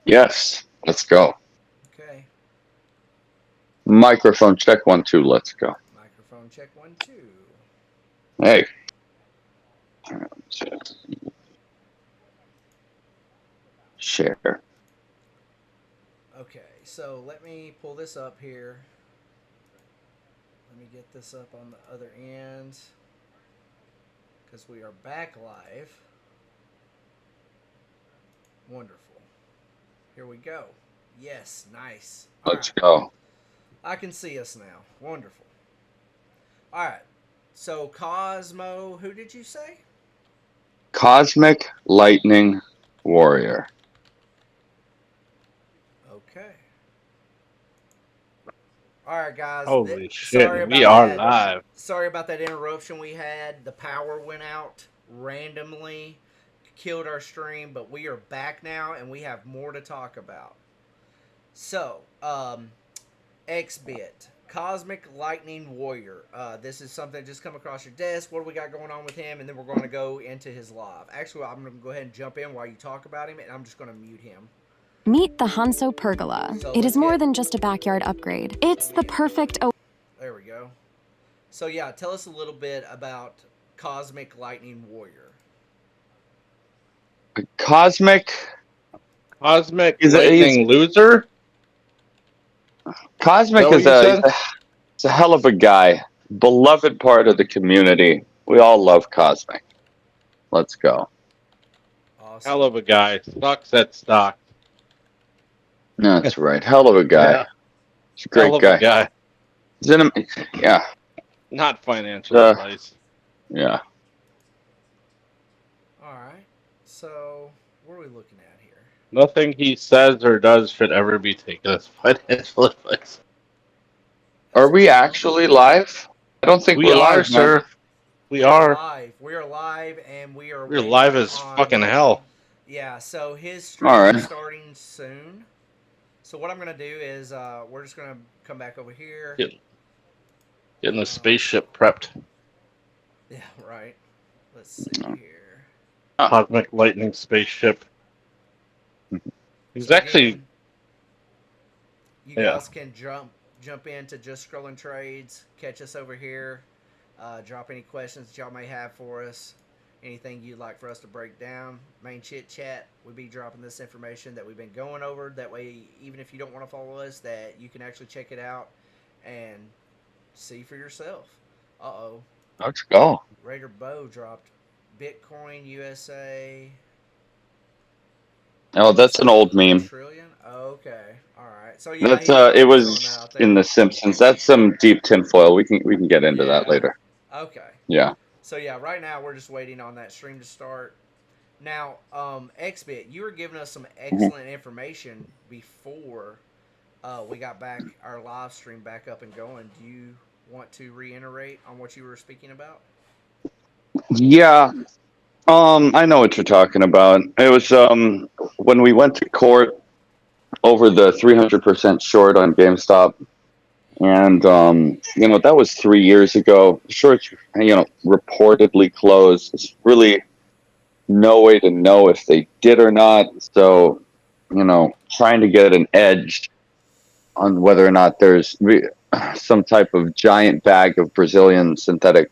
Yes, let's go. Okay. Microphone check 1 2. Let's go. Microphone check 1 2. Hey, share. Okay, so let me pull this up here. Let me get this up on the other end because we are back live. Wonderful. Here we go. Yes, nice. All Let's right. go. I can see us now. Wonderful. All right. So, Cosmo, who did you say? Cosmic Lightning Warrior. Okay. All right, guys. Holy shit, we are live. Sorry about that interruption we had. The power went out randomly, killed our stream, but we are back now and we have more to talk about. So, XBit, Cosmic Lightning Warrior. This is something that just come across your desk. What do we got going on with him? And then we're going to go into his live. Actually, I'm going to go ahead and jump in while you talk about him, and I'm just going to mute him. Meet the Hanso Pergola. So it is more get, than just a backyard upgrade. It's the perfect... There we go. So yeah, tell us a little bit about Cosmic Lightning Warrior. Cosmic. Lightning loser. Cosmic is he's a hell of a guy. Beloved part of the community. We all love Cosmic. Let's go. Awesome. Hell of a guy. Sucks at stock. That's right. Hell of a guy. Yeah. He's a great Hell of guy. a guy. He's in yeah. Not financial advice. Yeah. All right. So, what are we looking at here? Nothing he says or does should ever be taken as financial advice. Are we actually live? I don't think we're live, sir. We are live. We are live, and we're live as fucking hell. Yeah. So his stream is starting soon. So what I'm gonna do is we're just gonna come back over here. Getting the spaceship prepped. Yeah. Right. Let's see here. Cosmic Lightning spaceship. He's so actually. Again, you guys can jump into Just.Scrollin.Trades. Catch us over here. Drop any questions that y'all may have for us. Anything you'd like for us to break down. Main chit chat. We'll be dropping this information that we've been going over. That way, even if you don't want to follow us, that you can actually check it out and see for yourself. Uh-oh. Let's go. Raider Bo dropped Bitcoin USA. Oh, that's an old meme. Trillion? Okay. All right. So yeah, that's it was in The Simpsons. That's some deep tinfoil. We can get into that later. Okay. Yeah. So yeah, right now we're just waiting on that stream to start. Now, XBit, you were giving us some excellent information before we got back our live stream back up and going. Do you want to reiterate on what you were speaking about? Yeah. I know what you're talking about. It was when we went to court over the 300% short on GameStop. And, that was 3 years ago. Shorts, reportedly closed. There's really no way to know if they did or not. So, trying to get an edge on whether or not there's some type of giant bag of Brazilian synthetic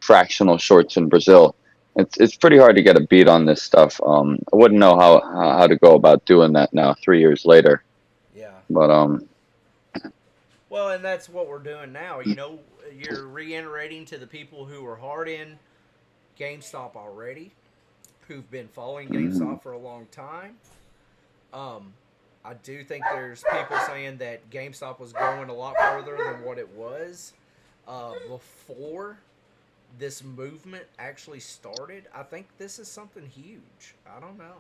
fractional shorts in Brazil. It's pretty hard to get a beat on this stuff. I wouldn't know how to go about doing that now, 3 years later. Yeah. But well, and that's what we're doing now. You're reiterating to the people who are hard in GameStop already, who've been following GameStop for a long time. I do think there's people saying that GameStop was going a lot further than what it was before this movement actually started. I think this is something huge. I don't know.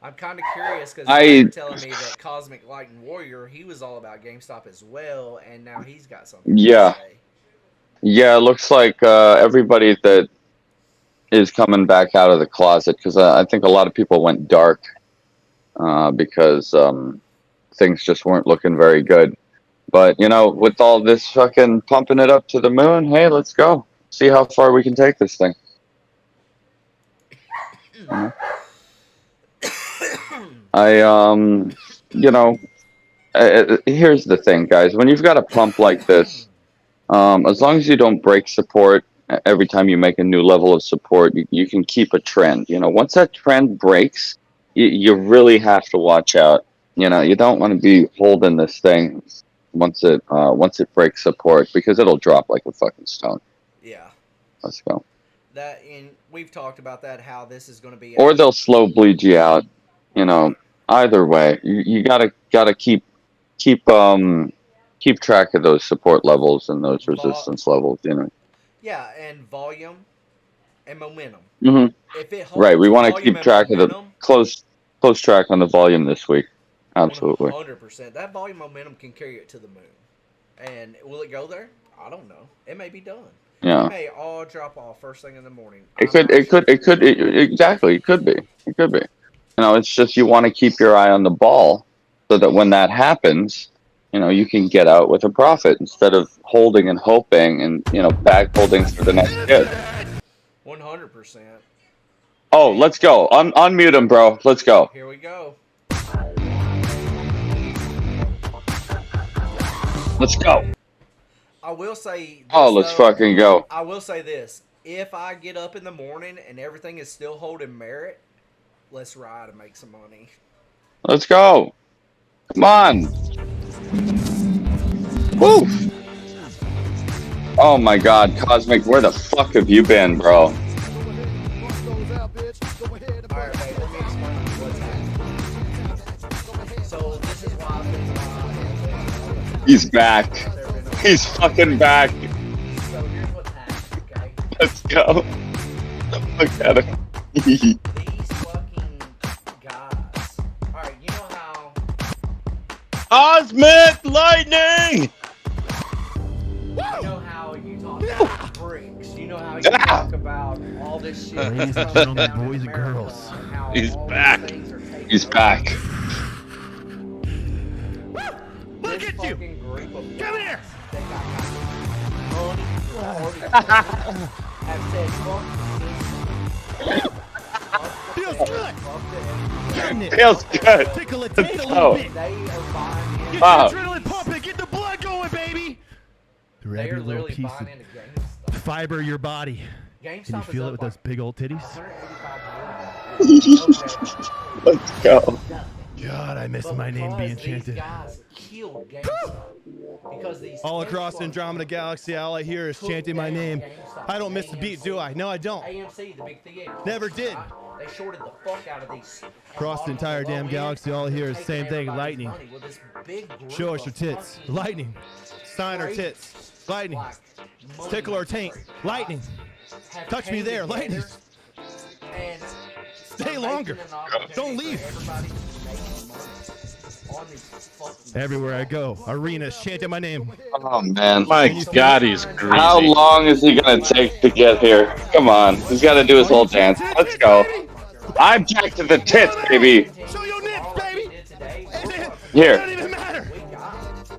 I'm kind of curious because you were telling me that Cosmic Lightning Warrior, he was all about GameStop as well, and now he's got something to say. Yeah, it looks like everybody that is coming back out of the closet, because I think a lot of people went dark because things just weren't looking very good. But, with all this fucking pumping it up to the moon, hey, let's go. See how far we can take this thing. I you know, here's the thing, guys. When you've got a pump like this, as long as you don't break support every time you make a new level of support, you can keep a trend. You know, once that trend breaks, you really have to watch out. You know, you don't want to be holding this thing once it breaks support because it'll drop like a fucking stone. Yeah. Let's go. That and we've talked about that how this is going to be Or they'll slow bleed you out. You know, right. either way, you gotta keep keep track of those support levels and those resistance levels. You know. Yeah, and volume and momentum. Hmm. If it Right. holds We want to volume keep and track of the momentum, close track on the volume this week. Absolutely. 100%, that volume momentum can carry it to the moon. And will it go there? I don't know. It may be done. It Yeah. may all drop off first thing in the morning. Exactly. It could be. It could be. You know, it's just you want to keep your eye on the ball so that when that happens, you know, you can get out with a profit instead of holding and hoping and, you know, back holding for the next hit. 100%. Oh, let's go. Unmute him, bro. Let's go. Here we go. Let's go. I will say this, Oh, let's though. fucking go. I will say this. If I get up in the morning and everything is still holding merit, let's ride and make some money. Let's go. Come on. Woo. Oh my God, Cosmic, where the fuck have you been, bro? Alright, babe, let me explain what's happening. So, this is why I've been He's back. He's fucking back. So, here's what's happening, okay? Let's go. Look at him. These fucking guys. Alright, you know how. Cosmic lightning. You know how you talk about bricks. You know how you talk about all this shit. Ladies and that's gentlemen, going down boys in and girls. America, and how He's all these back. things are taken He's away. back. Look This at you! fucking group of Come guys here! that got money have said fuck Feels this. good! Fuck Getting it! Feels good. Tickle a taste a Oh. little bit! They are buying into. Get Wow. the adrenaline pumping! Get the blood going, baby! Through They every are little literally piece buying of into GameStop. fiber your body. GameStop Can you feel it with those big old titties? 185 million. Let's go. God, I miss But my name being because these chanted. guys killed GameStop. Because these All hedge across funds Andromeda Galaxy, all I hear is took chanting my down name. GameStop. I don't miss the beat, do I? No, I don't. AMC, the big theater. Never did. Right? They shorted the fuck out of these. Across the entire damn galaxy, all I hear is the same thing, lightning. Show us your tits. Lightning. Sign our tits. Lightning. Tickle our taint. Lightning. Touch me there. Lightning. Stay longer. Don't leave. Everywhere I go, arenas chanting my name. Oh man. My God, he's greasy. How long is he gonna take to get here? Come on. He's gotta do his whole dance. Let's go. I'm back to the tits, baby. Show your nips, baby. Here. It doesn't even matter.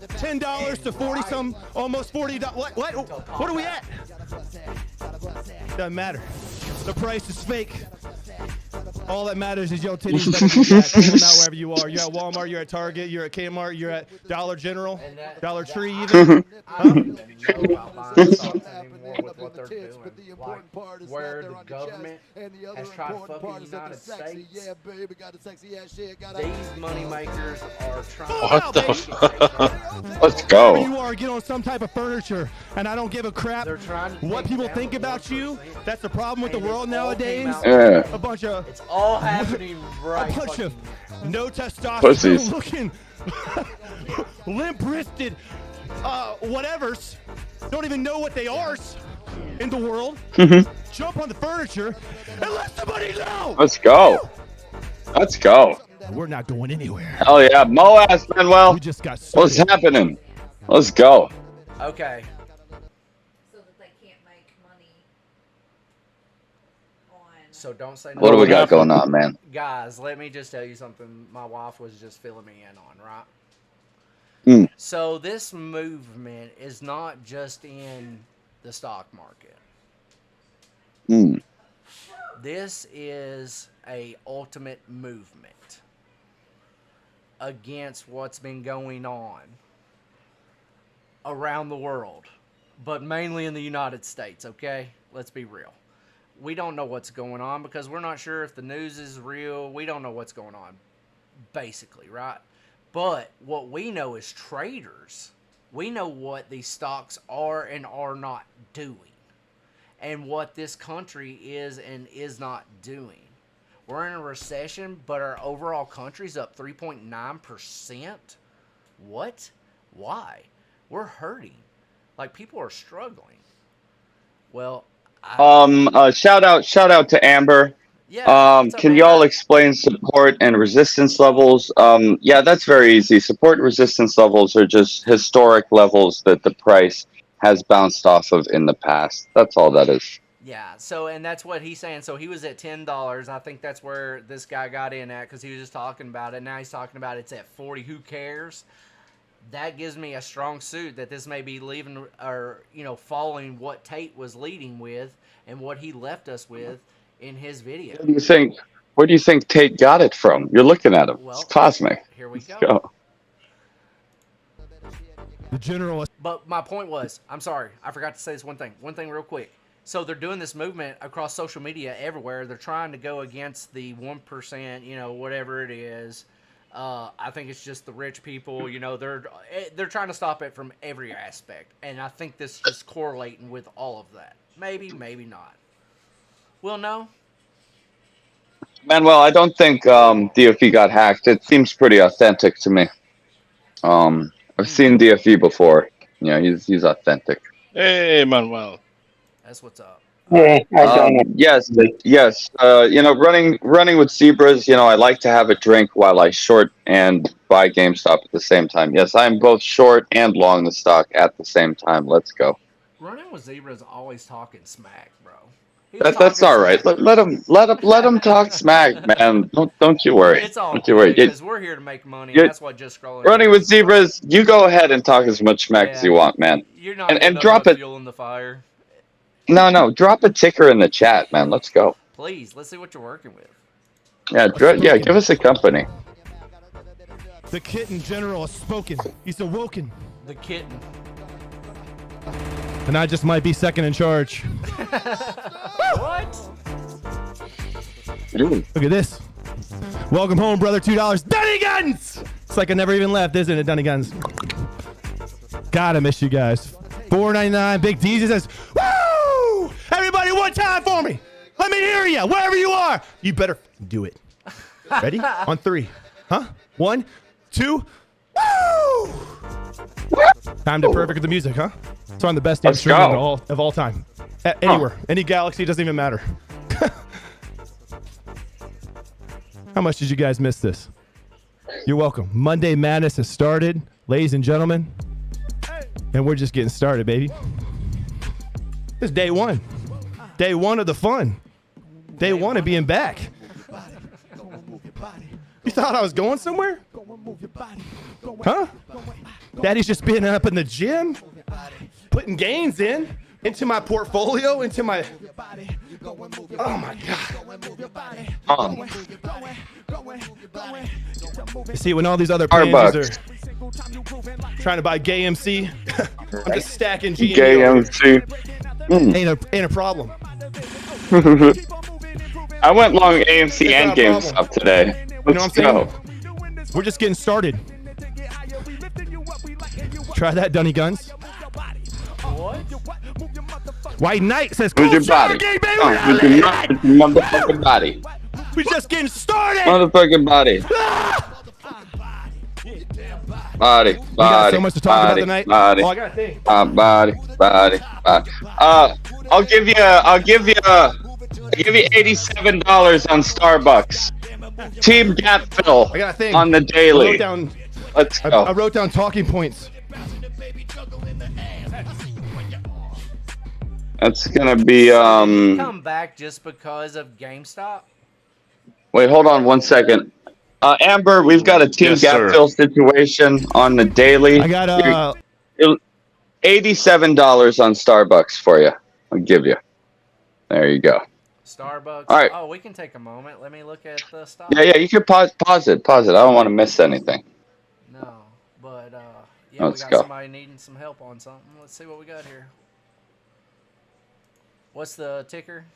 $10 to 40 some, almost $40. What are we at? Doesn't matter. The price is fake. All that matters is your titties better be back. Pull them out wherever you are. You're at Walmart, you're at Target, you're at Kmart, you're at Dollar General, Dollar Tree even. I don't even know about buying stocks anymore with what they're doing. Like, where the government has tried to fuck the United States. These money makers are trying. What the fuck? Let's Wherever go. you are, get on some type of furniture, and I don't give a crap They're trying to what take people down think the about you. 1%. That's the problem with the And it world all came nowadays. out- Yeah. A bunch of It's all happening right. a bunch of fucking- no testosterone Pussies. looking, limp-wristed, whatevers. Don't even know what they are in the world. Jump on the furniture and let somebody know. Let's go. Let's go. We're not going anywhere. Hell yeah. Moas, Manuel. We just got What's started. happening? Let's go. Okay. So that they can't make money on. So don't say What do we nothing. got going on, man? Guys, let me just tell you something my wife was just filling me in on, right? Mm. So this movement is not just in the stock market. Mm. This is a ultimate movement. against what's been going on around the world, but mainly in the United States, okay? Let's be real. We don't know what's going on because we're not sure if the news is real. We don't know what's going on, basically, right? But what we know as traders, we know what these stocks are and are not doing, and what this country is and is not doing. We're in a recession, but our overall country's up 3.9%. What? Why? We're hurting. Like, people are struggling. Well, shout out to Amber. yeah. What's up, Can y'all Amber? explain support and resistance levels? Yeah, that's very easy. Support and resistance levels are just historic levels that the price has bounced off of in the past. That's all that is. Yeah, so, and that's what he's saying. So he was at $10. I think that's where this guy got in at because he was just talking about it. Now he's talking about it's at 40. Who cares? That gives me a strong suit that this may be leaving or, following what Tate was leading with and what he left us with in his video. Where do you think Tate got it from? You're looking at him. Well, It's cosmic. Here we Let's go. The general. But my point was, I'm sorry, I forgot to say this one thing real quick. So they're doing this movement across social media everywhere. They're trying to go against the 1%, whatever it is. I think it's just the rich people, they're trying to stop it from every aspect. And I think this is just correlating with all of that. Maybe, maybe not. We'll know. Manuel, I don't think DFE got hacked. It seems pretty authentic to me. I've seen DFE before. He's authentic. Hey, Manuel. That's what's up. Hey, Yes. Running with zebras. I like to have a drink while I short and buy GameStop at the same time. Yes, I'm both short and long the stock at the same time. Let's go. Running with zebras always talking smack, bro. That's all right. Let him talk smack, man. Don't you worry. It's all don't you worry. because we're here to make money. And that's what Just Scrolling. Running with zebras. You go ahead and talk as much smack as you want, man. You're not and drop it. Fuel in the fire. No. Drop a ticker in the chat, man. Let's go. Please, let's see what you're working with. Yeah, give us a company. The kitten general has spoken. He's awoken. The kitten. And I just might be second in charge. What? Look at this. Welcome home, brother. $2. Dunny Guns! It's like I never even left, isn't it, Dunny Guns? God, I miss you guys. $4.99. Big D says, woo! Everybody, one time for me. Let me hear you, wherever you are. You better do it. Ready? On 3. Huh? 1, 2, woo! Time to perfect the music, huh? It's on the best instrument of all time. Anywhere. Any galaxy, doesn't even matter. How much did you guys miss this? You're welcome. Monday Madness has started, ladies and gentlemen. And we're just getting started, baby. It's day one. Day one of the fun. Day one of being back. You thought I was going somewhere? Huh? Daddy's just been up in the gym, putting gains into my portfolio, into my... Oh, my God. You see, when all these other pansies are trying to buy gay MC, I'm just stacking G. Gay MC. Ain't a problem. I went long AMC and GameStop today. Let's go. We're just getting started. Try that, Dunny Guns. What? White Knight says, with your body. With your motherfucking body. We're just getting started. Motherfucking body. Body. We got so much to talk about tonight. Body. Oh, I gotta think. Body. I'll give you $87 on Starbucks. Team Gap Fill I gotta think. on the daily. Let's go. I wrote down talking points. That's gonna be Come back just because of GameStop? Wait, hold on 1 second. Amber, we've got a Team Gap Fill situation on the daily. I got $87 on Starbucks for you. I'll give you. There you go. Starbucks. All right. Oh, we can take a moment. Let me look at the stock. Yeah, you can pause it. I don't want to miss anything. Yeah, we Let's got go. somebody needing some help on something. Let's see what we got here. What's the ticker?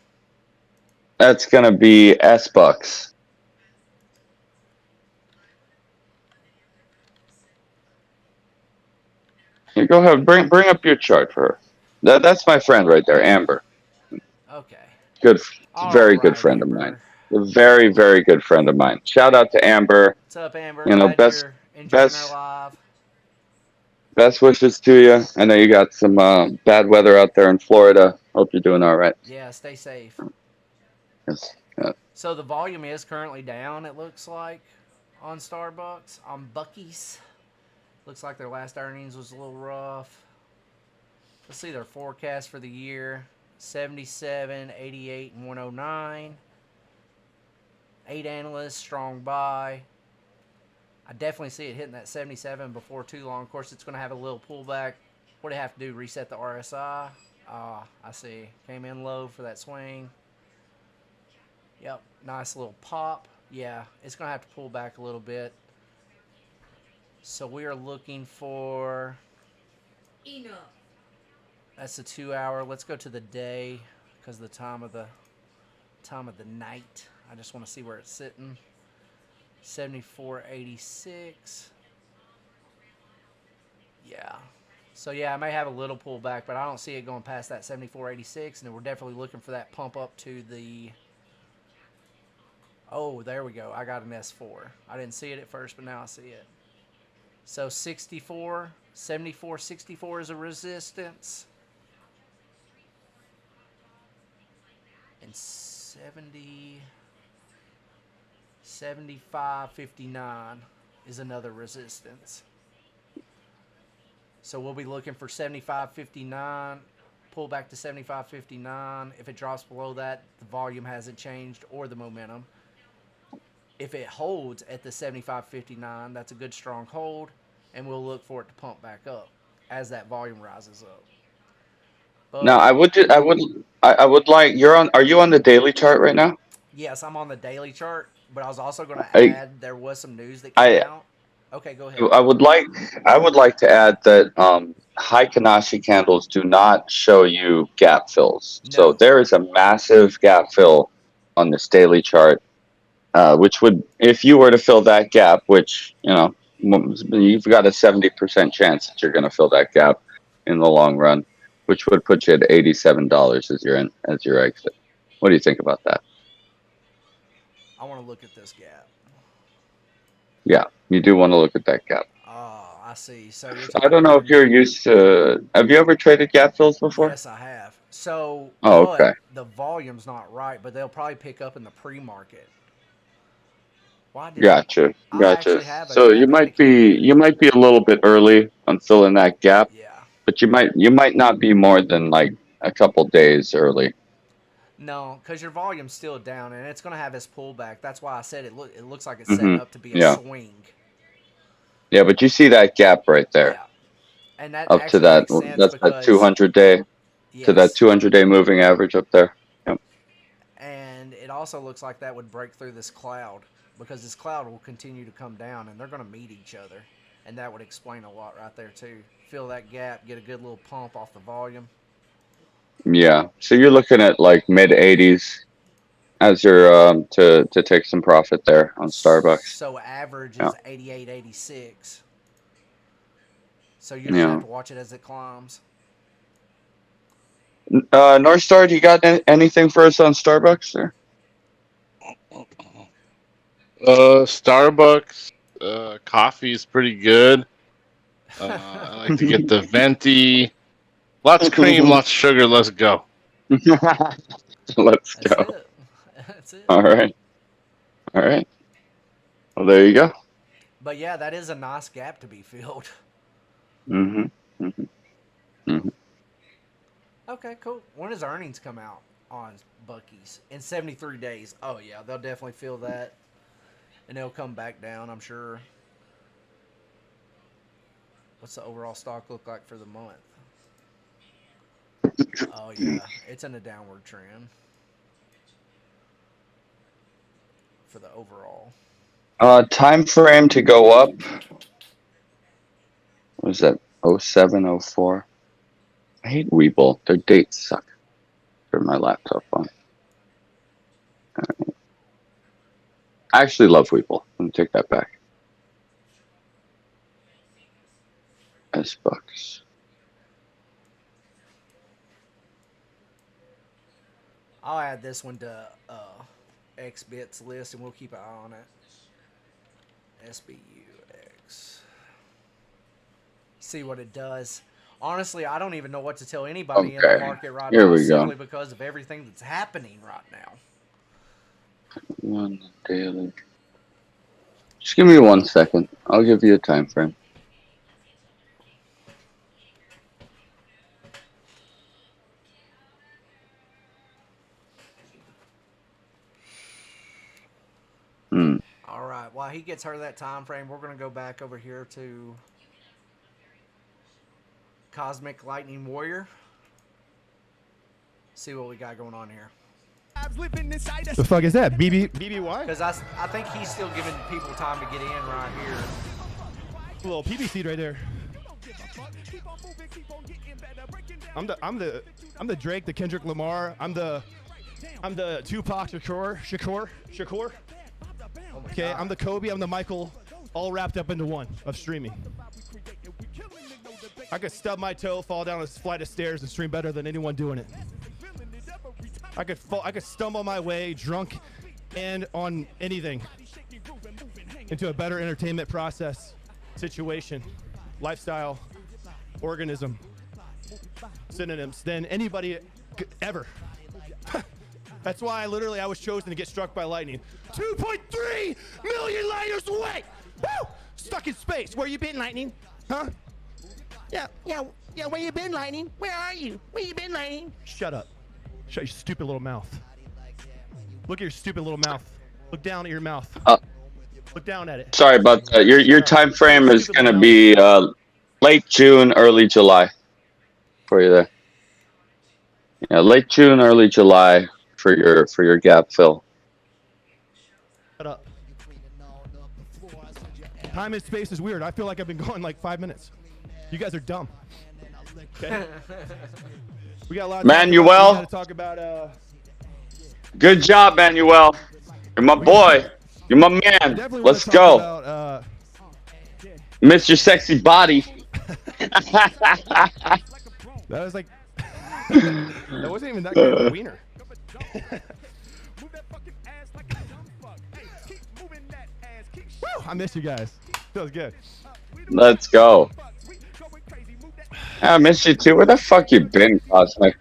That's gonna be S-Bucks. Here, go ahead. Bring up your chart for her. That's my friend right there, Amber. Okay. Good, All very good right, friend of mine. Amber. A very, very good friend of mine. Shout out to Amber. What's up, Amber? You know, Glad you're enjoying our best live. best wishes to you. I know you got some bad weather out there in Florida. Hope you're doing all right. Yeah, stay safe. Yes. So the volume is currently down, it looks like, on Starbucks. On Bucky's. Looks like their last earnings was a little rough. Let's see their forecast for the year. 77, 88, and 109. 8 analysts, strong buy. I definitely see it hitting that 77 before too long. Of course, it's going to have a little pullback. What do you have to do? Reset the RSI? I see. Came in low for that swing. Yep, nice little pop. Yeah, it's going to have to pull back a little bit. So we are looking for... Enough. That's a 2 hour. Let's go to the day because the time of the night. I just want to see where it's sitting. 74.86. Yeah. So yeah, I may have a little pullback, but I don't see it going past that 74.86, and we're definitely looking for that pump up to the... Oh, there we go. I got an S4. I didn't see it at first, but now I see it. So 64, 74, 64 is a resistance. And 70, 75.59 is another resistance. So we'll be looking for 75.59, pull back to 75.59. If it drops below that, the volume hasn't changed or the momentum. If it holds at the 75.59, that's a good strong hold, and we'll look for it to pump back up as that volume rises up. But Now, I would like Are you on the daily chart right now? yes, I'm on the daily chart, but I was also going to I add there was some news that came out. Okay, go ahead. I would like to add that high Kanashi candles do not show you gap fills. So No. there is a massive gap fill on this daily chart, which would, if you were to fill that gap, which you've got a 70% chance that you're going to fill that gap in the long run, which would put you at $87 as your exit. What do you think about that? I want to look at this gap. Yeah, you do want to look at that gap. Oh, I see. So you're I don't know if talking... you're used to. Have you ever traded gap fills before? Yes, I have. So, Oh, but okay. the volume's not right, but they'll probably pick up in the pre-market. Why did Gotcha. I actually Gotcha. have a So you gap might indicator? be a little bit early on filling that gap, Yeah. but you might not be more than like a couple days early. No, because your volume's still down, and it's going to have this pullback. That's why I said it looks like it's setting Mm-hmm. up to be a Yeah. swing. Yeah, but you see that gap right there Yeah. And that up to actually makes sense that's that because... 200-day to that Yes. 200-day moving average up there. Yep. And it also looks like that would break through this cloud because this cloud will continue to come down, and they're going to meet each other. And that would explain a lot right there, too. Fill that gap, get a good little pump off the volume. Yeah. So you're looking at like mid 80s as your to take some profit there on Starbucks. So average Yeah. is 88, 86. So you just have Yeah. to watch it as it climbs. North Star, do you got anything for us on Starbucks there? Starbucks coffee is pretty good. I like to get the venti. Lots of cream, lots of sugar. Let's go. Let's That's go. it. That's it. All right. All right. Well, there you go. But yeah, that is a nice gap to be filled. Mm-hmm. Mm-hmm. Mm-hmm. Okay, cool. When does earnings come out on Bucky's? In 73 days. Oh, yeah, they'll definitely feel that. And they'll come back down, I'm sure. What's the overall stock look like for the month? Oh, yeah, it's in a downward trend for the overall. Time frame to go up. What was that? 07, 04? I hate Weeble. Their dates suck. Turn my laptop on. I actually love Weeble. Let me take that back. S-Bucks. I'll add this one to X-Bits list, and we'll keep an eye on it. SBUX. See what it does. Honestly, I don't even know what to tell anybody in the Okay, market right here now, we go. simply because of everything that's happening right now. One daily. Just give me 1 second. I'll give you a time frame. All right. While he gets her that time frame, we're going to go back over here to Cosmic Lightning Warrior. See what we got going on here. The fuck is that? BBY? Because I think he's still giving people time to get in right here. A little PB seed right there. I'm the Drake, the Kendrick Lamar. I'm the Tupac Shakur. Okay, I'm the Kobe, I'm the Michael, all wrapped up into one of streaming. I could stub my toe, fall down a flight of stairs, and stream better than anyone doing it. I could stumble my way drunk and on anything into a better entertainment process, situation, lifestyle, organism, synonyms than anybody ever. That's why I was chosen to get struck by lightning. 2.3 million light years away. Woo! Stuck in space. Where you been, lightning? Huh? Yeah. Where you been, lightning? Where are you? Where you been, lightning? Shut up. Shut your stupid little mouth. Look at your stupid little mouth. Look down at your mouth. Look down at it. Sorry about that. Your time frame is going to be late June, early July for you there. Yeah, late June, early July for your gap fill. Shut up. Time and space is weird. I feel like I've been going like 5 minutes. You guys are dumb. Okay. We got a lot of Manuel. talk about. Good job, Manuel. You're my boy. You're my man. Let's go. About, Mr. Sexy Body. that was like. That wasn't even that good of a wiener. Woo, I miss you guys. That was good. Let's go. I miss you too. Where the fuck you been, Cosmic?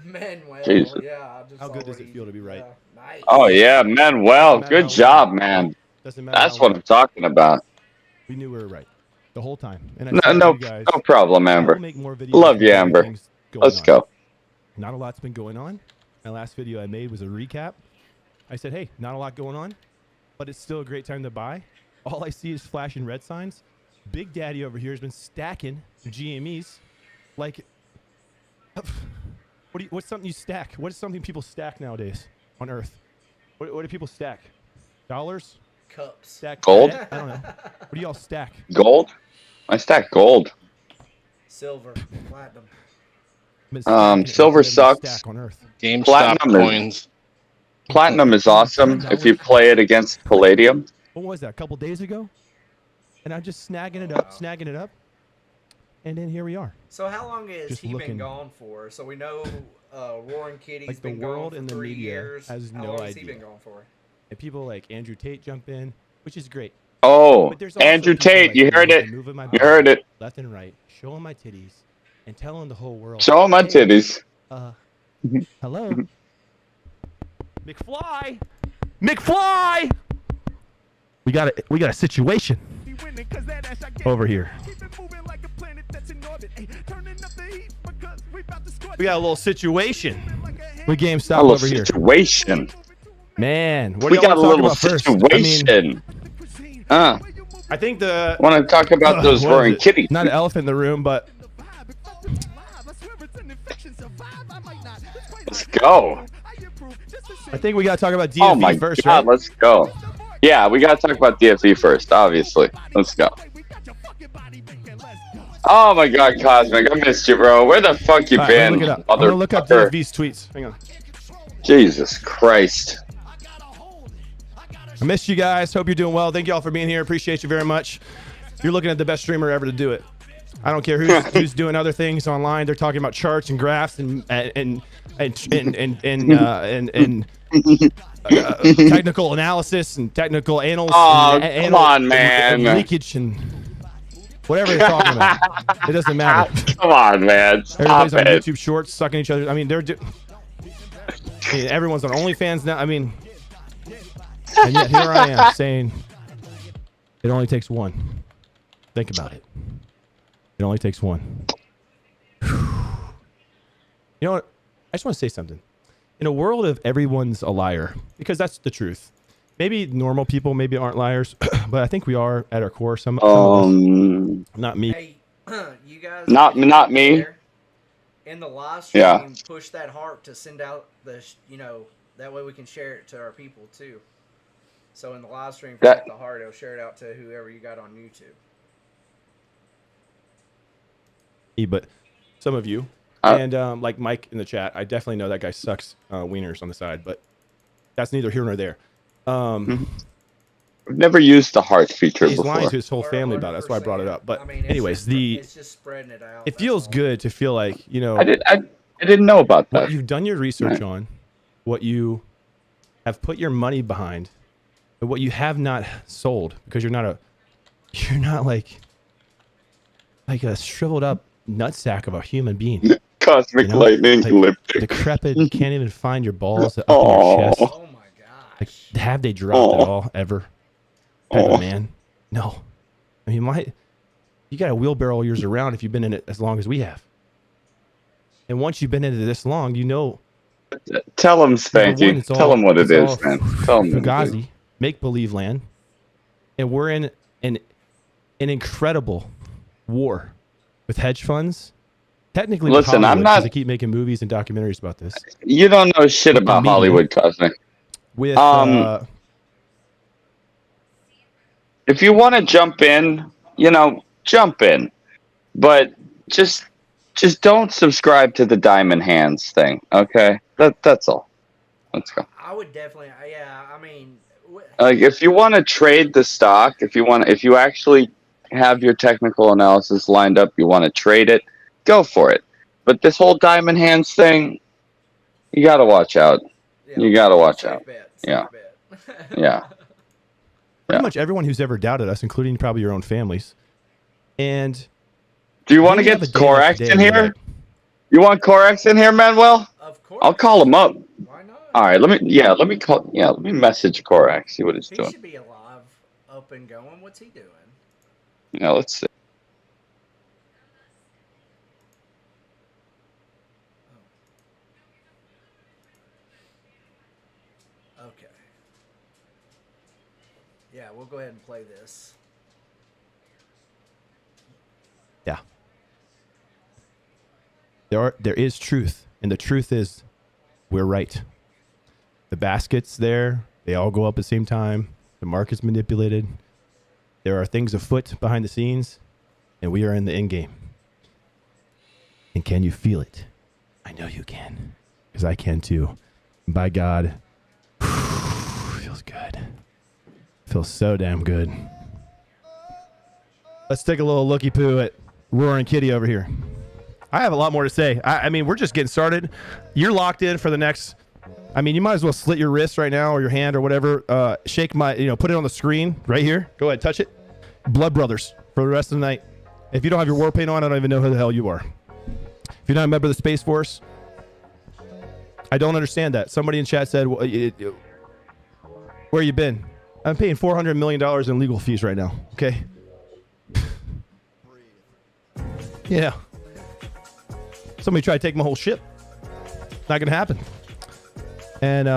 Manuel, Jesus. yeah. I just How good does already- it feel to be right? Nice. Oh yeah, Manuel. Good job, man. Doesn't matter. That's how what I'm talking about. we knew we were right the whole time. And I No, told no, you guys, no problem, I will Amber. make more videos Love you, with Amber. things going Let's on. go. Not a lot's been going on. My last video I made was a recap. I said, hey, not a lot going on, but it's still a great time to buy. All I see is flashing red signs. Big Daddy over here has been stacking GMEs. Like, what's something you stack? What is something people stack nowadays on Earth? What do people stack? Dollars? Cups. Stack Gold? I don't know. What do y'all stack? Gold? I stack gold. Silver. Platinum. Silver Every sucks. stack on Earth. GameStop Platinum is- coins. Platinum is awesome if you play it against Palladium. What was that? A couple days ago? And I'm just snagging it up. And then here we are. So how long has Just he been looking. gone for? So we know Roaring Kitty's Like, the been world gone and for the 3 media years. has How no long has he idea. been gone for? And people like Andrew Tate jump in, which is great. Oh, But there's also Andrew people Tate, like you me heard who've it. been moving my You body heard it. left and right, showing my titties, and telling the whole world. Show 'em my "Hey, titties. Hello. McFly! We got a situation over here. We got a little situation with GameStop A little over here. situation. Man, what do We y'all got a want to little talk about first? I mean, situation. I think the Want to talk about those what is roaring it? kitties? Not an elephant in the room, but Let's go. I think we got to talk about DFE Oh my first, god, right? let's go. Yeah, we got to talk about DFE first, obviously. Let's go. Oh my God, Cosmic, I missed you, bro. Where the fuck you All right, let been, me look it up. I'm gonna look up motherfucker? DSV's tweets. Hang on. Jesus Christ. I missed you guys. Hope you're doing well. Thank you all for being here. Appreciate you very much. You're looking at the best streamer ever to do it. I don't care who's doing other things online. They're talking about charts and graphs and technical analysis and technical annals. Oh, and come on, man. and leakage and whatever they're talking about. It doesn't matter. Come on, man. Stop Everybody's on it. YouTube Shorts sucking each other. I mean, everyone's on OnlyFans now. I mean, and yet here I am saying it only takes one. Think about it. It only takes one. You know what? I just want to say something. In a world of everyone's a liar, because that's the truth. Maybe normal people maybe aren't liars, but I think we are at our core. Some of us. Not me. Hey, you guys. Not me. In the live stream, Yeah. push that heart to send out the, that way we can share it to our people too. So in the live stream, if you hit the heart, it'll share it out to whoever you got on YouTube. But some of you, and like Mike in the chat, I definitely know that guy sucks wieners on the side, but that's neither here nor there. I've never used the heart feature He's before. lying to his whole family about it. That's why I brought it up. But I mean, anyways, it's just spreading it out. it feels good to feel like, I didn't know about that. what you've done your research on, what you have put your money behind, and what you have not sold, because you're not like a shriveled up nutsack of a human being. Cosmic lightning like lipstick. decrepit, can't even find your balls up in your chest. Oh my gosh. Like, have they dropped at all ever? Type of man? No. I mean, you got to wheelbarrow yours around if you've been in it as long as we have. And once you've been in it this long, you know. Tell him, Spanky. Tell him what it is, man. Tell him. Fugazi, make believe land, and we're in an incredible war with hedge funds. Technically, Listen, I'm not. They keep making movies and documentaries about this. You don't know shit about Hollywood, Cosmic. With if you want to jump in, jump in, but just don't subscribe to the Diamond Hands thing, okay? That's all. Let's go. I would definitely, yeah. I mean, Like, if you want to trade the stock, if you actually have your technical analysis lined up, you want to trade it, go for it. But this whole Diamond Hands thing, you got to watch out. yeah, You got to watch out. Safe bet. Yeah. pretty much everyone who's ever doubted us, including probably your own families. And Do you want to maybe get have a day Corax like in today where, here? You want Corax in here, Manuel? Of course. I'll call him up. Why not? All right, let me message Corax, see what he's He doing. should be alive, up and going. What's he doing? Yeah, let's see. Okay. Yeah, we'll go ahead and play this. yeah, there is truth, and the truth is we're right. The baskets there, they all go up at the same time. The market's manipulated. There are things afoot behind the scenes, and we are in the end game. And can you feel it? I know you can, because I can too. And by God, feels good. Feels so damn good. Let's take a little looky poo at Roaring Kitty over here. I have a lot more to say. I mean, we're just getting started. You're locked in for the next. I mean, you might as well slit your wrist right now or your hand or whatever. Shake my, put it on the screen right here. Go ahead, touch it. Blood Brothers for the rest of the night. If you don't have your war paint on, I don't even know who the hell you are. If you're not a member of the Space Force, I don't understand that. Somebody in chat said, where you been? I'm paying $400 million in legal fees right now. Okay. Yeah. Somebody try to take my whole ship. Not gonna happen. And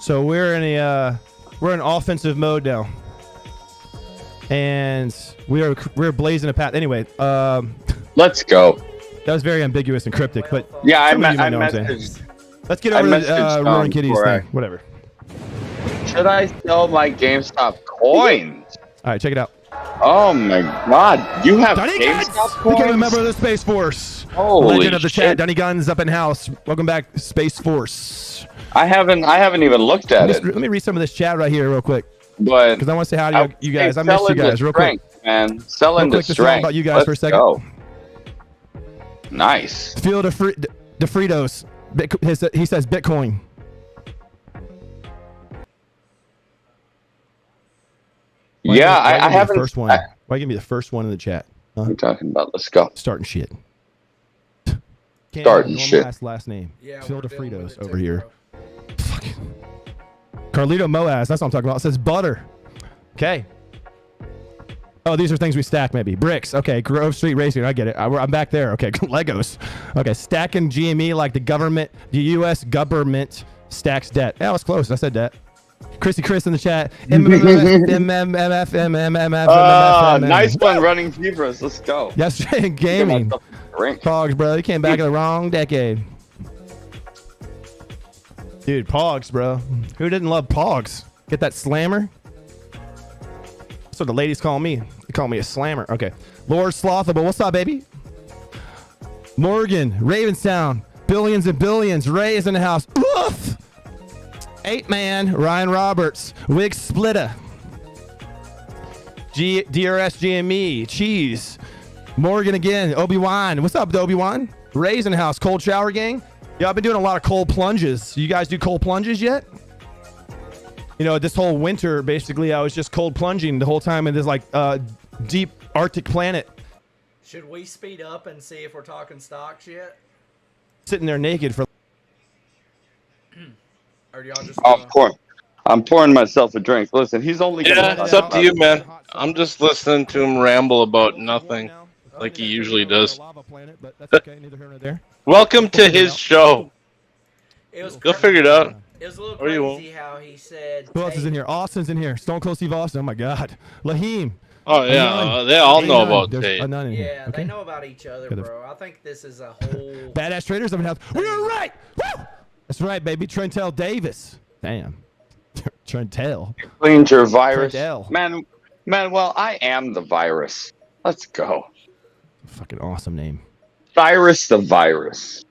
so we're in offensive mode now, and we're blazing a path. Anyway, Let's go. that was very ambiguous and cryptic, but Yeah, I some of you might know what I'm saying. messaged. Let's get I over to messaged, Roaring Kitty's Korak. thing. Whatever. Should I sell my GameStop coins? All right, check it out. Oh my God! You have Dunny Guns GameStop became a coins? member of the Space Force. Holy Legend of the shit. chat. Dunny Guns up in house. Welcome back, Space Force. I haven't even looked at it, Let me read some of this chat right here real quick but because I want to say hi to you guys. I missed missed you guys real quick. man. Selling Real quick, the this is all strength. about you guys Let's for a second. Go. Nice. Field of Fritos. He says Bitcoin. Yeah, I haven't. The first one. Why give me the first one in the chat? What are you talking about? Let's go. Starting shit. Starting shit. Last name. Yeah, Field we're of dealing with Fritos it over too, here. bro. Fucking Carlito Moaz. That's what I'm talking about. It says butter. Okay. Oh, these are things we stack maybe. Bricks. Okay. Grove Street Racing. I get it. I'm back there. Okay. Legos. Okay. Stacking GME like the government, the U.S. government stacks debt. Yeah, I was close. I said that. Chrissy Chris in the chat. Nice one, running zebras. Let's go. Yesterday in gaming. Pogs, bro. You came back in the wrong decade. Dude, Pogs, bro. Who didn't love Pogs? Get that slammer? That's what the ladies call me. They call me a slammer. Okay. Lord Slothable. What's up, baby? Morgan. Ravenstown. Billions and billions. Ray is in the house. Oof! 8-man. Ryan Roberts. Wig Splitter. DRS GME. Cheese. Morgan again. Obi-Wan. What's up, Obi-Wan? Ray's in the house. Cold shower gang. Yeah, I've been doing a lot of cold plunges. You guys do cold plunges yet? You know, this whole winter, basically, I was just cold plunging the whole time in this, like, deep Arctic planet. Should we speed up and see if we're talking stocks yet? Sitting there naked for... Or do y'all just... I'm pouring myself a drink. Listen, he's only gonna Yeah, it's up to you, man. I'm just listening to him ramble about nothing, like he usually does. Welcome to his show. Go figure it out. It was a little Or you crazy won't. how he said... Who else is in here? Austin's in here. Stone Cold Steve Austin. Oh, my God. Lahim. Oh, yeah. They all know about There's Tate. a nun in here. Yeah, Okay. they know about each other, bro. I think this is a whole... Badass traders up in house. We were right. Woo! That's right, baby. Trentel Davis. Damn. Trentel. Cleaned your virus. Trentel. Man, well, I am the virus. Let's go. Fucking awesome name. Cyrus the virus.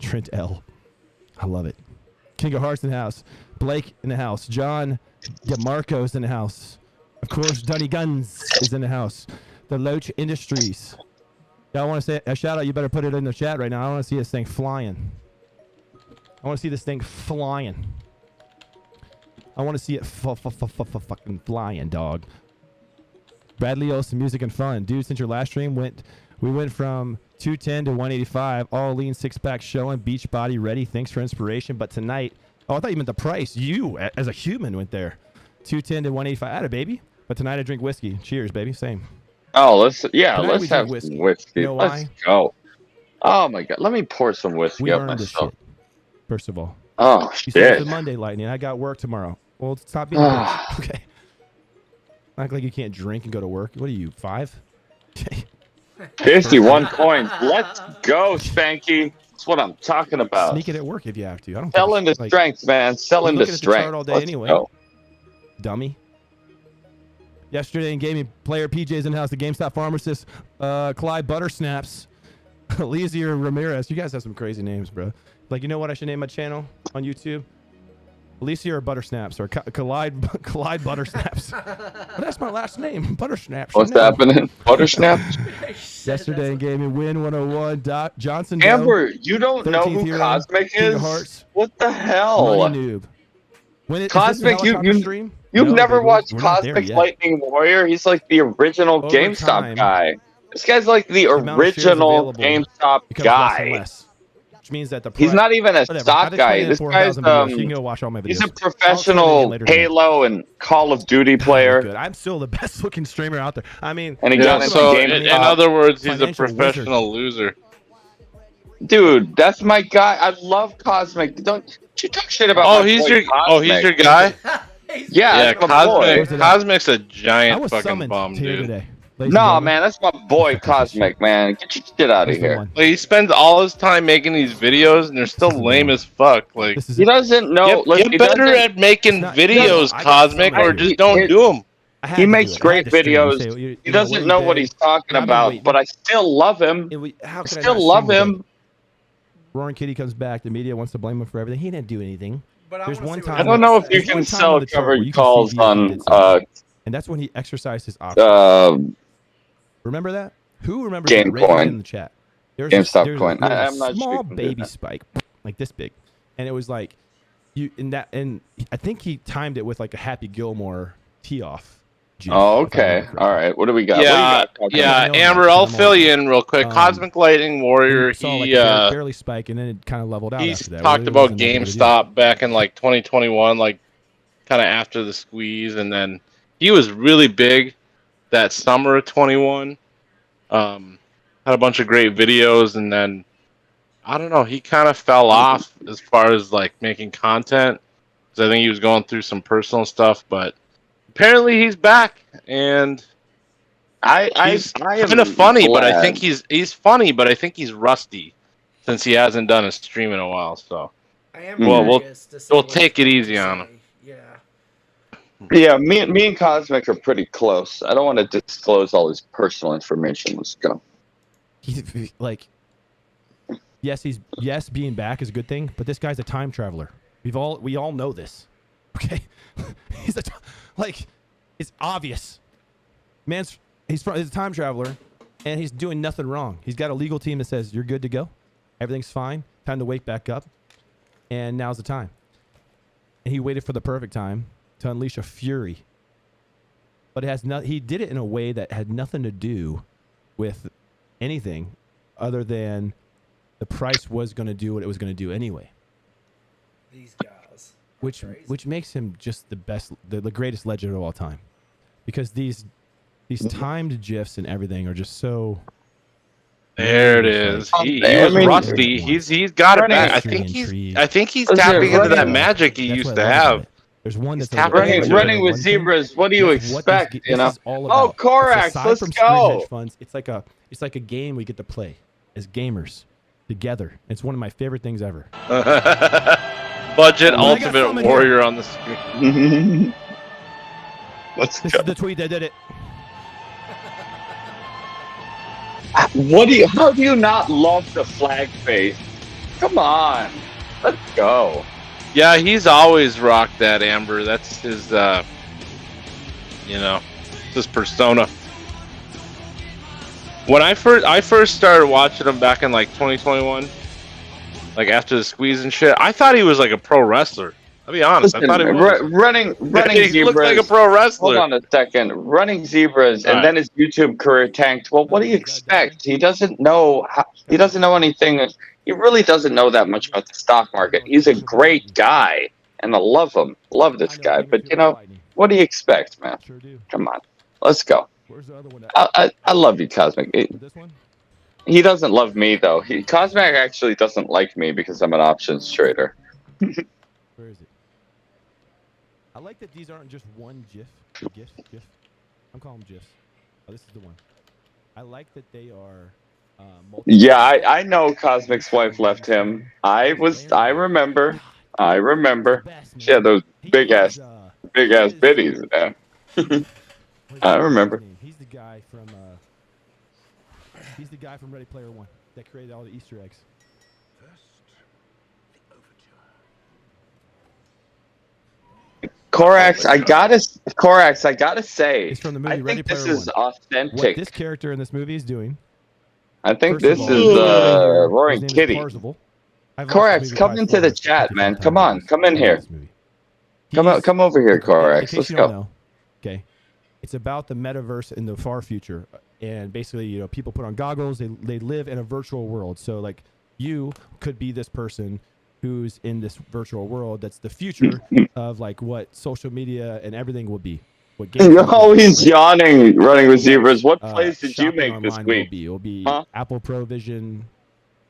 Trent L. I love it. King of Hearts in the house. Blake in the house. John DeMarco's in the house. Of course, Dunny Guns is in the house. The Loach Industries. Y'all want to say a shout out? You better put it in the chat right now. I want to see this thing flying. I want to see this thing flying. I want to see it fucking flying, dog. Bradley Olsen, music and fun. Dude, since your last stream we went from 210 to 185. All lean six-pack showing. Beach body ready. Thanks for inspiration. But tonight, oh, I thought you meant the price. You, as a human, went there. 210 to 185. Atta, baby. But tonight I drink whiskey. Cheers, baby. Same. Oh, let's we have drink some whiskey. whiskey. You know Let's why? go. Oh my God, let me pour some whiskey We up earned this myself. shit. First of all. Oh You said it's shit. the Monday, Lightning. I got work tomorrow. Well, stop being a bitch. Okay. Act like you can't drink and go to work. What are you, 5? Okay. 51 coins. Let's go, Spanky. That's what I'm talking about. Sneak it at work if you have to. I don't Selling the like, strength, man. Selling the looking at the chart strength. all day Let's anyway. go. Dummy. Yesterday in gaming, player PJ's in the house. The GameStop pharmacist, Clyde Buttersnaps, Eliezer Ramirez. You guys have some crazy names, bro. Like, you know what I should name my channel on YouTube? Alicia or Buttersnaps or Clyde Buttersnaps. But that's my last name, Buttersnaps. What's happening? Buttersnap? Yesterday in gaming, Win 101. Johnson. Amber, you don't know who hero, Cosmic King of is? Hearts. What the hell? Money noob. When it, Cosmic, is this a helicopter stream? You've No, never baby, watched we're not there Cosmic yet. Lightning Warrior? He's like the original Over GameStop time, guy. This guy's like the amount of shares original available GameStop becomes less and guy. less, which means that the He's price- not even a whatever. stock I've guy. explained it in This 4,000 guy's videos. You can go watch all my videos. he's a I'll explain it professional again later tonight. Halo and Call of Duty player. Good. I'm still the best looking streamer out there. I mean, And he Yeah, got into so in GameStop. other words, he's a Financial professional loser. Dude, that's my guy. I love Cosmic. Don't you talk shit about Oh, my he's boy your Cosmic. guy. Yeah, Yeah, that's my boy. Cosmic's a I giant was fucking summoned bum, here dude. today. ladies and No, gentlemen. man, that's my boy Cosmic, man. Get your shit out of This is the here. one. Like, he spends all his time making these videos, and they're still This is the lame one. as fuck. Like, This is He it. doesn't know. get listen, he better doesn't- at making It's not- videos, I got Cosmic, somebody or to just do. don't do them. I had He to makes do it. I great had to stream. videos. Say, He you know, doesn't where you know what been? he's talking I've been about, waiting. but I still love him. How I could I still not love stream today? him. Roaring Kitty comes back. The media wants to blame him for everything. He didn't do anything. But I There's wanna one see what time. I don't know if you There's can one time sell on the chart where covered you can see calls he actually did on something. And that's when he exercised his options. Remember that? Who remembers that? Game Raise your hand in coin. the chat. There's GameStop coin. There's I'm a not sure small you can do baby that. spike, like this big, and it was like you in that, and I think he timed it with like a Happy Gilmore tee off. Oh, okay. All right. What do we got? What do you Yeah, got? yeah. I know Amber, that, I'll 'cause I'm fill old. you in real quick. Cosmic Lightning Warrior. And saw like He barely spike, and then it kind of leveled out he's after that. talked Really about wasn't that big of a deal. GameStop back in like 2021, like kind of after the squeeze, and then he was really big that summer of 21. Had a bunch of great videos, and then I don't know, he kind of fell off as far as like making content because I think he was going through some personal stuff. But apparently he's back, and he's kind of funny. But I think he's funny, but I think he's rusty since he hasn't done a stream in a while. So I am we'll curious to see what take he's it going easy to on him. say. Yeah. Yeah, me and Cosmic are pretty close. I don't want to disclose all his personal information. Let's go. He's like, yes, being back is a good thing, but this guy's a time traveler. We all know this. Okay, he's it's obvious. He's a time traveler, and he's doing nothing wrong. He's got a legal team that says you're good to go, everything's fine, time to wake back up, and now's the time. And he waited for the perfect time to unleash a fury. But he did it in a way that had nothing to do with anything other than the price was going to do what it was going to do anyway. These guys. Which makes him just the best, the greatest legend of all time. Because these timed GIFs and everything are just so... There it is. He was rusty. He's got it back. I think he's tapping into that magic he used to have. There's one that's running with zebras. What do you expect? You know? Oh, Korax, let's go. Funds, it's like a game we get to play as gamers together. It's one of my favorite things ever. Budget Ultimate Warrior on the screen. This is the tweet that did it. How do you not love the flag face? Come on, let's go. Yeah, he's always rocked that, Amber. That's his, his persona. When I first started watching him back in like 2021, like after the squeeze and shit, I thought he was like a pro wrestler. I'll be honest. Listen, I thought he was. running he zebras. looked like a pro wrestler. Hold on a second. Running zebras, and then his YouTube career tanked. Well, what do you expect? He doesn't know. He doesn't know anything. He really doesn't know that much about the stock market. He's a great guy, and I love him. Love this guy. But what do you expect, man? Come on, let's go. I love you, Cosmic. He doesn't love me though. Cosmic actually doesn't like me because I'm an options trader. Where is it? I like that these aren't just one GIF. GIF. I'm calling them GIFs. Oh, this is the one. I like that they are. Yeah, I know Cosmic's wife left him. I remember. She had those big ass biddies, man. I remember. He's the guy from Ready Player One that created all the Easter eggs. Korax, I gotta say, it's from the movie I Ready think this Player is One. authentic. What this character in this movie is doing. I think First of this all, is Roaring Kitty. Korax, come into the chat, man. Come on, come in here. Come over here, Korax. Let's go. Okay, it's about the metaverse in the far future, and basically, people put on goggles. They live in a virtual world. So, like, you could be this person who's in this virtual world. That's the future of like what social media and everything will be. He's yawning. Running with zebras. What plays did you make this week? It will be Apple Provision,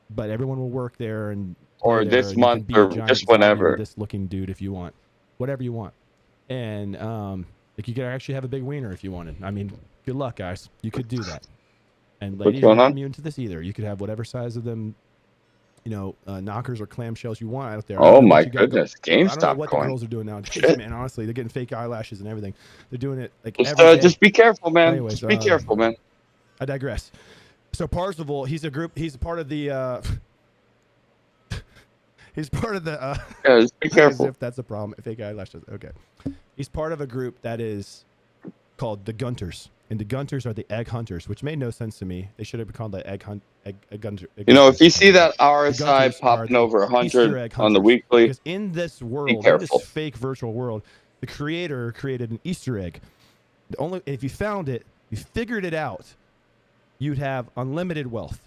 but everyone will work there or this month or just whenever. This looking dude, if you want, whatever you want, and like you could actually have a big wiener if you wanted. I mean, good luck, guys. You could do that. And ladies are not immune to this either. You could have whatever size of them knockers or clamshells you want out there. Oh my goodness, I don't know GameStop what the coin. girls are doing nowadays, Shit. man. Honestly, they're getting fake eyelashes and everything. They're doing it like Just, every day. just be careful, man. Anyways, just be careful, man. I digress. So Parzival, he's part of the. He's part of the. Yeah, just be As careful. if that's a problem. Fake eyelashes. Okay. He's part of a group that is called the Gunters, and the Gunters are the egg hunters, which made no sense to me. They should have been called the egg gunter. If you see that RSI Gunters are popping the over Easter 100 egg on the hunters. weekly, Because in this world, in this careful. fake virtual world, the creator created an Easter egg. If you found it, you figured it out, you'd have unlimited wealth,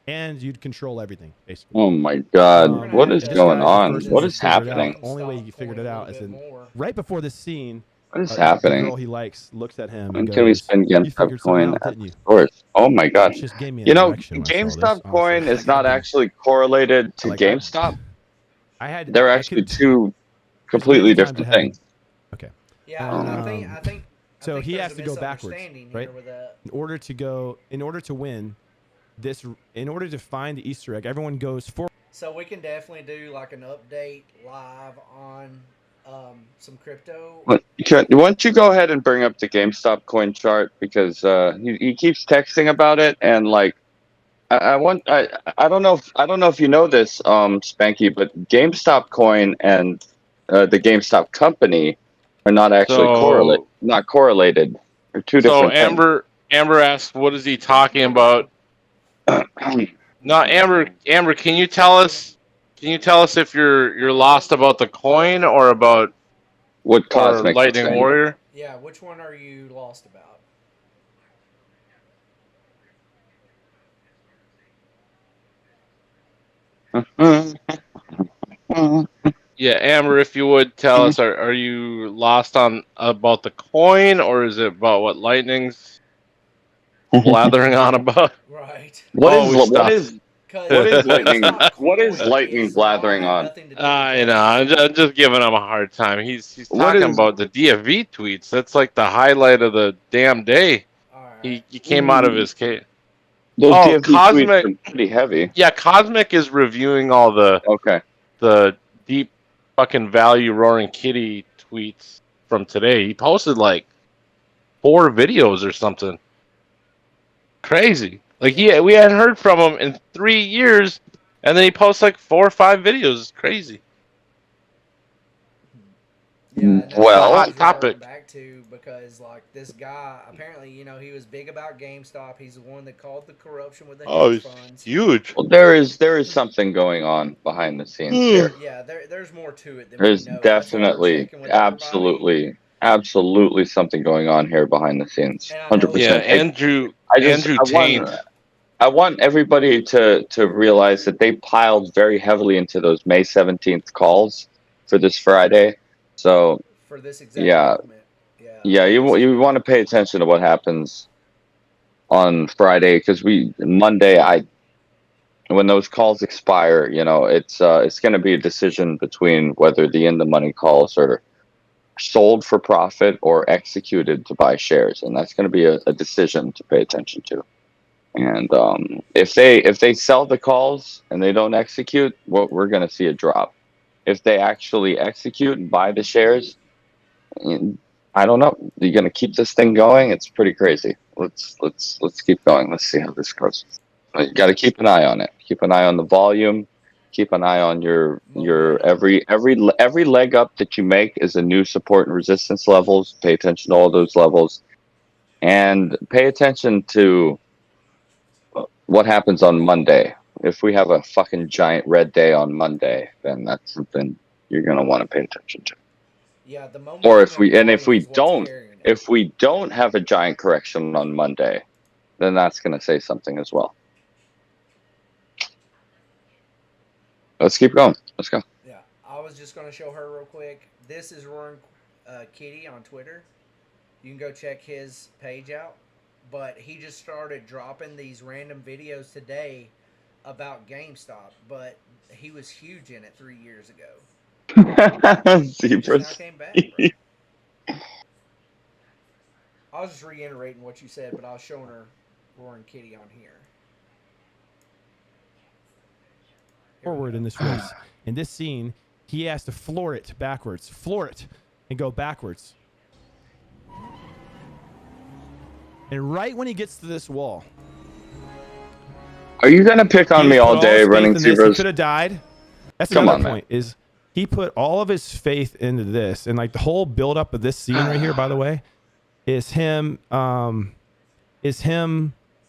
and you'd control everything basically. oh my God, We're gonna what have is to going dive on? into What this is figured it out. happening? The only way you GameStop figured it coin a out little is bit more. right before this scene. What is The happening? girl he likes looks at him When and can we goes, spend "You GameStop figured something coin out, at didn't the you?" stores? Oh my God. Which just gave me an erection when I saw this. GameStop Honestly. coin is not Like, actually correlated to like, GameStop. I They're actually two there's many completely times different I had to- things. Okay. Yeah, I think. So he there's has a to go backwards, misunderstanding right? here with that. In order to win this, in order to find the Easter egg, everyone goes forward. So we can definitely do like an update live on some crypto. Why don't you go ahead and bring up the GameStop coin chart, because he keeps texting about it, and like I don't know if you know this, Spanky, but GameStop coin and the GameStop company are not actually correlated. They're two So different things. Amber asked, "What is he talking about?" No, Amber, can you tell us? Can you tell us if you're lost about the coin or about What or Cosmic is Lightning saying. Warrior? Yeah, which one are you lost about? Yeah, Amber, if you would tell us, are you lost on about the coin, or is it about what Lightning's blathering on about? Right. What Oh, is we stopped. lightning? What is coin lightning is not blathering have on? nothing to do with I know. I'm just giving him a hard time. He's What talking is about the DFV tweets. That's like the highlight of the damn day. Alright. He came out of his cave. those Oh, DFB tweets are pretty heavy? Yeah, Cosmic is reviewing all Okay. the deep fucking value Roaring Kitty tweets from today. He posted like 4 videos or something. Crazy. Like we hadn't heard from him in 3 years, and then he posts like 4 or 5 videos. It's crazy. Yeah, and that's Well- what Hot he's reverting topic. back to, because like this guy apparently, he was big about GameStop. He's the one that called the corruption with the hedge funds. huge. Well, there is something going on behind the scenes here. Yeah, there's more to it than There's we know. definitely, absolutely something going on here behind the scenes. And I know- 100%. Yeah, Andrew Tate. I want everybody to realize that they piled very heavily into those May 17th calls for this Friday. So for this exact yeah, movement. yeah, you want to pay attention to what happens on Friday, because Monday, when those calls expire, it's going to be a decision between whether the in the money calls are sold for profit or executed to buy shares, and that's going to be a decision to pay attention to. And if they sell the calls and they don't execute, we're going to see a drop. If they actually execute and buy the shares, I don't know. You're going to keep this thing going? It's pretty crazy. Let's keep going. Let's see how this goes. You got to keep an eye on it. Keep an eye on the volume. Keep an eye on your every leg up that you make is a new support and resistance levels. Pay attention to all those levels, and pay attention to what happens on Monday. If we have a fucking giant red day on Monday, then that's something you're gonna want to pay attention to. Yeah, the moment. Or if we don't have a giant correction on Monday, then that's gonna say something as well. Let's keep going. Let's go. Yeah, I was just gonna show her real quick. This is Roaring Kitty on Twitter. You can go check his page out. But he just started dropping these random videos today about GameStop. But he was huge in it 3 years ago. He just now came back, bro. I was just reiterating what you said, but I was showing her Roaring Kitty on here. forward in this race. In this scene, he has to floor it backwards. Floor it and go backwards. And right when he gets to this wall, Are you gonna pick on me all day running He zeros? could have died. That's Come another on, point. Is he put all of his faith into this, and like the whole build up of this scene right here, by the way, is him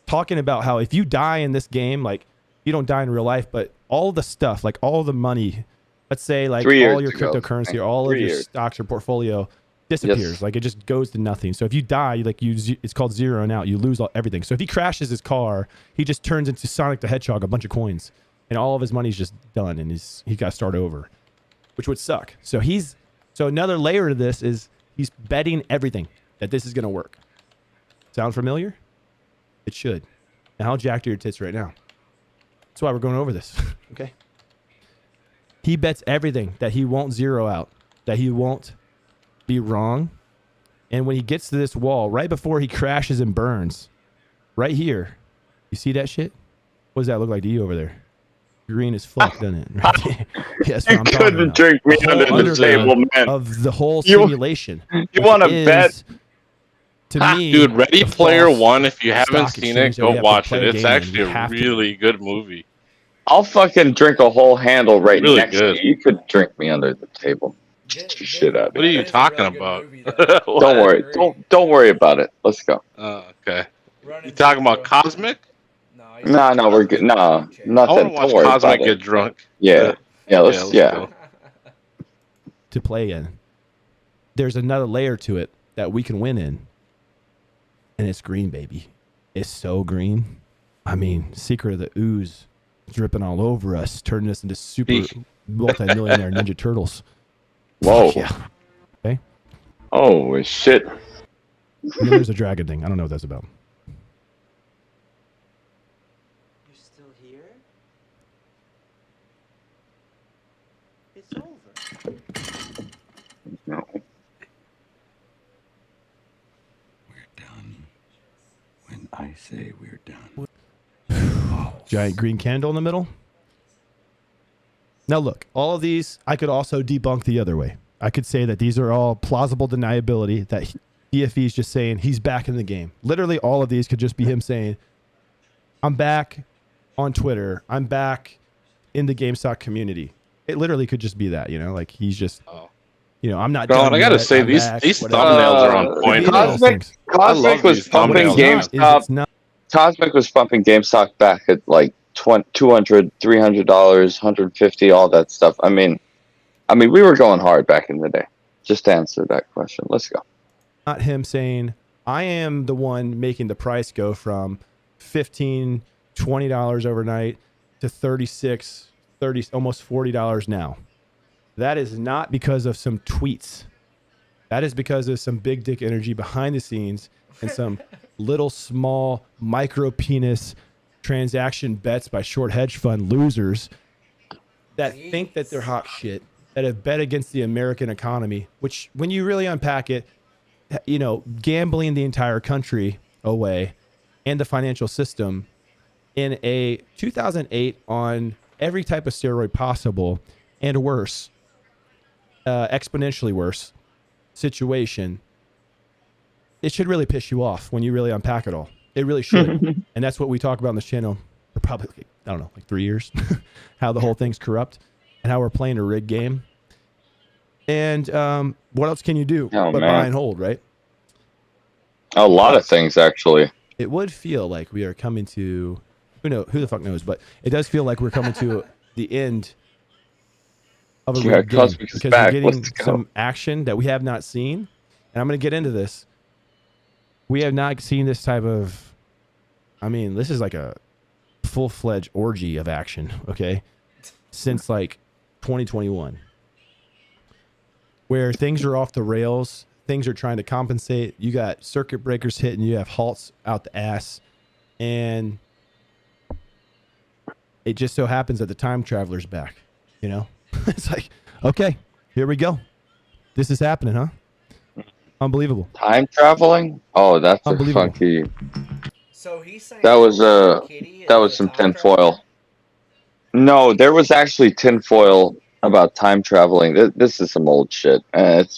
talking about how if you die in this game, like you don't die in real life, but all the stuff, like all the money, let's say like all your cryptocurrency, or all of your stocks or portfolio disappears. Yes. Like it just goes to nothing. So if you die, it's called zeroing out. You lose everything. So if he crashes his car, he just turns into Sonic the Hedgehog, a bunch of coins, and all of his money's just done, and he got to start over, which would suck. So another layer to this is he's betting everything that this is going to work. Sound familiar? It should. Now how jacked are your tits right now? That's why we're going over this. Okay. He bets everything that he won't zero out, that he won't be wrong. And when he gets to this wall, right before he crashes and burns, right here, you see that shit? What does that look like to you over there? Green as fuck, doesn't it? Right? Yes, You couldn't drink me under the table, man. Of the whole simulation. You want to bet? To me, dude, Ready the Player false One. If you haven't stock seen it, exchange that we go have to watch play it. a It's game in. actually We a have to. really good movie. I'll fucking drink a whole handle right Really next good. to you. You could drink me under the table. Get your shit out of What are here. you talking about? Don't worry. Don't worry about it. Let's go. Okay. You talking about Cosmic? No, we're good. No, I want nothing. to watch Don't worry Cosmic about get it. drunk. Yeah. Let's go. To play in. There's another layer to it that we can win in. And it's green, baby. It's so green. I mean, Secret of the Ooze dripping all over us, turning us into super multi-millionaire Ninja Turtles. Whoa. Yeah. Okay. Oh, shit. And then there's a dragon thing. I don't know what that's about. You're still here? It's over. No. We're done. When I say we're done. Giant green candle in the middle. Now look, all of these I could also debunk the other way. I could say that these are all plausible deniability, that DFE is just saying he's back in the game. Literally all of these could just be him saying, I'm back on Twitter. I'm back in the GameStop community. It literally could just be that, like he's just, I'm not done I gotta yet. say, I'm these back, these whatever. thumbnails are on point. Cosmic was pumping GameStop. Cosmic was pumping GameStop back at like $200, $300, $150, all that stuff. I mean, we were going hard back in the day. Just to answer that question, let's go. Not him saying, I am the one making the price go from $15, $20 overnight to $36, $30, almost $40 now. That is not because of some tweets. That is because of some big dick energy behind the scenes and some little small micro penis transaction bets by short hedge fund losers that think that they're hot shit, that have bet against the American economy, which when you really unpack it, gambling the entire country away and the financial system in a 2008 on every type of steroid possible and worse, exponentially worse situation. It should really piss you off when you really unpack it all. It really should. And that's what we talk about on this channel for probably, I don't know, like 3 years, how the whole thing's corrupt and how we're playing a rigged game. And what else can you do but buy and hold, right? A lot of things, actually. It would feel like we are coming to, who the fuck knows, but it does feel like we're coming to the end of a rigged game because we're getting some action that we have not seen. And I'm going to get into this. We have not seen this type of, this is like a full-fledged orgy of action, okay? Since like 2021. Where things are off the rails, things are trying to compensate. You got circuit breakers hitting, you have halts out the ass, and it just so happens that the time traveler's back, It's like, okay, here we go. This is happening, huh? Unbelievable. Time traveling? Oh, that's a funky. So he's saying that was some tinfoil. No, there was actually tinfoil about time traveling. This is some old shit, and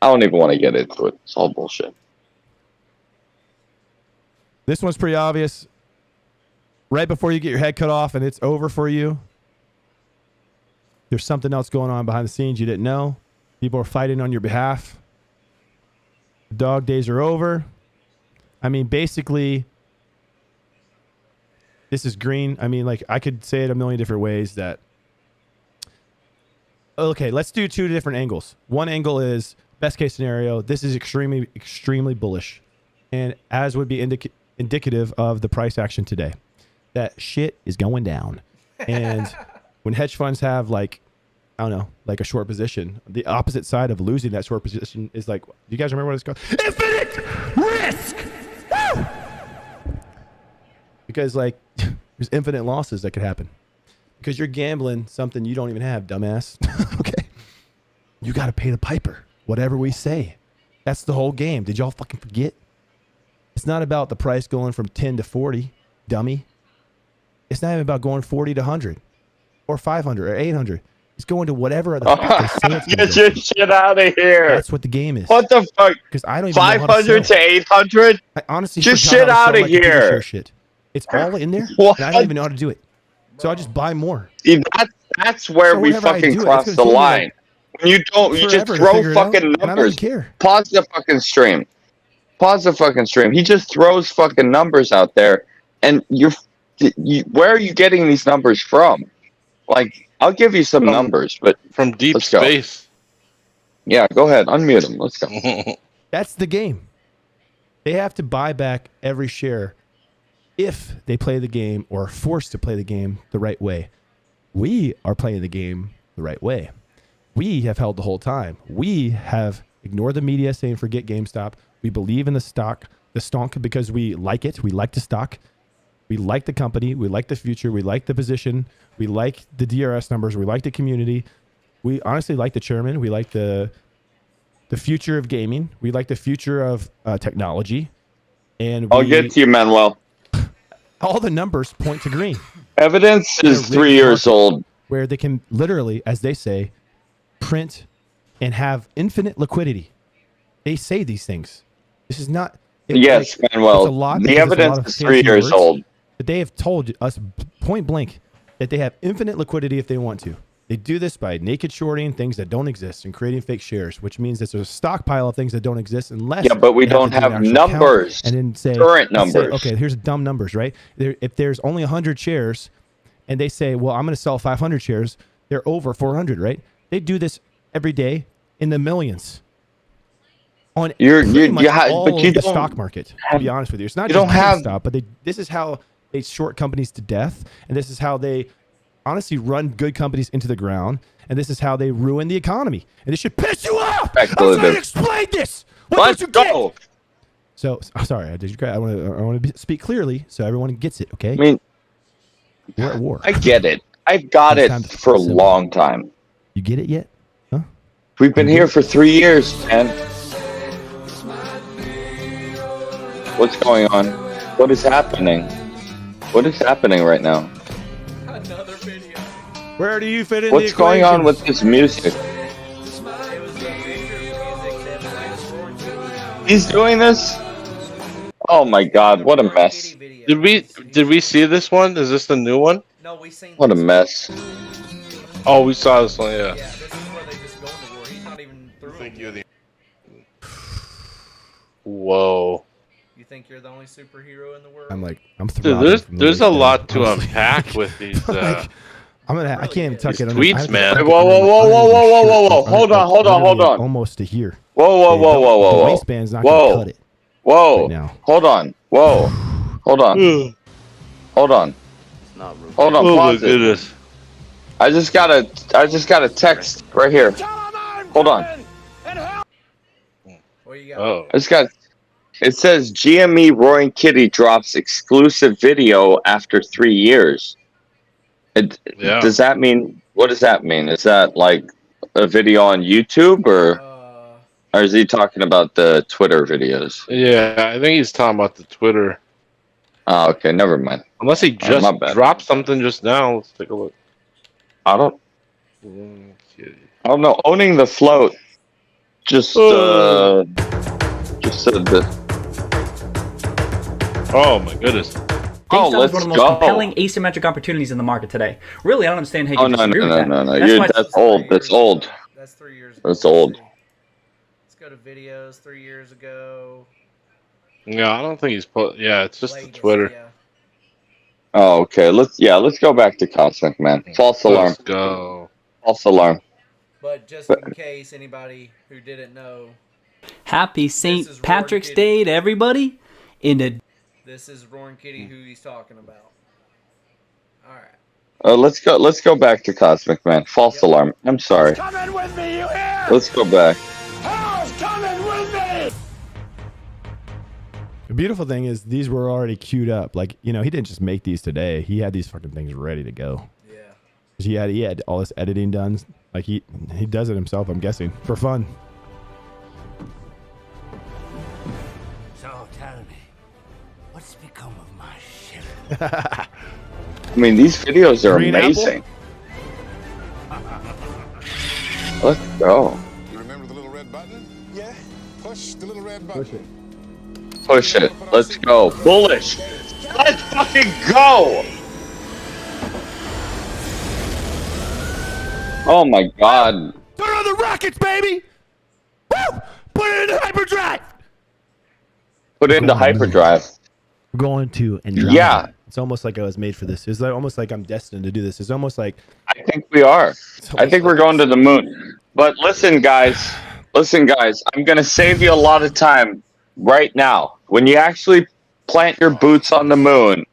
I don't even want to get into it. It's all bullshit. This one's pretty obvious. Right before you get your head cut off and it's over for you, there's something else going on behind the scenes you didn't know. People are fighting on your behalf. The dog days are over. I mean, basically, this is green. I mean, like, I could say it a million different ways that... Okay, let's do two different angles. One angle is best case scenario. This is extremely, extremely bullish. And as would be indicative of the price action today, that shit is going down. And when hedge funds have, like, I don't know, like a short position, the opposite side of losing that short position is like, do you guys remember what it's called? Infinite risk! Woo! Because, like, there's infinite losses that could happen. Because you're gambling something you don't even have, dumbass. Okay? You got to pay the piper, whatever we say. That's the whole game. Did y'all fucking forget? It's not about the price going from 10 to 40, dummy. It's not even about going 40 to 100 or 500 or 800. It's going to whatever the fuck they say it's Get your shit out of here. That's what the game is. What the fuck? Because I don't even know how to 500 sell. to 800? I honestly just forgot shit how to out sell of my computer here. share shit. It's all in there. What? And I don't even know how to do it. So I just buy more. See, that's where So we whenever I fucking do it, cross it's the gonna take me, line. like, When you don't, you just forever to throw figure it out, fucking and I don't numbers. even care. Pause the fucking stream. Pause the fucking stream. He just throws fucking numbers out there, and where are you getting these numbers from? Like, I'll give you some numbers, but From deep let's go. space. Yeah, go ahead. Unmute him. Let's go. That's the game. They have to buy back every share if they play the game or are forced to play the game the right way. We are playing the game the right way. We have held the whole time. We have ignored the media saying forget GameStop. We believe in the stock because we like it. We like the stock. We like the company. We like the future. We like the position. We like the DRS numbers. We like the community. We honestly like the chairman. We like the future of gaming. We like the future of technology. And I'll get to you, Manuel. all the numbers point to green. Evidence is 3 years old. Where they can literally, as they say, print and have infinite liquidity. They say these things. This is not... Yes, Manuel. The evidence is 3 years old. But they have told us point blank that they have infinite liquidity if they want to. They do this by naked shorting things that don't exist and creating fake shares, which means that there's a stockpile of things that don't exist unless... Yeah, but we they have don't to do an have actual numbers. count and then say... Current let's say, numbers. okay, here's dumb numbers, right? If there's only 100 shares and they say, well, I'm going to sell 500 shares, they're over 400, right? They do this every day in the millions. On pretty much all but you of the don't stock market, to be honest with you. It's not you just don't have- GameStop, but this is how they short companies to death, and this is how they honestly run good companies into the ground, and this is how they ruin the economy. And this should piss you off! I'm trying to explain this! What don't you get? So, sorry, I want to speak clearly so everyone gets it, okay? I mean, we're at war. I get it. I've got it for a long time. You get it yet? Huh? We've been here for 3 years, man. What's going on? What is happening? What is happening right now? Another video. Where do you fit in What's the going on equation? with this music? It was a picture of music that was roaring to He's doing this? Oh my god, what a mess. Did we see this one? Is this the new one? No, we seen What a this mess. Oh, we saw this one, yeah. Yeah, this is where they just go into war. He's not even through. Think you're the... Whoa. You think you're the only superhero in the world? I'm Dude, there's a lot to unpack with these. I can't even tuck these it under. tweets, man. Whoa. Hold on. Almost to here. Whoa. The waistband's not going to cut it. Whoa. Right now. Hold on. Whoa. Hold on. Hold on. Hold on. Oh my Pause it. goodness. I just got a text right here. Hold on. What you got? Oh. I just got. It says GME Roaring Kitty drops exclusive video after 3 years. Yeah. Does that mean? What does that mean? Is that like a video on YouTube or is he talking about the Twitter videos? Yeah, I think he's talking about the Twitter. Oh, okay. Never mind. Unless he my just bad. dropped something just now. Let's take a look. I don't Okay. know. Owning the float just said this. Oh my goodness. Oh, GameStop is one let's of the most go. compelling asymmetric opportunities in the market today. Really, I don't understand how you Oh can no disagree with that. no. That's why That's old. That's old. That's 3 years ago. That's Let's old. see. Let's go to videos 3 years ago. Yeah, I don't think he's put. Yeah, it's just the Latest, Twitter. yeah. Oh, okay. Let's go back to Cosmic Man. False alarm. Let's go. False alarm. But just in case anybody who didn't know, Happy is St. Roaring Patrick's Kitty. Day to everybody. In the this is Roaring Kitty who he's talking about. All right. Let's go back to Cosmic Man. False alarm. I'm sorry. Coming with me, you hear? Let's go back. Hell's coming with me! The beautiful thing is these were already queued up. Like, you know, he didn't just make these today. He had these fucking things ready to go. Yeah. He had all this editing done. Like he does it himself, I'm guessing, for fun. So tell me, what's become of my ship? I mean, these videos are Green amazing. Let's go. You remember the little red button? Yeah. Push the little red button. Push it. Push it. Let's go. Bullish. Let's fucking go. Oh my god. Turn on the rockets, baby! Woo! Put it in hyperdrive! Put it into hyperdrive. We're going to Andromeda. Yeah. It's almost like I was made for this. It's like, almost like I'm destined to do this. It's almost like I think we are. I think we're going to the moon. But listen, guys. Listen, guys. I'm going to save you a lot of time right now. When you actually plant your boots on the moon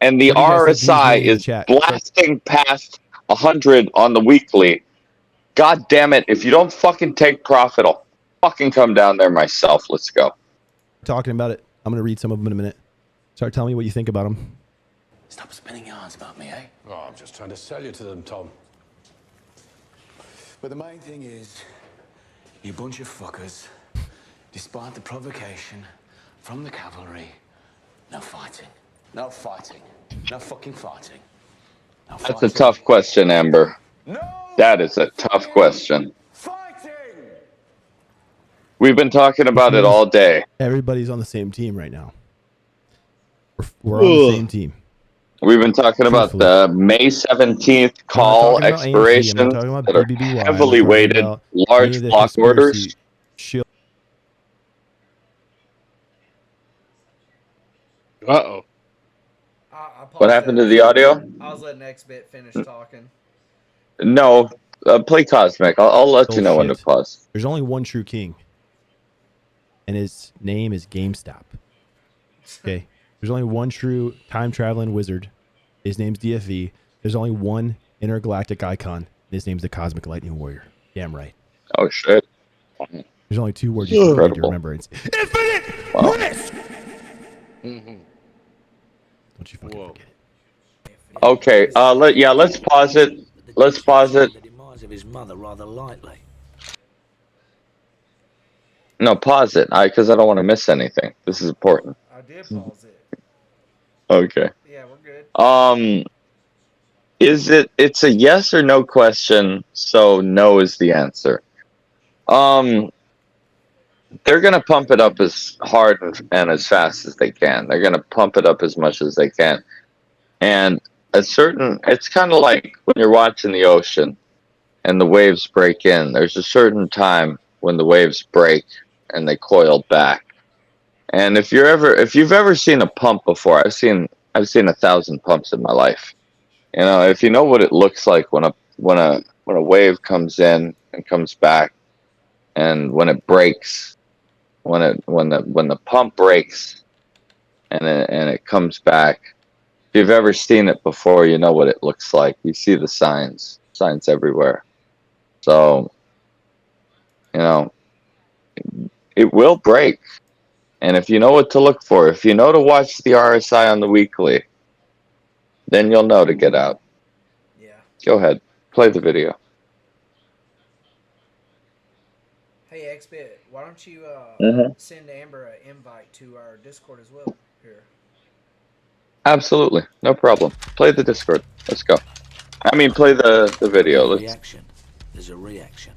and the What do you guys think he's RSI reading in the is chat? blasting past 100 on the weekly, god damn it. If you don't fucking take profit, I'll fucking come down there myself. Let's go. talking about it. I'm going to read some of them in a minute. Start telling me what you think about them. Stop spinning yarns about me, eh? Oh, I'm just trying to sell you to them, Tom. But the main thing is, you bunch of fuckers, despite the provocation from the cavalry, no fighting. No fighting. No fucking fighting. No That's a fighting. tough question, Amber. No That is a tough question. fighting! We've been talking about it all day. Everybody's on the same team right now. We're on the same team. We've been talking about the May 17th call I'm not talking about AMC, I'm expirations not talking about that are BBBY, I'm heavily talking weighted, about any large of the block conspiracy orders. shit. Uh-oh. I What happened to the audio? I was letting XBit finish talking. No, play Cosmic. I'll let you know when to Bullshit. pause. There's only one true king, and his name is GameStop. Okay, there's only one true time traveling wizard. His name's DFV. There's only one intergalactic icon. And his name's the Cosmic Lightning Warrior. Damn right. Oh shit! There's only two words you can need to Incredible. remember. It's infinite Wow. risk. Mm-hmm. Don't you fucking Whoa. forget it. Okay. Let's pause it. Let's pause it. The demise of his mother rather lightly. No, pause it. Because I don't want to miss anything. This is important. I did pause it. Okay. Yeah, we're good. It's a yes or no question, so no is the answer. They're gonna pump it up as hard and as fast as they can. They're gonna pump it up as much as they can. And it's kind of like when you're watching the ocean and the waves break in. There's a certain time when the waves break and they coil back. And if you've ever seen a pump before, I've seen 1,000 pumps in my life. You know, if you know what it looks like when a wave comes in and comes back, and when it breaks, when the pump breaks, and it comes back. If you've ever seen it before, you know what it looks like. You see the signs everywhere. So, you know, it will break. And if you know what to look for, if you know to watch the RSI on the weekly, then you'll know to get out. Yeah. Go ahead. Play the video. Hey, XBit, why don't you Mhm. send Amber an invite to our Discord as well? Here. Absolutely, no problem. Play the Discord. Let's go. I mean, play the video. Let's. Reaction. There's a reaction.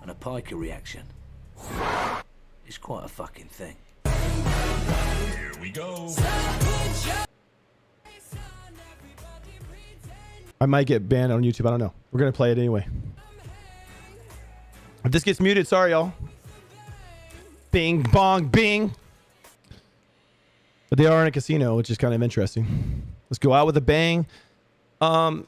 And a piker reaction. It's quite a fucking thing. Here we go. I might get banned on YouTube. I don't know. We're going to play it anyway. If this gets muted, sorry, y'all. Bing, bong, bing. But they are in a casino, which is kind of interesting. Let's go out with a bang. I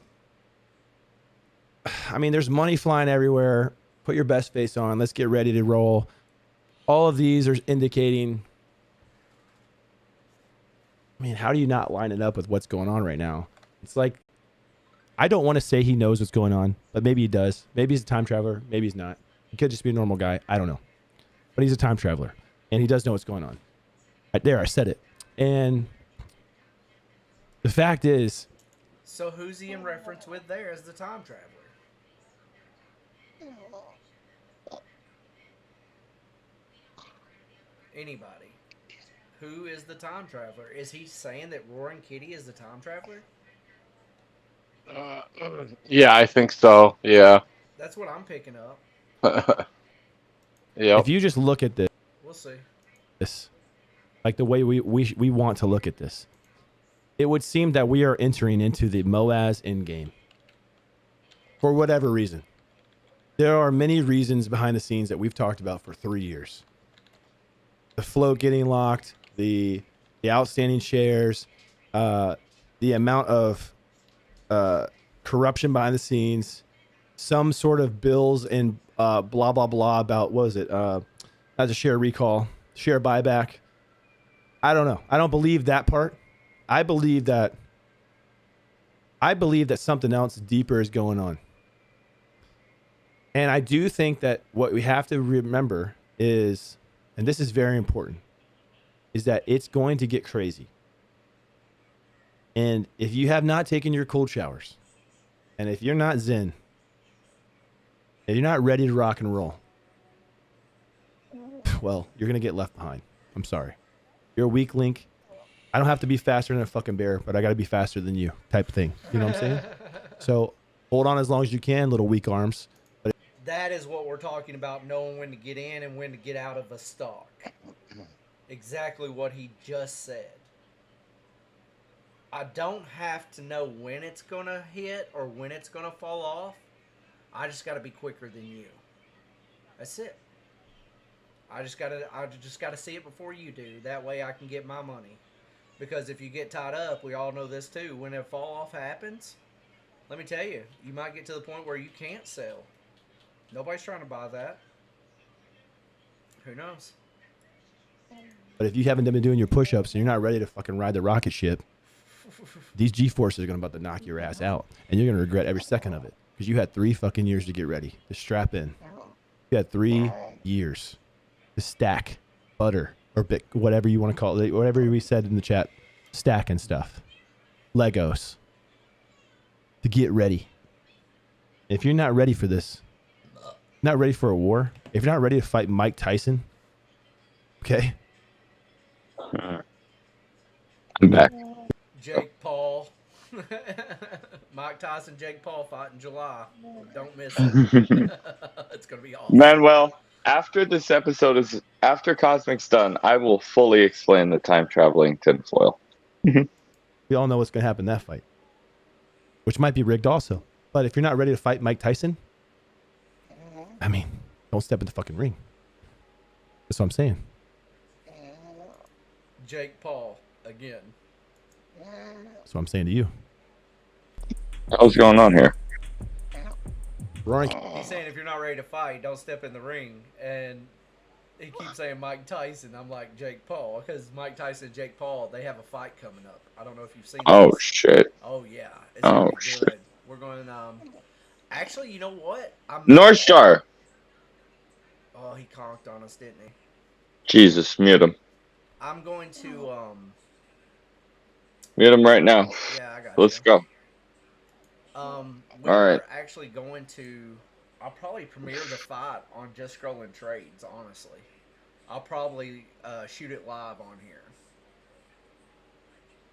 mean, there's money flying everywhere. Put your best face on. Let's get ready to roll. All of these are indicating... I mean, how do you not line it up with what's going on right now? It's like... I don't want to say he knows what's going on, but maybe he does. Maybe he's a time traveler. Maybe he's not. He could just be a normal guy. I don't know. But he's a time traveler, and he does know what's going on. Right there, I said it. And the fact is... So who's he in reference with there as the time traveler? Anybody. Who is the time traveler? Is he saying that Roaring Kitty is the time traveler? Yeah, I think so. Yeah. That's what I'm picking up. Yeah. If you just look at We'll see. this, like the way we want to look at this, it would seem that we are entering into the Moaz endgame. For whatever reason. There are many reasons behind the scenes that we've talked about for 3 years. The float getting locked, the outstanding shares, the amount of corruption behind the scenes, some sort of bills and blah, blah, blah about, what was it? As a share recall, share buyback. I don't know. I don't believe that part. I believe that something else deeper is going on. And I do think that what we have to remember is, and this is very important, is that it's going to get crazy. And if you have not taken your cold showers, and if you're not zen, if you're not ready to rock and roll, well, you're going to get left behind. I'm sorry. You're a weak link. I don't have to be faster than a fucking bear, but I got to be faster than you type thing. You know what I'm saying? So hold on as long as you can, little weak arms. But That is what we're talking about, knowing when to get in and when to get out of a stock. Exactly what he just said. I don't have to know when it's going to hit or when it's going to fall off. I just got to be quicker than you. That's it. I just got to see it before you do. That way I can get my money. Because if you get tied up, we all know this too, when a fall off happens, let me tell you, you might get to the point where you can't sell. Nobody's trying to buy that. Who knows? But if you haven't been doing your push-ups and you're not ready to fucking ride the rocket ship, these G-forces are going to about to knock your ass out. And you're going to regret every second of it. Because you had 3 fucking years to get ready. To strap in. You had 3 years to stack butter or whatever you want to call it. Whatever we said in the chat. Stack and stuff. Legos. To get ready. If you're not ready for this, not ready for a war, if you're not ready to fight Mike Tyson, okay? I'm back. Jake Paul. Mike Tyson, Jake Paul fight in July. Don't miss it. It's going to be awesome. Manuel, after this episode after Cosmic's done, I will fully explain the time traveling tinfoil. We all know what's going to happen in that fight, which might be rigged also. But if you're not ready to fight Mike Tyson, I mean, don't step in the fucking ring. That's what I'm saying. Jake Paul again. That's what I'm saying to you. What's going on here? Rory. He's saying if you're not ready to fight, don't step in the ring. And he keeps saying Mike Tyson. I'm like, Jake Paul. Because Mike Tyson and Jake Paul, they have a fight coming up. I don't know if you've seen Oh, this. shit. Oh, yeah. It's Oh, gonna be shit. good. We're going, actually, you know what? North Star. Oh, he conked on us, didn't he? Jesus, mute him. I'm going to, Mute him right now. Yeah, I got Let's you. go. We're All right. actually going to, I'll probably premiere the fight on Just.Scrollin.Trades, honestly. I'll probably shoot it live on here.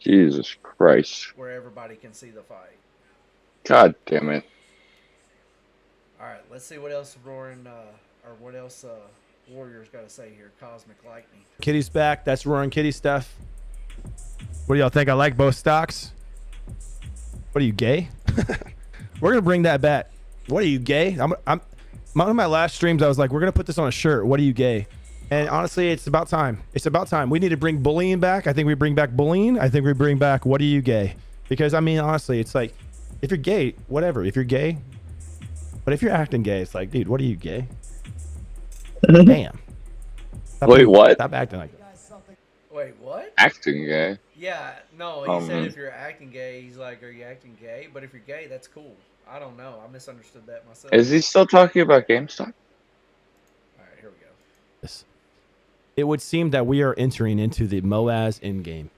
Jesus Christ. where everybody can see the fight. God damn it. All right, let's see what else Roaring or what else Warriors got to say here. Cosmic Lightning. Kitty's back. That's Roaring Kitty stuff. What do y'all think? I like both stocks. What are you, gay? We're gonna bring that back. What are you, gay? I'm one of my last streams, I was like, we're gonna put this on a shirt. What are you, gay? And honestly, it's about time. It's about time. We need to bring bullying back. I think we bring back bullying. I think we bring back what are you, gay? Because I mean, honestly, it's like, if you're gay, whatever. If you're gay, but if you're acting gay, it's like, dude, what are you, gay? Damn. Wait, what? Stop acting like that. Wait, what? Acting gay. Yeah, no, he said if you're acting gay, he's like, are you acting gay? But if you're gay, that's cool. I don't know. I misunderstood that myself. Is he still talking about GameStop? All right, here we go. It would seem that we are entering into the Moaz in-game.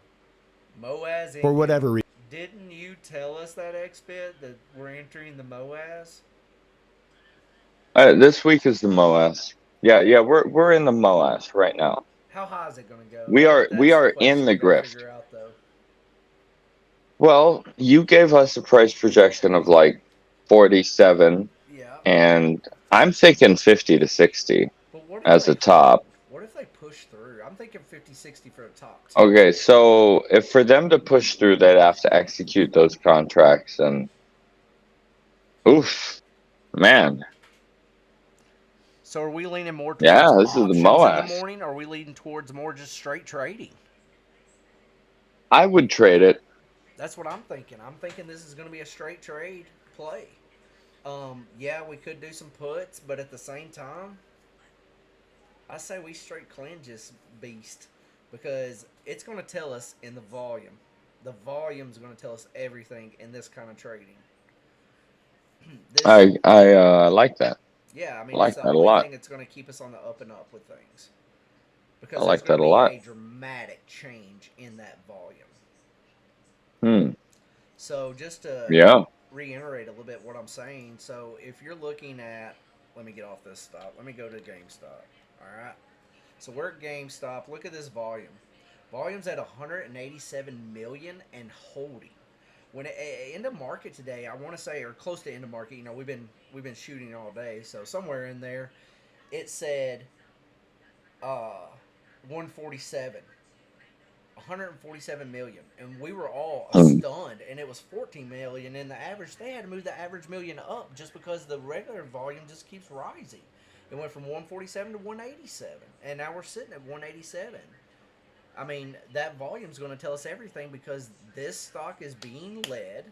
Moaz in For whatever reason. Didn't you tell us that, X-Bit, that we're entering the Moaz? This week is the MOAS. Yeah, we're in the MOAS right now. How high is it going to go? We are in the grift. Well, you gave us a price projection of like 47, and I'm thinking 50 to 60 as a top. What if they push through? I'm thinking 50, 60 for a top. Okay, so if for them to push through, they'd have to execute those contracts, and oof, man. So are we leaning more towards this is the options MOAS. in the morning, or are we leaning towards more just straight trading? I would trade it. That's what I'm thinking. I'm thinking this is going to be a straight trade play. Yeah, we could do some puts, but at the same time, I say we straight cleanse this beast because it's going to tell us in the volume. The volume is going to tell us everything in this kind of trading. I like that. Yeah, I mean, I like it's the that a only lot. thing that's going to keep us on the up and up with things. Because I like there's that a going lot. to be a dramatic change in that volume. Hmm. So just to reiterate a little bit what I'm saying. So if you're looking at, let me get off this stop. Let me go to GameStop. All right. So we're at GameStop. Look at this volume. Volume's at 187 million and holding. When end of market today, I want to say, or close to end of market. You know, we've been shooting all day, so somewhere in there, it said 147. 147 million, and we were all stunned, and it was 14 million in the average. They had to move the average million up just because the regular volume just keeps rising. It went from 147 to 187, and now we're sitting at 187. I mean, that volume is going to tell us everything because this stock is being led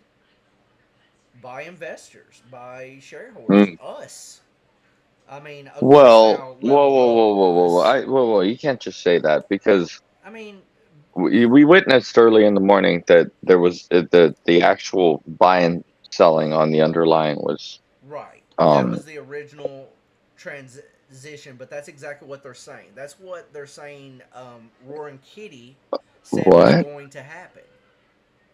by investors, by shareholders, us. I mean, Well, whoa! You can't just say that because I mean, we witnessed early in the morning that there was the actual buy and selling on the underlying was right. That was the original transition, but that's exactly what they're saying. That's what they're saying. Roaring Kitty said was going to happen.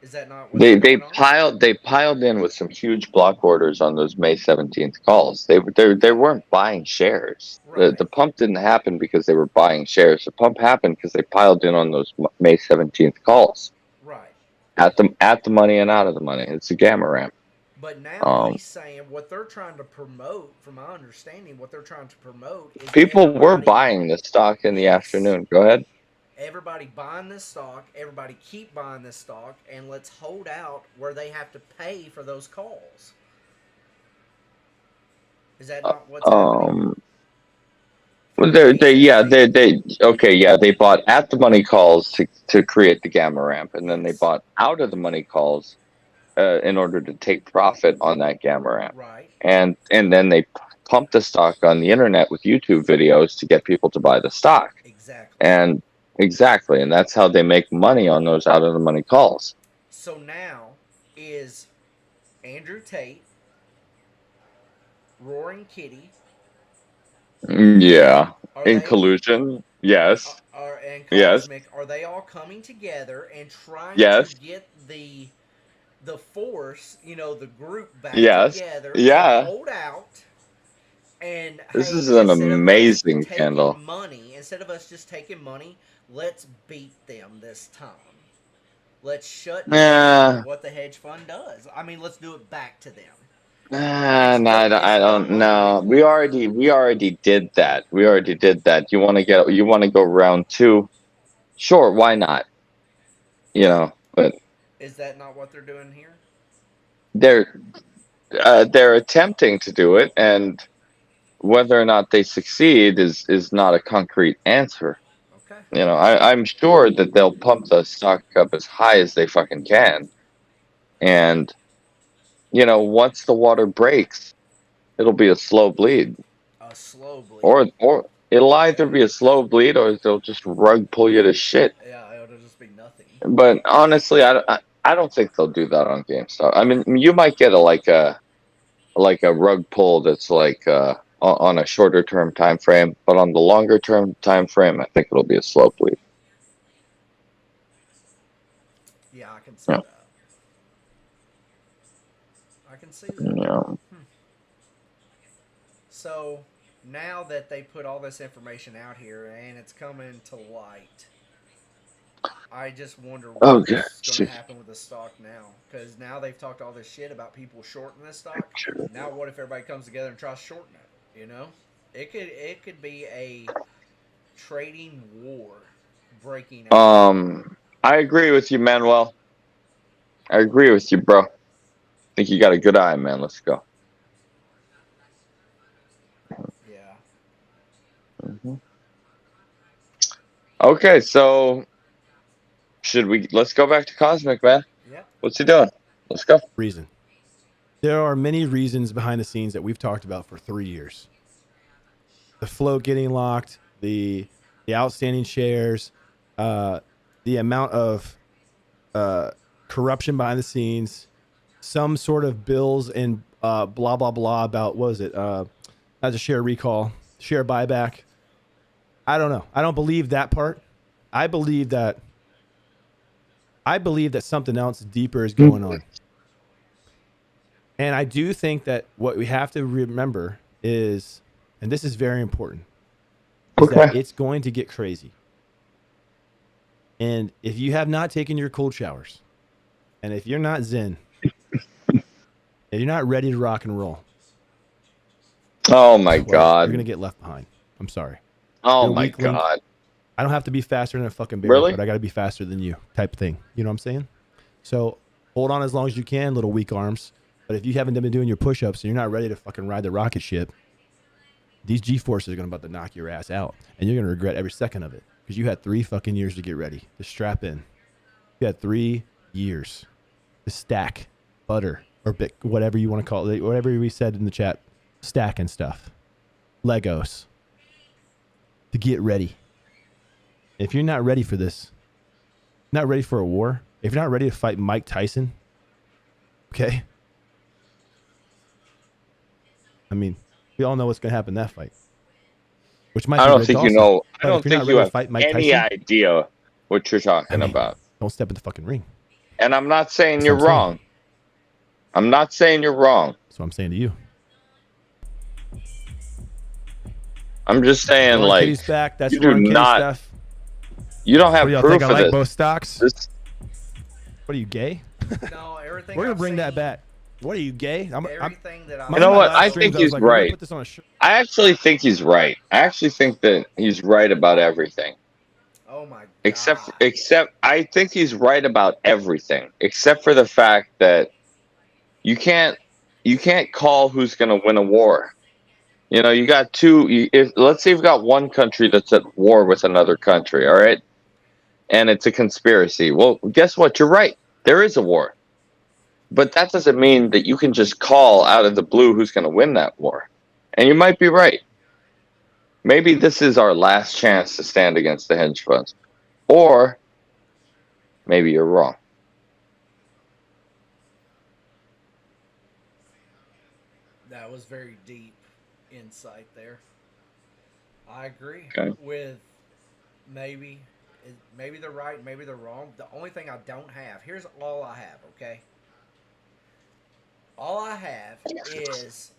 Is that not what they piled in with some huge block orders on those May 17th calls. They weren't buying shares. Right. The pump didn't happen because they were buying shares. The pump happened because they piled in on those May 17th calls. Right. At the money and out of the money. It's a gamma ramp. But now he's saying what they're trying to promote, from my understanding, what they're trying to promote is people were buying the stock in the afternoon. Go ahead. Everybody buying this stock, everybody keep buying this stock, and let's hold out where they have to pay for those calls. Is that not what's happening? They bought at the money calls to create the gamma ramp, and then they bought out of the money calls in order to take profit on that gamma ramp. Right. And then they pumped the stock on the internet with YouTube videos to get people to buy the stock. Exactly. And that's how they make money on those out of the money calls. So now is Andrew Tate, Roaring Kitty. Yeah. Collusion. Yes. And Cosmic, are they all coming together and trying to get the force, the group back together to hold out? And this is an amazing candle. Instead of us just taking money, let's beat them this time. Let's shut Yeah. down what the hedge fund does. I mean, let's do it back to them. No, I don't know. We already did that. We already did that. You want to go round two? Sure, why not? You know, but Is that not what they're doing here? they're they're attempting to do it, and whether or not they succeed is not a concrete answer. Okay. You know, I'm sure that they'll pump the stock up as high as they fucking can, and you know, once the water breaks, it'll be a slow bleed. A slow bleed. Or it'll either be a slow bleed or they'll just rug pull you to shit. Yeah, it'll just be nothing. But honestly, I don't think they'll do that on GameStop. I mean, you might get a rug pull that's on a shorter term time frame, but on the longer term time frame, I think it'll be a slow bleed. Yeah, I can see that. I can see that. Yeah. So now that they put all this information out here and it's coming to light, I just wonder what's going to happen with the stock now. Because now they've talked all this shit about people shorting this stock. Now what if everybody comes together and tries shorting it? You know, it could be a trading war breaking out. I agree with you, Manuel. I agree with you, bro. I think you got a good eye, man. Let's go. Yeah. Mm-hmm. Okay, so let's go back to Cosmic, man. Yep. What's he doing? Let's go. Reason. There are many reasons behind the scenes that we've talked about for 3 years. The float getting locked, the outstanding shares, the amount of corruption behind the scenes, some sort of bills and blah blah blah about what was it? As a share recall, share buyback. I don't know. I don't believe that part. I believe that something else deeper is going on. And I do think that what we have to remember is, and this is very important, is that it's going to get crazy. And if you have not taken your cold showers, and if you're not zen, if you're not ready to rock and roll, oh my God, you're gonna get left behind. I'm sorry. Oh my God. I don't have to be faster than a fucking bear, Really? but I got to be faster than you, type thing. You know what I'm saying? So hold on as long as you can, little weak arms. But if you haven't been doing your push-ups and you're not ready to fucking ride the rocket ship, these G-forces are going to about to knock your ass out, and you're going to regret every second of it because you had 3 fucking years to get ready, to strap in. You had 3 years to stack butter or whatever you want to call it, whatever we said in the chat, stacking stuff, Legos, to get ready. If you're not ready for this, not ready for a war, if you're not ready to fight Mike Tyson, okay? I mean, we all know what's going to happen in that fight. Which might I be don't rigged think also. you know. I But don't if you're think not you ready to have fight Mike any Tyson, idea what you're talking about. don't step in the fucking ring. And I'm not saying That's you're what I'm saying. wrong. I'm not saying you're wrong. That's what I'm saying to you. I'm just saying, Lauren like, Kitty's back. That's you do Lauren Kitty not. stuff. You don't have What do y'all proof think? I of like this. both stocks. This- What are you, gay? No, everything. We're gonna I've bring that seen- back. What are you, gay? Everything that You know what? I streams, think was he's like, we're gonna right. put this on a shirt. I actually think he's right. I actually think that he's right about everything. Oh my God. Except I think he's right about everything, except for the fact that you can't call who's going to win a war. You know, you got let's say you've got one country that's at war with another country, all right? And it's a conspiracy. Well, guess what? You're right. There is a war. But that doesn't mean that you can just call out of the blue who's going to win that war. And you might be right. Maybe this is our last chance to stand against the hedge funds. Or maybe you're wrong. That was very deep insight there. I agree with maybe they're right, maybe they're wrong. The only thing I don't have, here's all I have, okay? All I have is,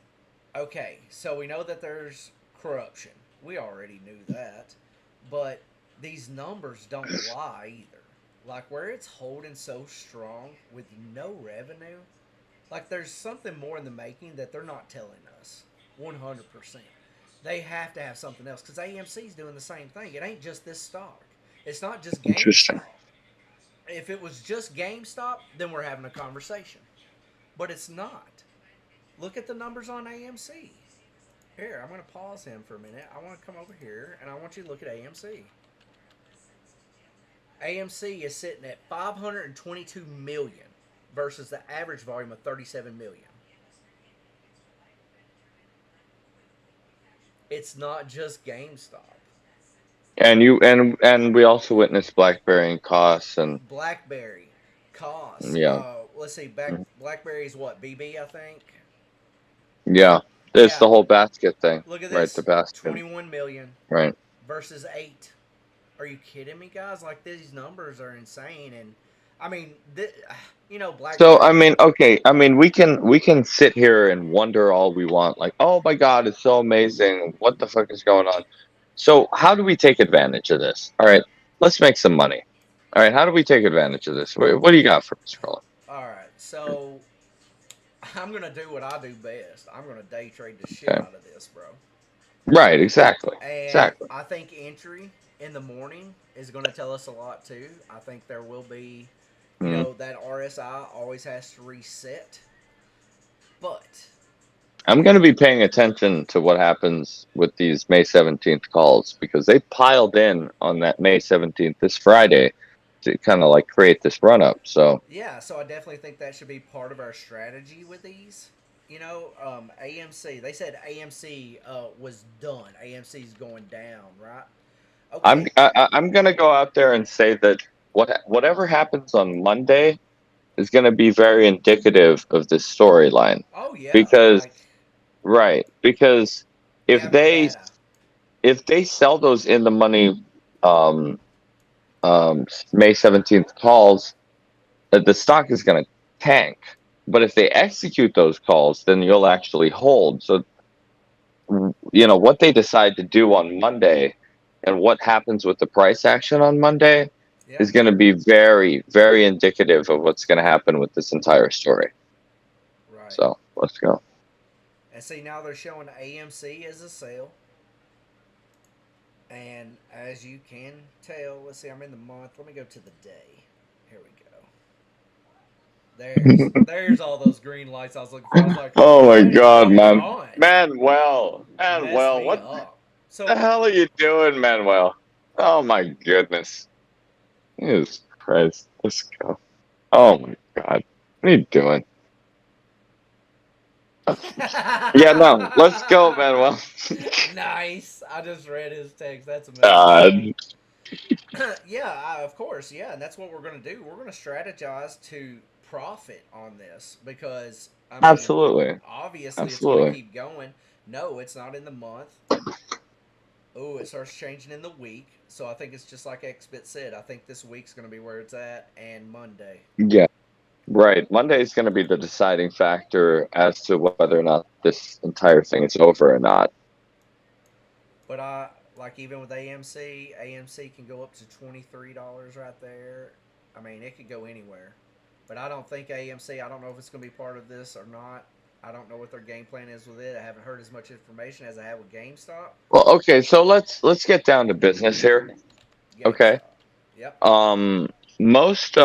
okay, so we know that there's corruption. We already knew that. But these numbers don't lie either. like where it's holding so strong with no revenue, like there's something more in the making that they're not telling us. 100%. They have to have something else because AMC's doing the same thing. It ain't just this stock. It's not just Interesting. GameStop. If it was just GameStop, then we're having a conversation. But it's not. Look at the numbers on AMC. Here, I'm going to pause him for a minute. I want to come over here and I want you to look at AMC. AMC is sitting at 522 million versus the average volume of 37 million. It's not just GameStop. And we also witnessed BlackBerry and costs and BlackBerry, costs. yeah, Let's see. BlackBerry's what? BB, I think. yeah. It's Yeah. the whole basket thing, Look at right? this. The basket, 21 million right? versus 8. Are you kidding me, guys? Like these numbers are insane, and I mean, BlackBerry. So I mean, okay, I mean, we can sit here and wonder all we want, like, oh my God, it's so amazing. What the fuck is going on? So how do we take advantage of this? All right, let's make some money. All right, how do we take advantage of this? What do you got for us, Colin? All right, so I'm gonna do what I do best. I'm gonna day trade the shit Okay. out of this, bro. Right, exactly, And exactly. I think entry in the morning is going to tell us a lot too. I think there will be, Hmm. that RSI always has to reset. But I'm going to be paying attention to what happens with these May 17th calls because they piled in on that May 17th this Friday to kind of like create this run up. So yeah, so I definitely think that should be part of our strategy with these. AMC. They said AMC was done. AMC's going down, right? Okay. I'm going to go out there and say that whatever happens on Monday is going to be very indicative of this storyline Oh yeah, because like because we if have the they data. if they sell those in the money um, May 17th calls, the stock is going to tank. But if they execute those calls, then you'll actually hold. So, what they decide to do on Monday and what happens with the price action on Monday Yeah. is going to be very, very indicative of what's going to happen with this entire story. Right. So, let's go. And see, now they're showing AMC as a sale. And as you can tell, let's see, I'm in the month. Let me go to the day. Here we go. There's all those green lights I was looking for. I was like, Oh my what is God, going man. on? Messed Manuel, me what up. the So hell are you doing, Manuel? Oh my goodness. Jesus Christ. Let's go. Oh my God. What are you doing? Yeah, no. Let's go, Manuel. nice. I just read his text. That's God. amazing. Yeah, of course. Yeah, and that's what we're going to do. We're going to strategize to profit on this because, I mean, Absolutely. obviously it's going to Absolutely. keep going. No, it's not in the month. Oh, it starts changing in the week. So I think it's just like Xbit said. I think this week's going to be where it's at, and Monday. Yeah. Right. Monday is going to be the deciding factor as to whether or not this entire thing is over or not. But like even with AMC can go up to $23 right there. I mean, it could go anywhere. But I don't think AMC. I don't know if it's going to be part of this or not. I don't know what their game plan is with it. I haven't heard as much information as I have with GameStop. Well, okay, so let's get down to business here. Okay. GameStop. Yep. Um most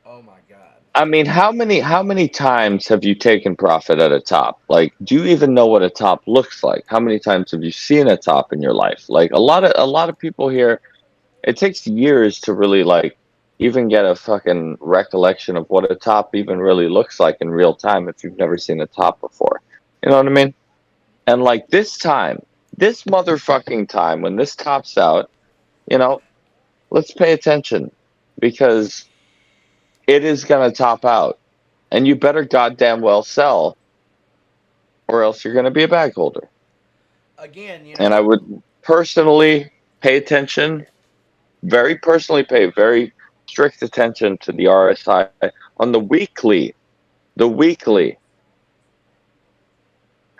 Oh my God. I mean, how many times have you taken profit at a top? Like, do you even know what a top looks like? How many times have you seen a top in your life? Like a lot of people here, it takes years to really like even get a fucking recollection of what a top even really looks like in real time if you've never seen a top before. You know what I mean? And like this motherfucking time when this tops out, you know, let's pay attention because it is gonna top out. And you better goddamn well sell, or else you're going to be a bag holder. Again, And I would personally pay attention, very personally pay very strict attention to the RSI on the weekly,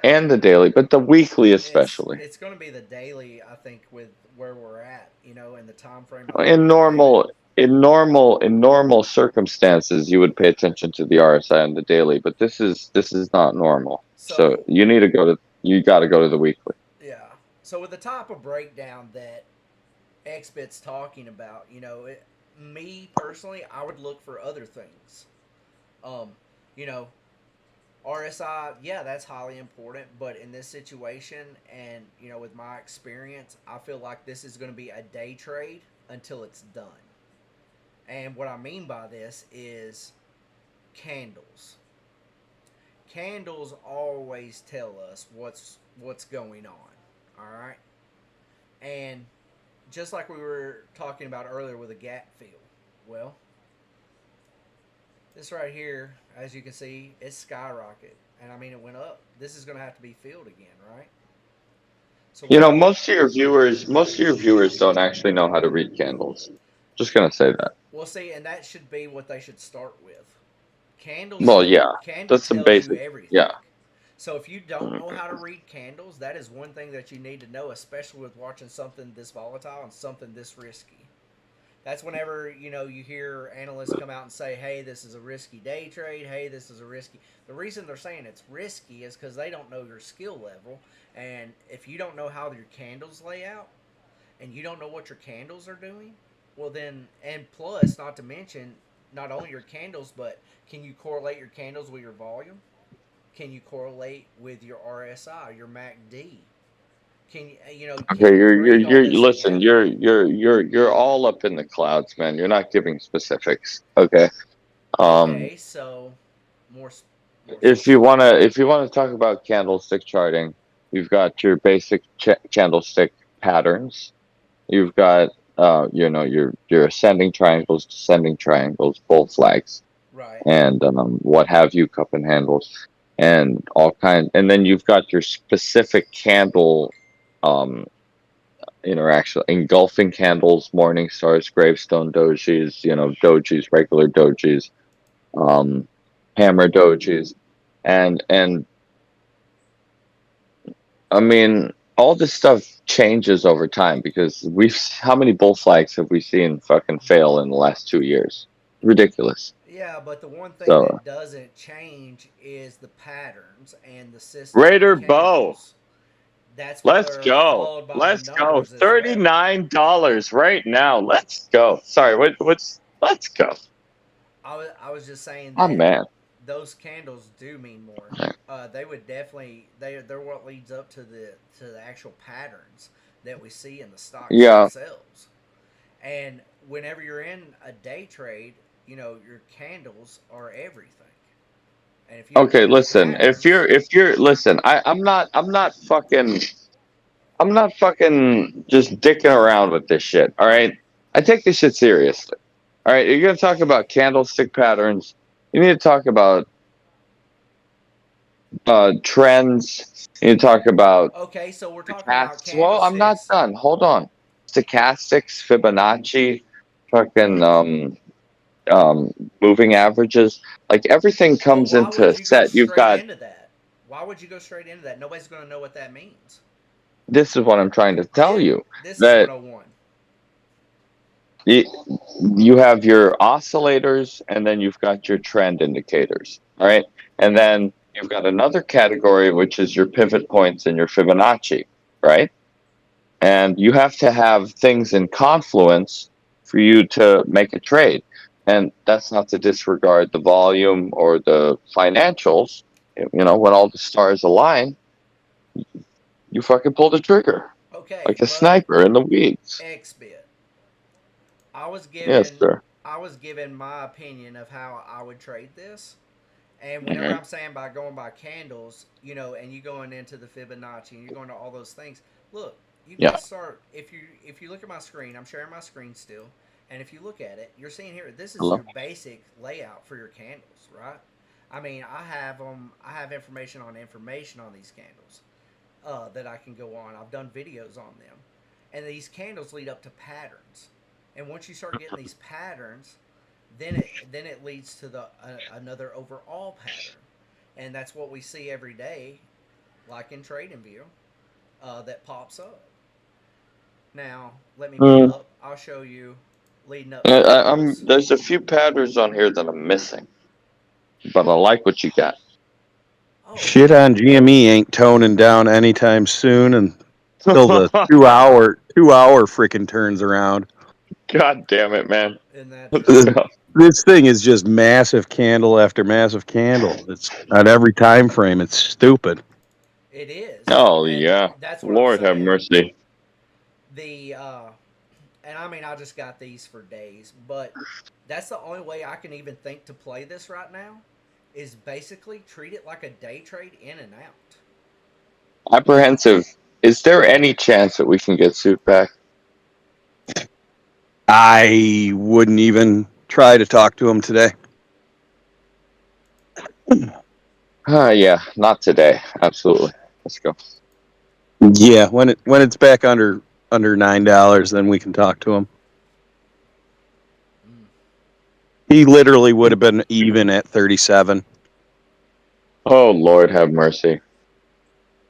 and the daily, but the weekly especially. it's going to be the daily. I think with where we're at, in the time frame of where In we're living. in normal circumstances, you would pay attention to the RSI on the daily, but this is not normal. So you got to go to the weekly. Yeah. So with the type of breakdown that XBit's talking about, me personally, I would look for other things. Um, you know, RSI, yeah, that's highly important, but in this situation, and with my experience, I feel like this is going to be a day trade until it's done. And what I mean by this is candles. Candles always tell us what's going on. All right, and just like we were talking about earlier with a gap fill, well, this right here, as you can see, it's skyrocket, and I mean it went up. This is going to have to be filled again, right? So Most of your viewers don't actually know how to read candles. Just gonna say that. Well, see, and that should be what they should start with. Well, yeah, Candle that's the tells you basic. everything. Yeah. So if you don't know how to read candles, that is one thing that you need to know, especially with watching something this volatile and something this risky. That's whenever you hear analysts come out and say, "Hey, this is a risky day trade. Hey, this is a risky." The reason they're saying it's risky is because they don't know your skill level, and if you don't know how your candles lay out, and you don't know what your candles are doing, well then, and plus, not to mention, not only your candles, but can you correlate your candles with your volume? Can you correlate with your RSI, your MACD? Can Okay, you bring all this listen, together? you're all up in the clouds, man. You're not giving specifics. Okay. Okay, so more. If you wanna talk about candlestick charting, you've got your basic candlestick patterns. You've got your ascending triangles, descending triangles, bull flags, Right. and what have you, cup and handles, and all kind. And then you've got your specific candle um, interaction, engulfing candles, morning stars, gravestone dojis, dojis, regular dojis, um, hammer dojis, and I mean, all this stuff changes over time because how many bull flags have we seen fucking fail in the last 2 years? Ridiculous. Yeah, but the one thing So that doesn't change is the patterns and the system of Raider Bow, candles. That's let's where go. followed by the Let's go. numbers as well. $39 right now. Let's go. Sorry, let's go. I was just saying Oh that man. those candles do mean more. They would definitely they're what leads up to the actual patterns that we see in the stocks Yeah. themselves. And whenever you're in a day trade, your candles are everything. And if you don't know Okay, your listen. patterns, If you're listen, I'm not fucking just dicking around with this shit. All right, I take this shit seriously. All right, you're gonna talk about candlestick patterns. You need to talk about trends. You need to talk about okay, so we're talking about stochastics. Well, I'm not candlesticks. done. Hold on. Stochastics, Fibonacci, fucking moving averages. Like everything But comes why into would you go set. You've straight got. into that? Why would you go straight into that? Nobody's going to know what that means. This is what I'm trying to tell you. This is That 101. you have your oscillators and then you've got your trend indicators. All right. And then you've got another category, which is your pivot points and your Fibonacci. Right. And you have to have things in confluence for you to make a trade. And that's not to disregard the volume or the financials. When all the stars align, you fucking pull the trigger Okay, like a but sniper in the weeds. XBit. I was Yes, given sir. I was given my opinion of how I would trade this. And whenever Okay. I'm saying by going by candles, and you going into the Fibonacci and you're going to all those things, look, you got Yeah. to start. If you look at my screen, I'm sharing my screen still, and if you look at it, you're seeing here. This is Hello. your basic layout for your candles, right? I mean, I have them. I have information on these candles that I can go on. I've done videos on them, and these candles lead up to patterns. And once you start getting these patterns, then it leads to another overall pattern, and that's what we see every day, like in TradingView, that pops up. Now let me pull Mm. up. I'll show you leading up to I'm those. there's a few patterns on here that I'm missing, but I like what you got. Oh, Shit on GME ain't toning down anytime soon until the 2 hour freaking turns around. God damn it, man! isn't that Let's true? go. This thing is just massive candle after massive candle. It's on every time frame. It's stupid. It is, Oh and yeah, that's what I'm Lord have saying. mercy. The and I mean I just got these for days, but that's the only way I can even think to play this right now is basically treat it like a day trade in and out. Apprehensive. Is there any chance that we can get Suit back? I wouldn't even try to talk to him today. Yeah, not today. Absolutely. Let's go. Yeah, when it's back under $9, then we can talk to him. He literally would have been even at 37. Oh Lord have mercy.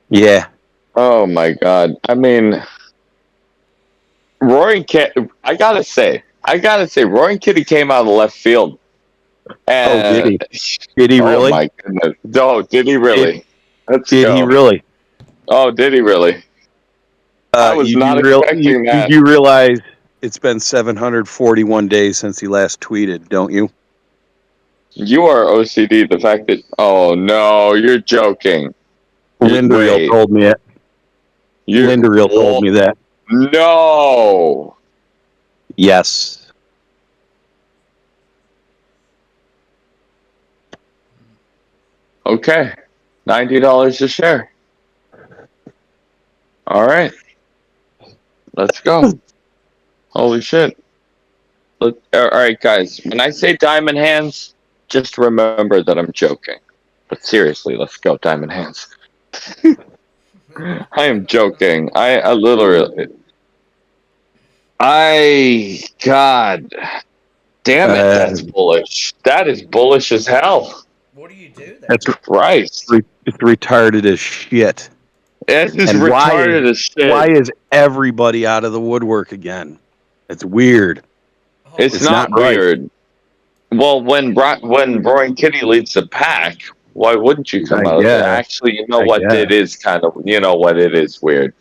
Yeah. Oh my God. I mean, Roaring Kit. I gotta say, Roaring Kitty came out of left field, Oh, did and he? Did he oh really? my goodness. Oh, did he really? Let's Did he go. really? Oh, did he really? I was not expecting You that. do realize it's been 741 days since he last tweeted, don't you? You are OCD. The fact that oh no, you're joking. Linda Real Wait, told me it. you Linda Real told me that. no. Yes. Okay, $90 a share. All right, let's go. Holy shit. All right, guys. When I say diamond hands, just remember that I'm joking. But seriously, let's go, diamond hands. I am joking. I literally. God damn it, Uh, that's bullish. That is bullish as hell. What do you do there? that's Christ. it's retarded as shit. It is And retarded as why shit. is everybody out of the woodwork again? It's weird. Oh, It's It's I, not not right. weird. Well, when Roaring Kitty leads the pack, why wouldn't you come I out? guess. Actually, you know I what? guess. It is kind of, you know what? It is weird.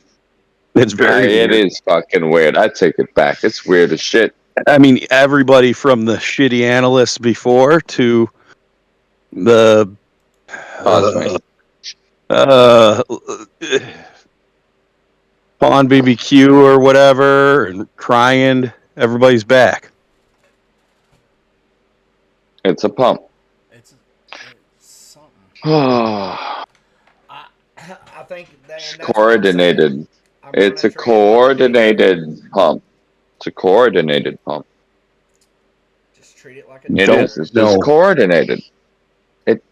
It's very It weird. is fucking weird. I take it back. It's weird as shit. I mean, everybody from the shitty analysts before to the Pause me. uh, Pawn BBQ or whatever, and crying. Everybody's back. It's a pump. it's something. Oh, I I think that, it's and that's what I'm saying. coordinated. I'm It's gonna a treat it like a day trade. coordinated pump. It's a coordinated pump. Just treat it like a day It Don't is. trade. It's just know. coordinated. It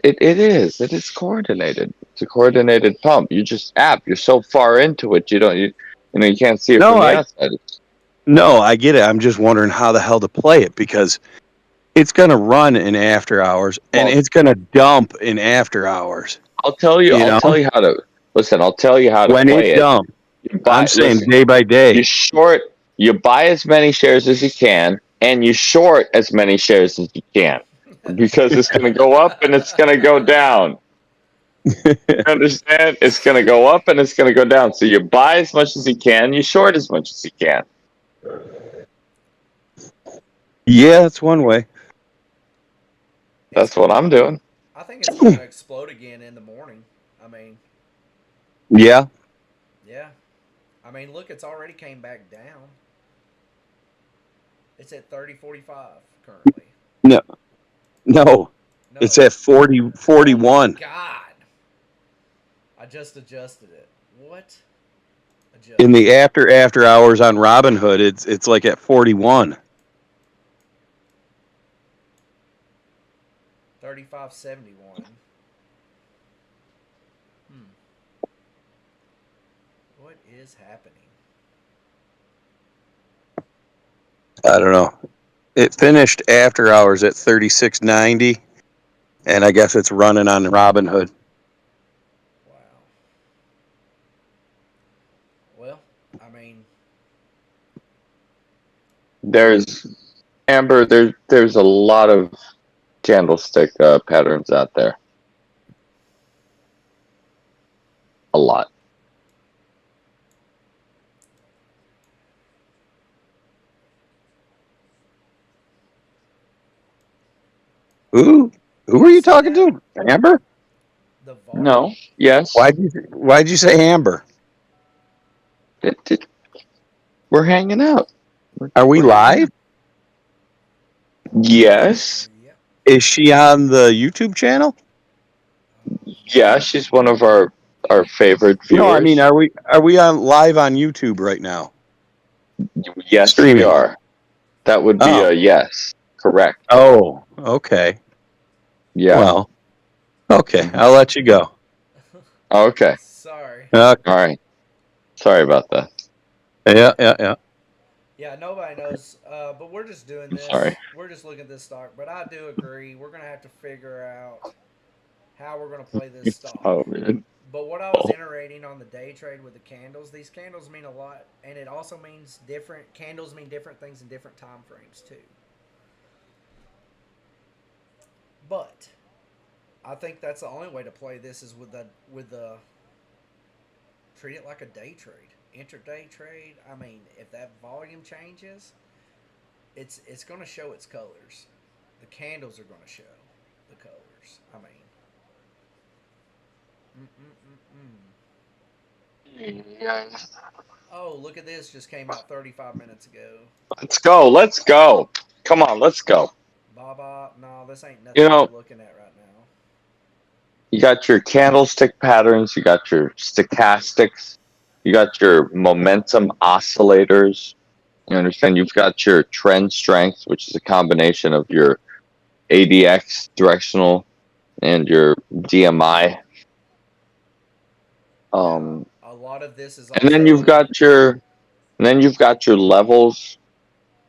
is. It is coordinated. It's a coordinated pump. You just you're so far into it, you know you can't see it No, from the I outside. no, I get it. I'm just wondering how the hell to play it because it's gonna run in after hours and Well, it's gonna dump in after hours. I'll tell you. You I'll know, tell you how to listen. I'll tell you how to when play it it. dumps, You I'm buy. saying Listen. day by You day. short. You buy as many shares as you can, and you short as many shares as you can, because it's going to go up and it's going to go down. You understand? It's going to go up and it's going to go down. So you buy as much as you can, you short as much as you can. Yeah, that's one way. It's That's what I'm doing. I think it's gonna explode again in the morning. I mean, Yeah. yeah. I mean, look, it's already came back down. It's at 30.45 currently. No. No. No. It's at 40, Oh my 41. god. I just adjusted it. What? In Adjust. the after hours on Robinhood, it's like at 41. 35.71. What is happening? I don't know. It finished after hours at 36.90, and I guess it's running on Robinhood. Wow. Well, I mean, There's Amber, there's a lot of candlestick patterns out there. A lot. Who were you talking to? Amber? The volume. No. Yes. Why'd you say Amber? We're hanging out. Are we We're hanging live? out. Yes. Is she on the YouTube channel? Yeah, she's one of our favorite viewers. No, I mean, are we on live on YouTube right now? Yes, Streaming. we are. That would be Oh. a yes. Correct. Oh, okay. Yeah. Well, okay. I'll let you go. Okay. Sorry. All right. Sorry about that. Yeah. Yeah, nobody knows, but we're just doing this. Sorry. We're just looking at this stock, but I do agree we're gonna have to figure out how we're gonna play this stock. Oh man. But what I was iterating on the day trade with the candles, these candles mean a lot, and it also means different candles mean different things in different time frames too. But I think that's the only way to play this is with the treat it like a day trade, intraday trade. I mean, if that volume changes, it's going to show its colors. The candles are going to show the colors. I mean. Oh, look at this! Just came out 35 minutes ago. Let's go. Let's go. Come on, let's go. Baba, no, this ain't nothing You know, we're looking at right now. you got your candlestick patterns, you got your stochastics, you got your momentum oscillators. You understand? You've got your trend strength, which is a combination of your ADX directional and your DMI. A lot of this is also, And then you've got your levels,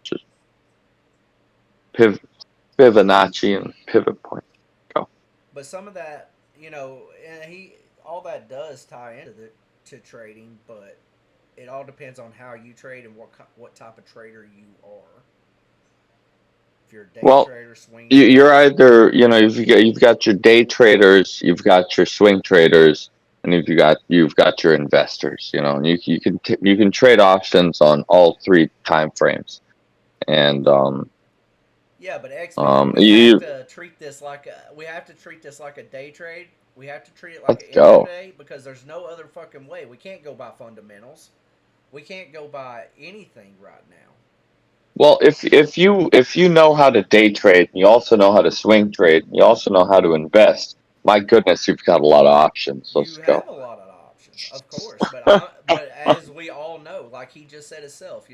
just Fibonacci and pivot point. Go. but some of that, and all that does tie into to trading, but it all depends on how you trade and what type of trader you are. If you're a day trader, swing trader. You're either you've got your day traders, you've got your swing traders, and you've got your investors. And you can trade options on all three time frames, and yeah, but XP, we have to treat this like a day trade. We have to treat it like an intraday because there's no other fucking way. We can't go by fundamentals. We can't go by anything right now. Well, if you know how to day trade, you also know how to swing trade, you also know how to invest. My goodness, you've got a lot of options. Let's go. You have a lot of options, of course, but as we all know, like he just said himself,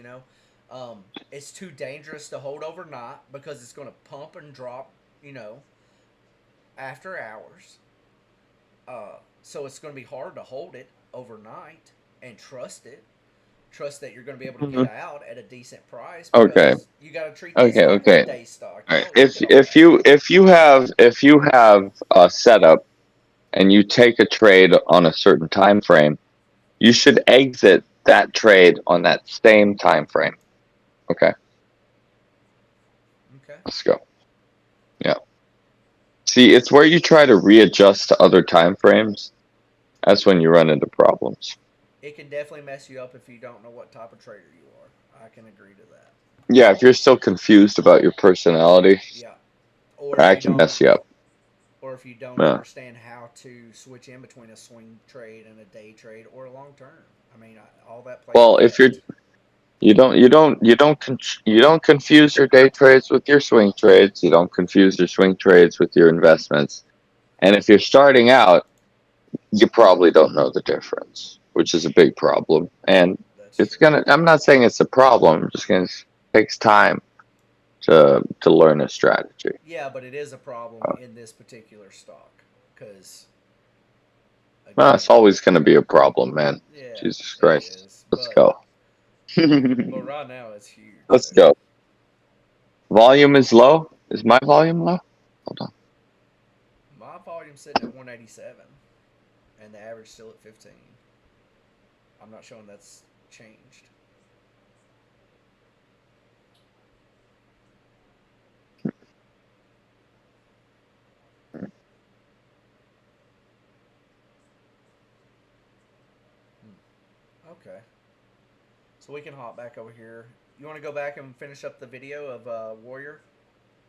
it's too dangerous to hold overnight because it's going to pump and drop, after hours. So it's going to be hard to hold it overnight and trust it. Trust that you're going to be able to get out at a decent price. Okay. You got to treat this like a day stock. All right. If you have a setup and you take a trade on a certain time frame, you should exit that trade on that same time frame. Okay. Let's go. Yeah. See, it's where you try to readjust to other time frames. That's when you run into problems. It can definitely mess you up if you don't know what type of trader you are. I can agree to that. Yeah, if you're still confused about your personality, I can mess you up. Or if you don't understand how to switch in between a swing trade and a day trade or a long term. I mean, all that plays. Well, if you don't confuse your day trades with your swing trades. You don't confuse your swing trades with your investments. And if you're starting out, you probably don't know the difference, which is a big problem. And I'm not saying it's a problem. I'm just gonna takes time to learn a strategy. Yeah, but it is a problem in this particular stock because. It's always going to be a problem, man. Yeah, Jesus Christ. Let's go. But right now it's huge. Let's go. Volume is low. Is my volume low? Hold on. My volume's sitting at 187, and the average still at 15. I'm not showing that's changed. Okay. So we can hop back over here. You want to go back and finish up the video of Warrior?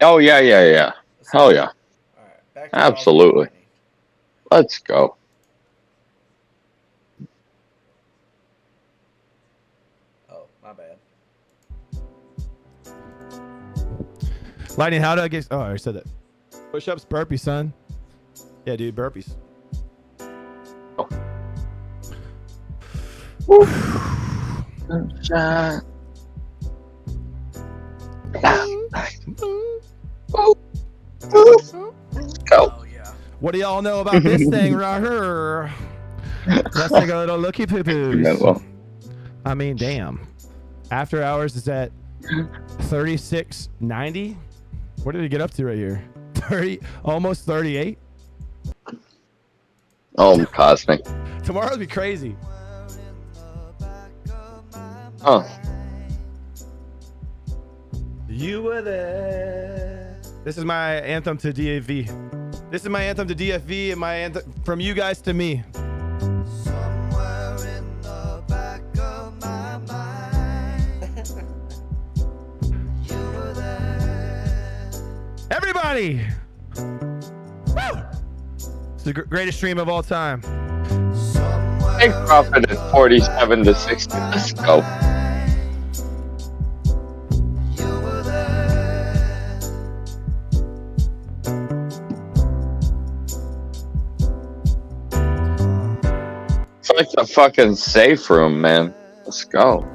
Oh yeah. Hell yeah. All right. Back to Cosmic Absolutely. Lightning. Let's go. Oh, my bad. Lightning, how do I get? Oh, I already said that. Push-ups, burpees, son. Yeah, dude, burpees. Go. What do y'all know about this thing right here? Let's take a little looky poo poos. I mean, damn. After hours is at 36.90. What did it get up to right here? 30, almost 38. Oh, Cosmic. Tomorrow'll be crazy. Oh. You were there. This is my anthem to DFV. This is my anthem to DFV and my anthem from you guys to me. Somewhere in the back of my mind. You were there. Everybody! Woo! It's the greatest stream of all time. Big profit at 47 to 60. Let's go. It's like the fucking safe room, man. Let's go.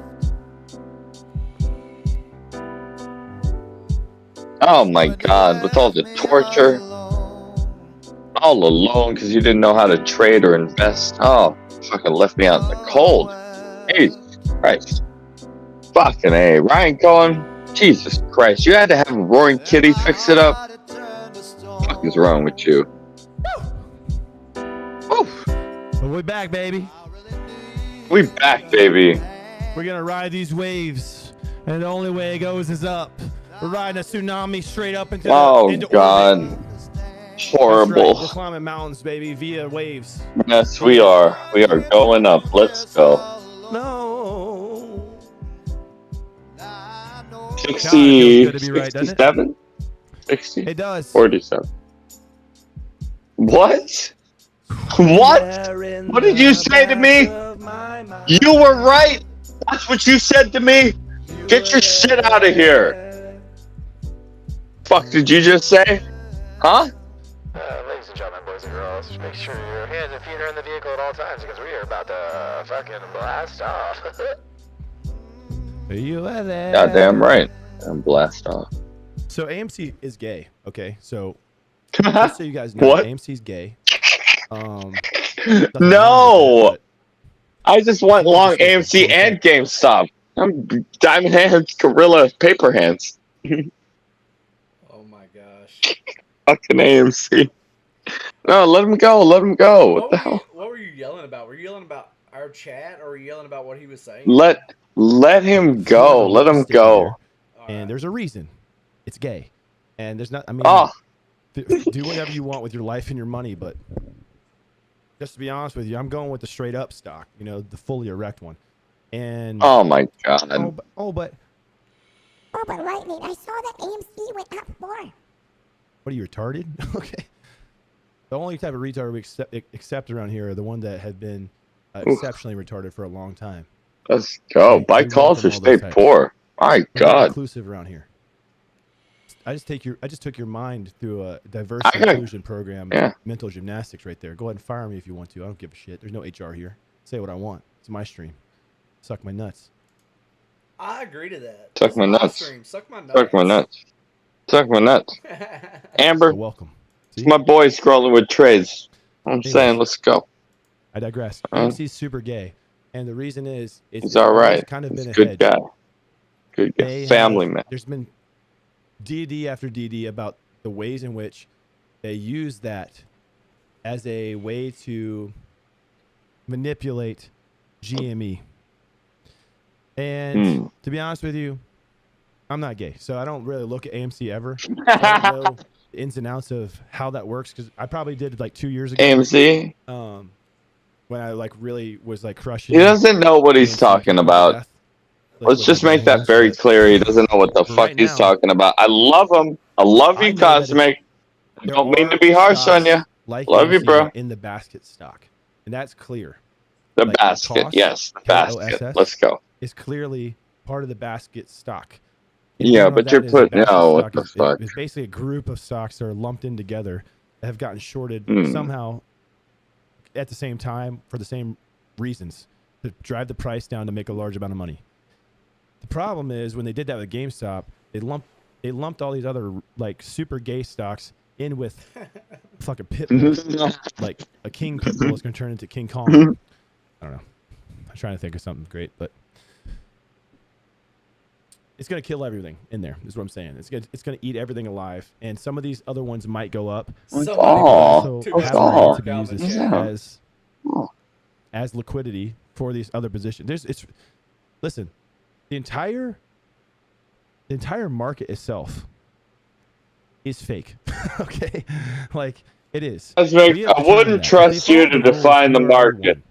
Oh my god, with all the torture. All alone because you didn't know how to trade or invest. Oh, fucking left me out in the cold. Jesus Christ. Fucking A. Ryan Cohen, Jesus Christ. You had to have a Roaring Kitty fix it up? What the fuck is wrong with you? But we're back, baby. We back, baby. We're gonna ride these waves, and the only way it goes is up. We're riding a tsunami straight up into into God. orbit. Horrible. That's right. We're climbing mountains, baby, via waves. Yes, we are. We are going up. Let's go. No. 60, God, it feels good to be right, doesn't it? 67? 60? It does. 47. What? What? What did you say to me? You were right. That's what you said to me. Get your shit out of here. Fuck did you just say? Huh? Ladies and gentlemen, boys and girls, just make sure your hands and feet are in the vehicle at all times because we are about to fucking blast off. You were there. Goddamn right. And blast off. So AMC is gay. Okay, so just so you guys know, What? AMC's gay. No. I just want long AMC and GameStop. I'm Diamond Hands, Gorilla, Paper Hands. Oh my gosh. Fucking AMC. No, let him go. Let him go. What the hell? What were you yelling about? Were you yelling about our chat, or were you yelling about what he was saying? Let him go. Let him go. And there's a reason. It's gay. And there's not, I mean, do whatever you want with your life and your money, but just to be honest with you, I'm going with the straight up stock, you know, the fully erect one. And oh my god. But Lightning, I saw that AMC went up more. what are you, retarded? Okay. The only type of retard we accept around here are the one that have been exceptionally retarded for a long time. Let's go. Okay, Buy we calls or welcome all stay those types. poor. My We're god. inclusive around here. I just took your mind through a diverse I gotta- inclusion program, yeah. mental gymnastics right there. Go ahead and fire me if you want to. I don't give a shit. There's no HR here. Say what I want. It's my stream. Suck my nuts. I agree to that. Suck It's my nuts. stream. Suck my nuts. Suck my nuts. Suck my nuts. Amber. You're welcome. It's my boy scrolling with trades. I'm Hey, saying, let's go. I digress. Alright. AMC's super gay, and the reason is He's all right. kind of been a Good hedge. guy. Good guy. They Family have- man. There's been DD after DD about the ways in which they use that as a way to manipulate GME. And to be honest with you, I'm not gay, so I don't really look at AMC ever. I don't know the ins and outs of how that works because I probably did like 2 years ago. AMC? when I like really was like crushing. He doesn't know what he's AMC talking Control about. Death, like, Let's with just my make that hands, very but clear. He doesn't know what the for fuck right he's now, talking about. I love him. I love I you, know that Cosmic. I there don't mean to are be harsh on stocks you. like Love you, AMC that bro. are in the basket stock, and that's clear. The Like basket, TOS, yes, the basket. KOSS, Let's go. is clearly part of the basket stock. And if you Yeah, don't know what but you're that is, a putting. basket Oh, what stock the is, fuck? is basically a group of stocks that are lumped in together that have gotten shorted somehow at the same time for the same reasons, to drive the price down to make a large amount of money. The problem is when they did that with GameStop, they lumped all these other like super gay stocks in with fucking Pitbull. Like a King Pitbull is going to turn into King Kong. I don't know. I'm trying to think of something great, but it's going to kill everything in there, is what I'm saying. It's going to eat everything alive. And some of these other ones might go up. Also have the right to be used as liquidity for these other positions. Listen, the entire market itself is fake. Okay? Like, it is. Cosmic, We have I determined wouldn't that. If trust they you followed to the rules, define the we already market. won.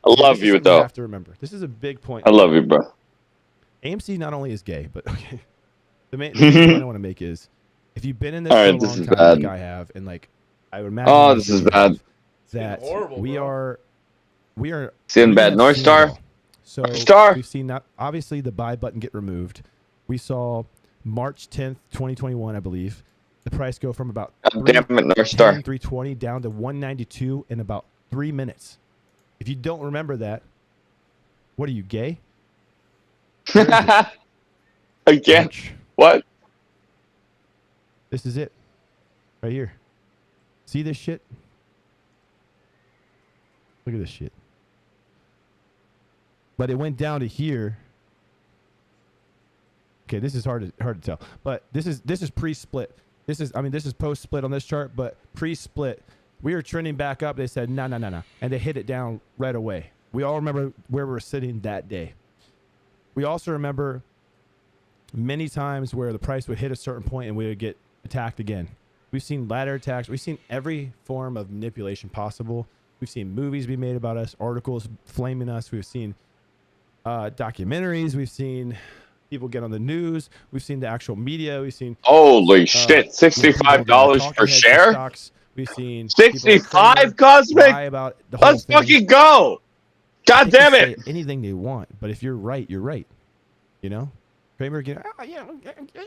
I Okay, love this is you, something you though. have to remember. This is a big point. I love you, bro. AMC not only is gay, but okay. The main point I want to make is, if you've been in this All for right, a this long is time, bad. like I have, and like I would imagine, Oh, most this of is you bad. have, that we are Seeing bad. have North seen Star? it all. So North Star? we've seen that, obviously the buy button get removed. We saw March 10th, 2021, I believe, the price go from about God damn it, North Star. 320 down to 192 in about 3 minutes. If you don't remember that, what are you, gay? Again? What? This is it. Right here. See this shit? Look at this shit. But it went down to here. Okay, this is hard to tell. But this is pre-split. This is post-split on this chart, but pre-split, we were trending back up. They said no, and they hit it down right away. We all remember where we were sitting that day. We also remember many times where the price would hit a certain point and we would get attacked again. We've seen ladder attacks. We've seen every form of manipulation possible. We've seen movies be made about us, articles flaming us. We've seen documentaries. We've seen people get on the news. We've seen the actual media. We've seen holy shit, $65 per share. Stocks. We've seen 65, Cosmic. lie about the whole Let's thing. fucking go. God They can damn say it. anything they want, but if you're right, you're right. You know, Kramer again. Oh, you know,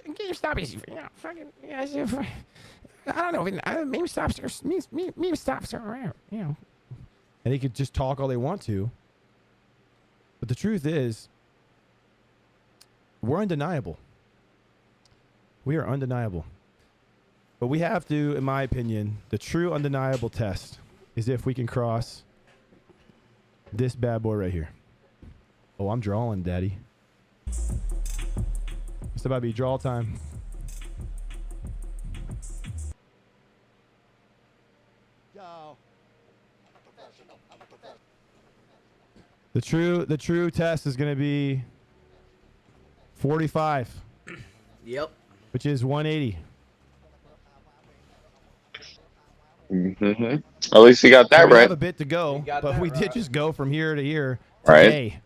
GameStop is, you know, fucking. I don't know. Meme stops are around. You know, and they could just talk all they want to. But the truth is, we're undeniable. We are undeniable. But we have to, in my opinion, the true undeniable test is if we can cross this bad boy right here. Oh, I'm drawing, Daddy. It's about to be draw time. The true test is going to be 45. Yep. Which is 180. At least you got that So we right. have a bit to go, but we did just go from here to here Right. today.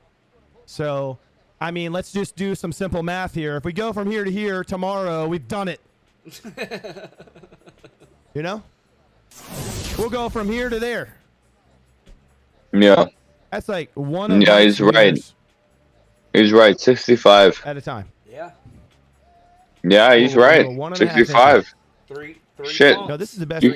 So, I mean, let's just do some simple math here. If we go from here to here tomorrow, we've done it. You know? We'll go from here to there. Yeah. That's like one of Yeah, my he's right. years He's right. 65. at a time. Yeah. Yeah, he's Well, right. well, 1.5 inches. 65. Three Shit. pumps. No, this is the best. I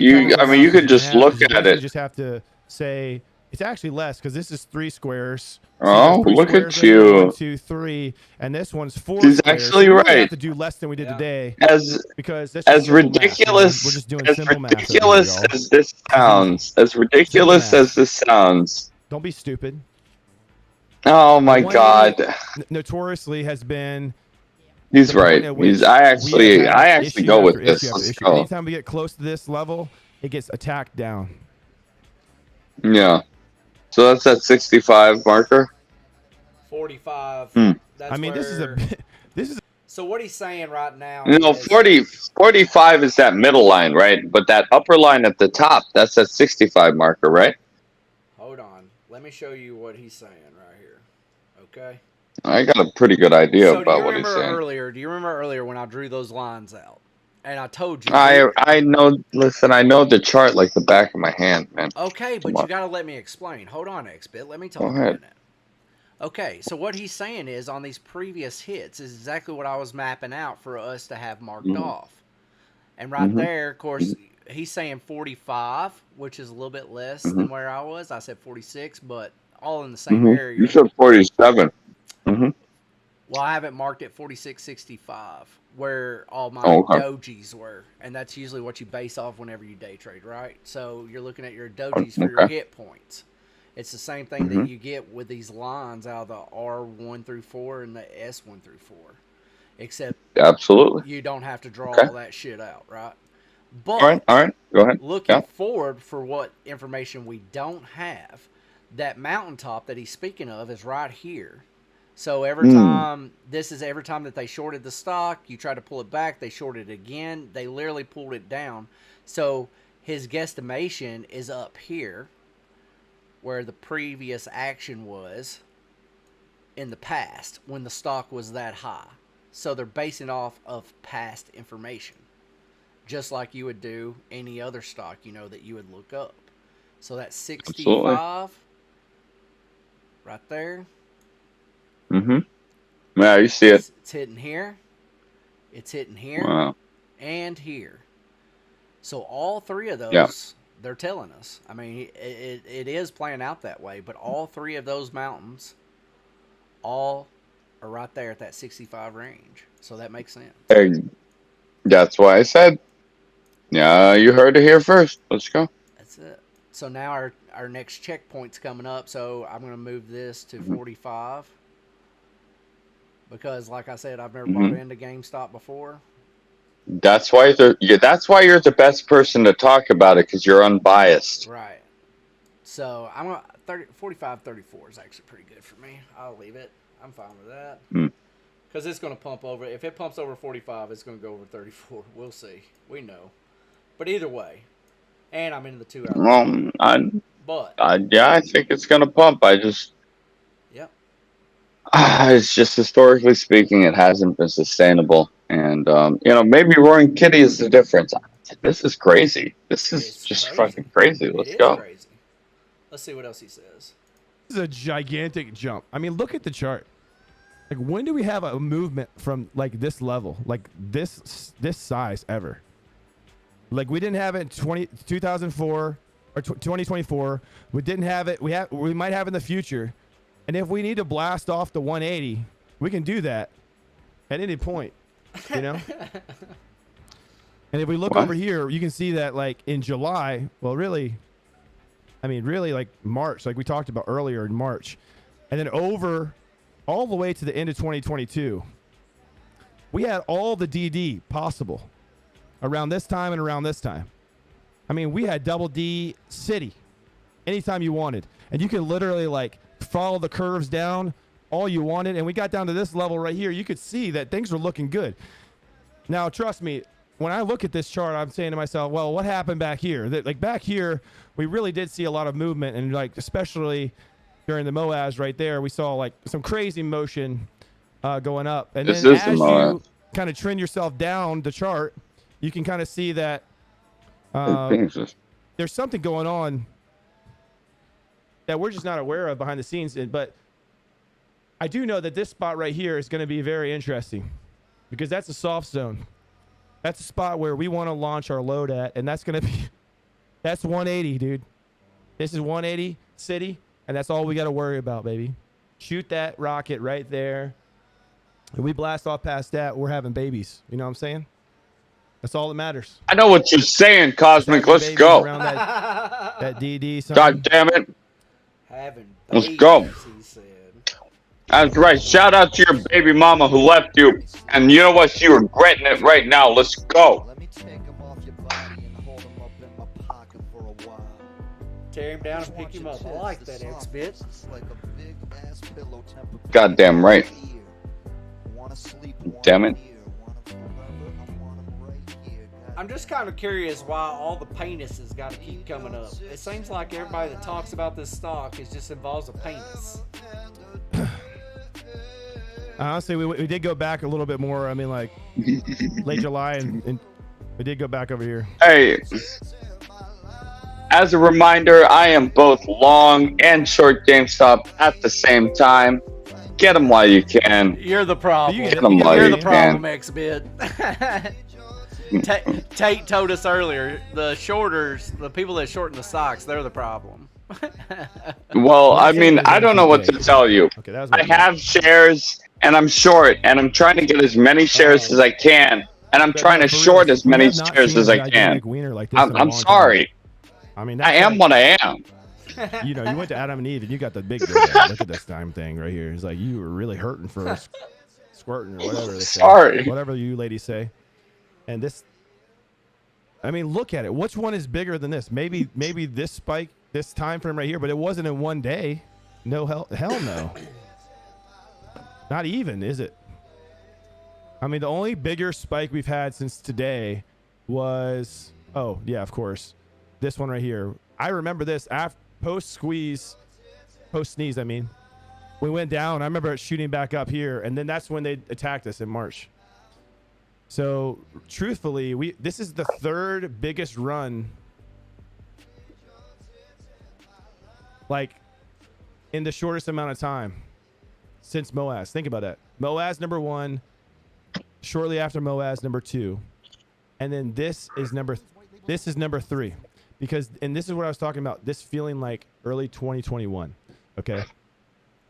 mean, you could just look at You it. just have to say it's actually less because this is 3 squares. Oh, there's 3 look squares at right here, you. 1, 2, 3, and this one's 4 He's squares. actually So we really right. have to do less than we did today. As Because that's just simple math, you know? ridiculous We're just doing as simple math over here, ridiculous y'all. as this sounds, as ridiculous math. as this sounds. Don't be stupid. Oh my 180 god. Notoriously has been. He's the point right. at which I we actually have had issue go with after this. issue after Let's issue. go. Anytime we get close to this level, it gets attacked down. Yeah. So that's that 65 marker. 45. Hmm. That's I mean, this is where- this is. So what he's saying right now You know, is 45 is that middle line, right? But that upper line at the top, that's that 65 marker, right? hold on. let me show you what he's saying right here. Okay. I got a pretty good idea So about what he's saying. do you remember earlier when I drew those lines out? And I told you. I know. Listen, I know the chart like the back of my hand, man. Okay, but Come you got to let me explain. Hold on, X-Bit. Let me talk Go a ahead. minute. Okay, so what he's saying is on these previous hits is exactly what I was mapping out for us to have marked off. And right there, of course, he's saying 45, which is a little bit less than where I was. I said 46, but all in the same area. You said 47. Well, I have it marked at 46.65, where all my okay. dojis were. And that's usually what you base off whenever you day trade, right? So you're looking at your dojis for your hit points. It's the same thing that you get with these lines out of the R1 through 4 and the S1 through 4. Except absolutely, you don't have to draw all that shit out, right? All But right, go ahead. Looking forward for what information we don't have, that mountaintop that he's speaking of is right here. So every time, every time that they shorted the stock, you try to pull it back, they shorted it again. They literally pulled it down. So his guesstimation is up here, where the previous action was in the past when the stock was that high. So they're basing off of past information, just like you would do any other stock, that you would look up. So that's 65 right there. Yeah, you see it. It's hitting here. It's hitting here. And here. So all three of those, they're telling us. I mean, it is playing out that way, but all three of those mountains all are right there at that 65 range. So that makes sense. Hey, that's why I said, yeah, you heard it here first. Let's go. That's it. So now our next checkpoint's coming up, so I'm going to move this to 45. Because, like I said, I've never bought into GameStop before. That's why that's why you're the best person to talk about it, because you're unbiased. Right. So I'm gonna 45.34 is actually pretty good for me. I'll leave it. I'm fine with that. Because it's going to pump over. If it pumps over 45, it's going to go over 34. We'll see. We know. But either way, and I'm in the 2 hour. I think it's going to pump. Yep. It's just historically speaking, it hasn't been sustainable. And, maybe Roaring Kitty is the difference. This is crazy. This is just fucking crazy. Let's go. Crazy. Let's see what else he says. This is a gigantic jump. I mean, look at the chart. Like, when do we have a movement from like this level, like this size ever? Like, we didn't have it in 2004 or 2024. We didn't have it. We might have in the future. And if we need to blast off the 180, we can do that at any point, And if we look over here, you can see that like in July, well, really like March, like we talked about earlier in March, and then over all the way to the end of 2022, we had all the DD possible around this time and around this time. I mean, we had double D city anytime you wanted, and you could literally like follow the curves down all you wanted, and we got down to this level right here. You could see that things were looking good. Now, trust me, when I look at this chart, I'm saying to myself, well, what happened back here? Like back here, we really did see a lot of movement, and like especially during the MOAS right there, we saw like some crazy motion going up. And then as you kind of trend yourself down the chart, you can kind of see that there's something going on that we're just not aware of behind the scenes. But I do know that this spot right here is going to be very interesting because that's a soft zone. That's a spot where we want to launch our load at, and that's going to be, that's 180, dude. This is 180 city, and that's all we got to worry about, baby. Shoot that rocket right there. If we blast off past that, we're having babies. You know what I'm saying? That's all that matters. I know what you're saying, Cosmic. Let's go. Around that DD. Son. God damn it. Having Let's go. He said. That's right. Shout out to your baby mama who left you. And you know what? She's regretting it right now. Let's go. Tear him down and pick him up. I like that, X-Bit. Goddamn right. Damn it. I'm just kind of curious why all the penises got to keep coming up. It seems like everybody that talks about this stock is just involves a penis. Honestly, we did go back a little bit more. I mean, like late July, and we did go back over here. Hey, as a reminder, I am both long and short GameStop at the same time. Get them while you can. You're the problem. Get them while You're you the problem, can. X-Bid. Tate told us earlier, the shorters, the people that shorten the stocks, they're the problem. Well, I mean, I don't know what to tell you. I have shares, and I'm short, and I'm trying to get as many shares as I can, and I'm trying to short as many shares as I can. I'm sorry. I mean, I am what I am. You know, you went to Adam and Eve, and you got the big girl. Look at this damn thing right here. It's like you were really hurting for squirting or whatever. They say. Sorry. Whatever you ladies say. And this, I mean, look at it. Which one is bigger than this? Maybe this spike, this time frame right here, but it wasn't in one day. No, hell no. Not even, is it? I mean, the only bigger spike we've had since today was, oh yeah, of course, this one right here. I remember this after post sneeze. I mean, we went down. I remember it shooting back up here, and then that's when they attacked us in March. So truthfully, this is the third biggest run, like in the shortest amount of time since MOAS. Think about that. MOAS number 1, shortly after MOAS number 2, and then this is number 3. Because, and this is what I was talking about, this feeling like early 2021. Okay,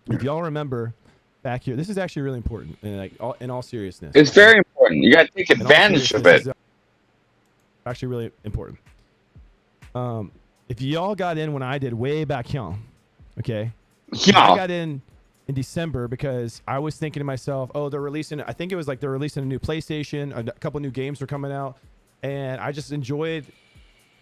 if y'all remember back here, this is actually really important, and like in all seriousness, It's very important. You got to take advantage of it. Actually really important. If y'all got in when I did way back here, okay, I got in December because I was thinking to myself, oh, they're releasing, I think it was like they're releasing a new PlayStation, a couple new games were coming out, and I just enjoyed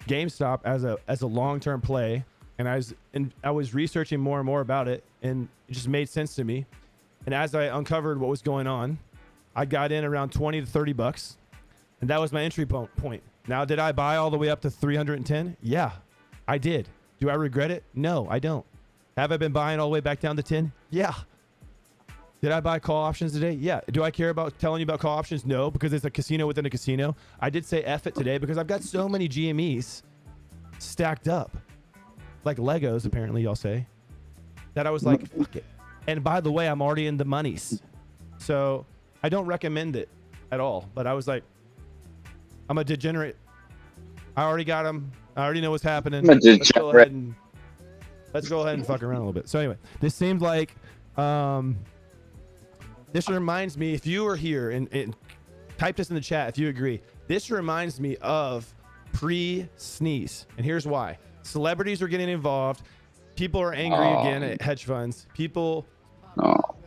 GameStop as a long-term play, and I was researching more and more about it, and it just made sense to me. And as I uncovered what was going on, I got in around 20 to 30 bucks, and that was my entry point. Now, did I buy all the way up to 310? Yeah, I did. Do I regret it? No, I don't. Have I been buying all the way back down to 10? Yeah. Did I buy call options today? Yeah. Do I care about telling you about call options? No, because it's a casino within a casino. I did say F it today because I've got so many GMEs stacked up, like Legos, apparently y'all say, that I was like, fuck it. And by the way, I'm already in the monies. So I don't recommend it at all. But I was like, I'm a degenerate. I already got them. I already know what's happening. Let's go ahead and fuck around a little bit. So anyway, this seems like... this reminds me, if you were here and type this in the chat if you agree, this reminds me of pre-sneeze. And here's why. Celebrities are getting involved. People are angry again at hedge funds.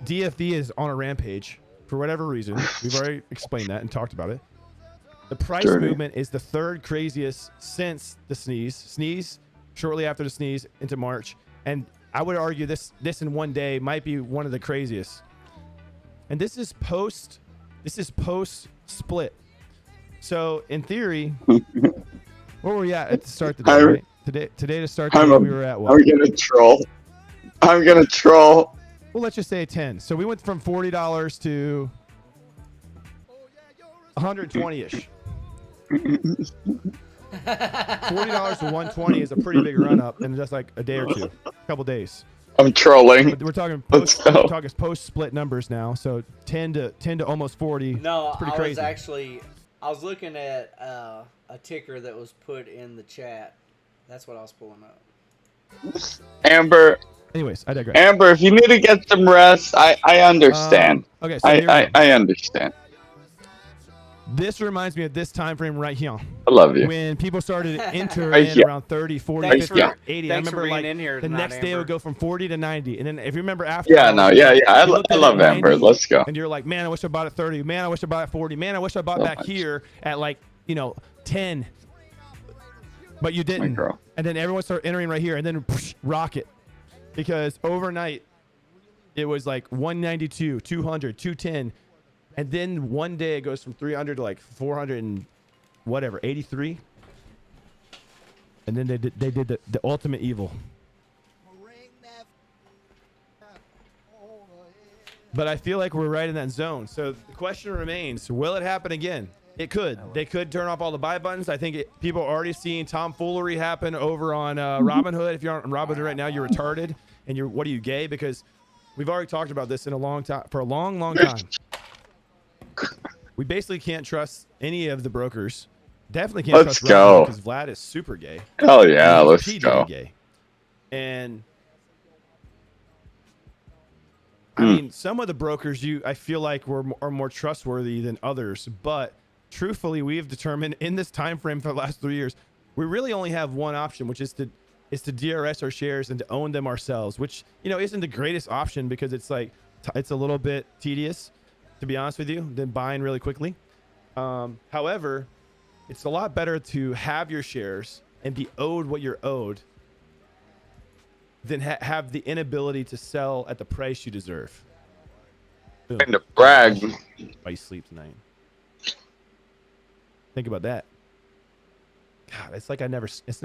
DFV is on a rampage for whatever reason. We've already explained that and talked about it. The price movement is the third craziest since the sneeze shortly after the sneeze into March. And I would argue this in one day might be one of the craziest. And this is post split. So in theory, where were we at the start of the day? Right? Today to start the day, we were at what? I'm gonna troll. Well, let's just say 10. So we went from $40 to 120-ish. $40 to 120 is a pretty big run up in just like a day or two, a couple days. I'm trolling. We're talking post split numbers now, so 10 to almost 40. No, it's pretty crazy. I was looking at a ticker that was put in the chat. That's what I was pulling up. Amber. Anyways, I digress. Amber, if you need to get some rest, I understand. Okay, so I understand. This reminds me of this time frame right here. I love you. When people started to enter Right in here. around 30, 40, Thanks 50, for- 80. I thanks for remember being like in here the tonight, next day it would Amber. go from 40 to 90. And then if you remember after. Yeah, no, yeah. I you looked at love it at Amber. 90, Let's go. And you're like, man, I wish I bought at 30. Man, I wish I bought at 40. Man, I wish I bought back here at like, 10. But you didn't. And then everyone started entering right here and then rocket. Because overnight it was like 192, 200, 210. And then one day it goes from 300 to like 400 and whatever, 83. And then they did the ultimate evil. But I feel like we're right in that zone. So the question remains, will it happen again? It could. They could turn off all the buy buttons. I think people are already seeing tomfoolery happen over on Robinhood. If you're on Robinhood right now, you're retarded. And what are you, gay? Because we've already talked about this in a long time, for a long, long time. We basically can't trust any of the brokers. Definitely can't Let's trust Robinhood go. because Vlad is super gay. Hell yeah, He's let's P. go. Diddy gay. And I mean, some of the brokers I feel like are more trustworthy than others, but truthfully, we have determined in this time frame for the last 3 years, we really only have one option, which is to DRS our shares and to own them ourselves, which isn't the greatest option because it's like it's a little bit tedious, to be honest with you, than buying really quickly. However, it's a lot better to have your shares and be owed what you're owed than have the inability to sell at the price you deserve. Boom. And to brag. Why you sleep tonight? Think about that. God, it's like I never even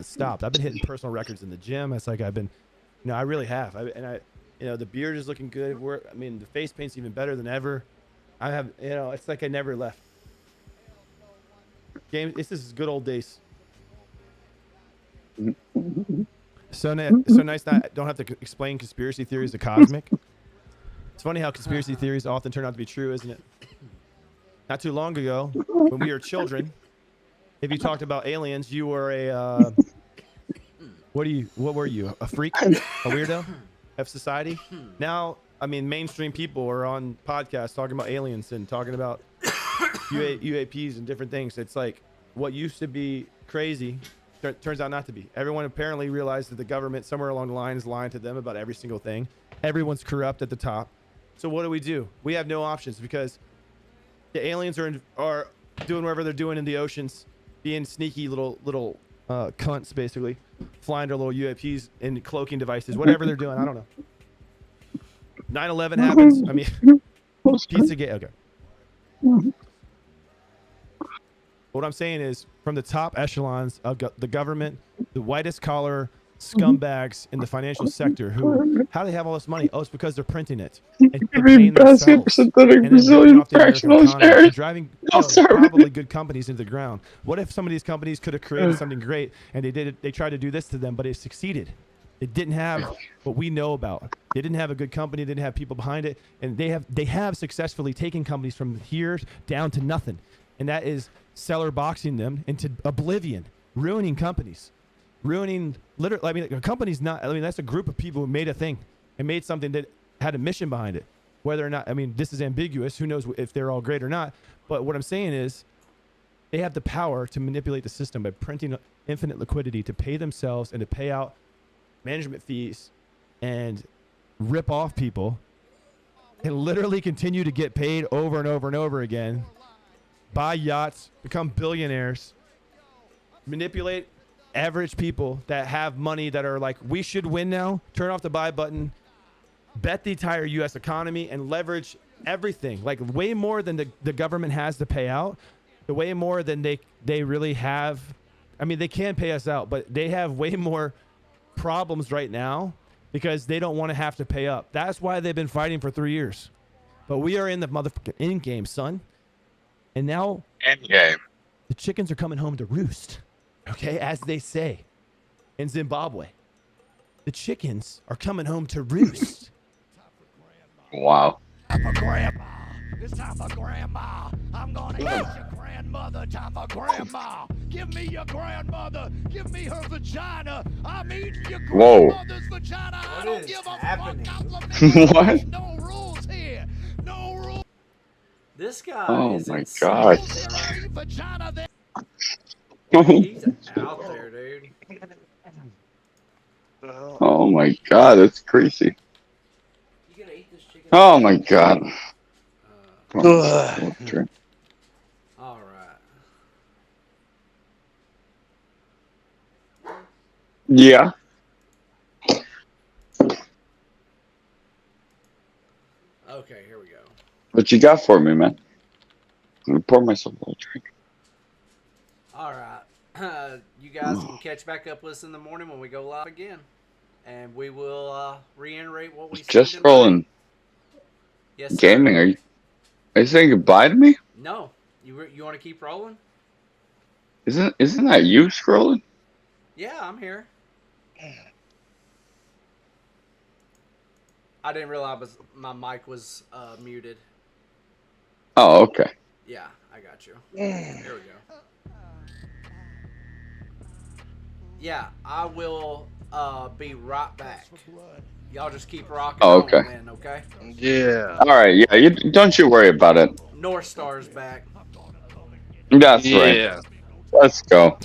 stopped. I've been hitting personal records in the gym. It's like I've been, I really have. The beard is looking good. The face paint's even better than ever. I have, it's like I never left. This is good old days. So nice that I don't have to explain conspiracy theories to Cosmic. It's funny how conspiracy theories often turn out to be true, isn't it? Not too long ago, when we were children, if you talked about aliens, you were a what were you? A freak? A weirdo of society? Now, mainstream people are on podcasts talking about aliens and talking about UAPs and different things. It's like what used to be crazy turns out not to be. Everyone apparently realized that the government somewhere along the line is lying to them about every single thing. Everyone's corrupt at the top. So what do? We have no options because the aliens are doing whatever they're doing in the oceans, being sneaky little cunts, basically, flying their little UAPs and cloaking devices, whatever they're doing. I don't know. 9/11 happens. Pizzagate. Okay. What I'm saying is, from the top echelons of the government, the whitest collar scumbags in the financial sector, how do they have all this money? Oh, it's because they're printing it. And paying themselves. Synthetic Brazilian fractional shares. Driving probably good companies into the ground. What if some of these companies could have created something great and they tried to do this to them, but it succeeded? It didn't have what we know about. They didn't have a good company, didn't have people behind it, and they have successfully taken companies from here down to nothing. And that is seller boxing them into oblivion, ruining companies, ruining literally. A company's not. That's a group of people who made a thing and made something that had a mission behind it. Whether or not, this is ambiguous. Who knows if they're all great or not? But what I'm saying is, they have the power to manipulate the system by printing infinite liquidity to pay themselves and to pay out management fees and rip off people and literally continue to get paid over and over and over again. Buy yachts, become billionaires, manipulate average people that have money that are like, we should win now, turn off the buy button, bet the entire U.S. economy, and leverage everything, like way more than the government has to pay out, the way more than they really have. They can pay us out, but they have way more problems right now because they don't want to have to pay up. That's why they've been fighting for 3 years. But we are in the motherfucking end game, son. And now the chickens are coming home to roost, okay, as they say in Zimbabwe. The chickens are coming home to roost. Wow. Time for grandma. It's time for grandma. I'm gonna eat your grandmother. Time for grandma. Give me your grandmother. Give me her vagina. I'm eating your grandmother's vagina. I don't give a fuck. What? No rules here. No rules. This guy is my god. He's out there, dude. Oh my god, that's crazy. Oh my god. All right. Yeah. Okay, here we go. What you got for me, man? Let me pour myself a little drink. All right. You guys can catch back up with us in the morning when we go live again. And we will reiterate what we see Just tonight. scrolling. Yes, sir. Gaming. Are you saying goodbye to me? No. You want to keep rolling? Isn't that you scrolling? Yeah, I'm here. I didn't realize my mic was muted. Oh, okay. Yeah, I got you. There we go. Yeah, I will be right back. Y'all just keep rocking Oh, okay. on then, okay? Yeah. All right. Yeah. Don't you worry about it. North Star's back. That's right. Yeah. Let's go.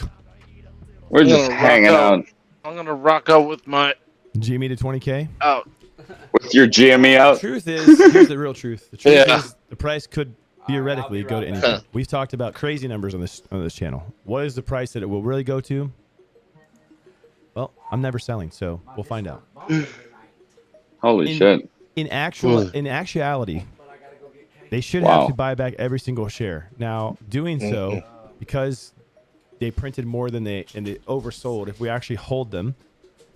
We're I'm just gonna hanging out I'm gonna rock out with my GME to 20K. out. with your GME The out. truth is, here's the real truth. The truth Yeah. is, the price could theoretically go to anything. We've talked about crazy numbers on this channel. What is the price that it will really go to? Well, I'm never selling, so we'll find out. Holy shit. In actuality, they should Wow. have to buy back every single share. Now, doing so, because they printed more than they oversold, if we actually hold them,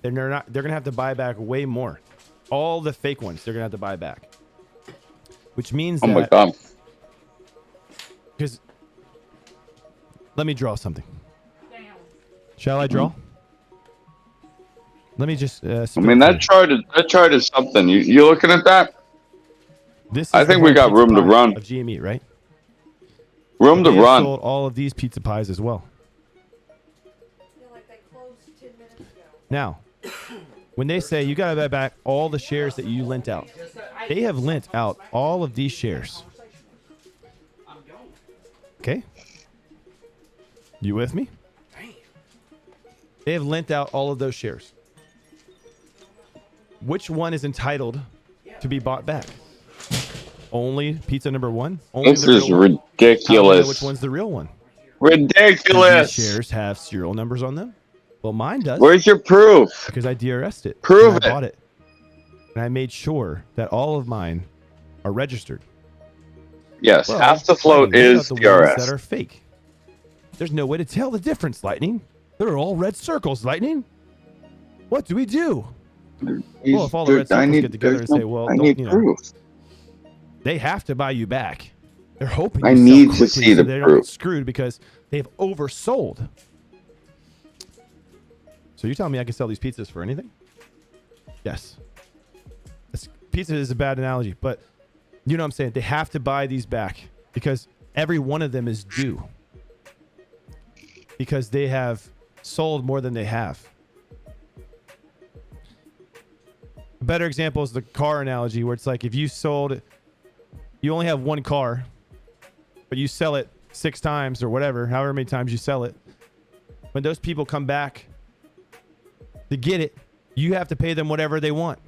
then they're gonna have to buy back way more. All the fake ones they're gonna have to buy back. Which means Oh my that, god. because let me draw something. Shall I draw? Let me just I mean, that chart is something. You looking at that? This is I think we got room to run. of GME, right? Room to They have run. sold all of these pizza pies as well. Now, when they say you got to buy back all the shares that you lent out, they have lent out all of these shares. Okay? You with me? They have lent out all of those shares. Which one is entitled to be bought back? Only pizza number one? Only This the is real one? How do we know ridiculous. which one's the real one? Ridiculous. Do these shares have serial numbers on them? Well, mine does. Where's your proof? Because I DRS'd it. Prove and I it. bought it. And I made sure that all of mine are registered. Yes, Well, half the float Lightning, what is about the ones DRS. that are fake? There's no way to tell the difference, Lightning. They're all red circles, Lightning. What do we do? Well, if all the red circles get together and say, well, I don't, need you know, proof. they have to buy you back. They're hoping I you sell need to quickly see so the they don't proof. get screwed because they've oversold. So you're telling me I can sell these pizzas for anything? Yes. Pizza is a bad analogy, but you know what I'm saying? They have to buy these back because every one of them is due. Because they have sold more than they have. A better example is the car analogy where it's like if you only have one car, but you sell it 6 times or whatever, however many times you sell it. When those people come back to get it, you have to pay them whatever they want.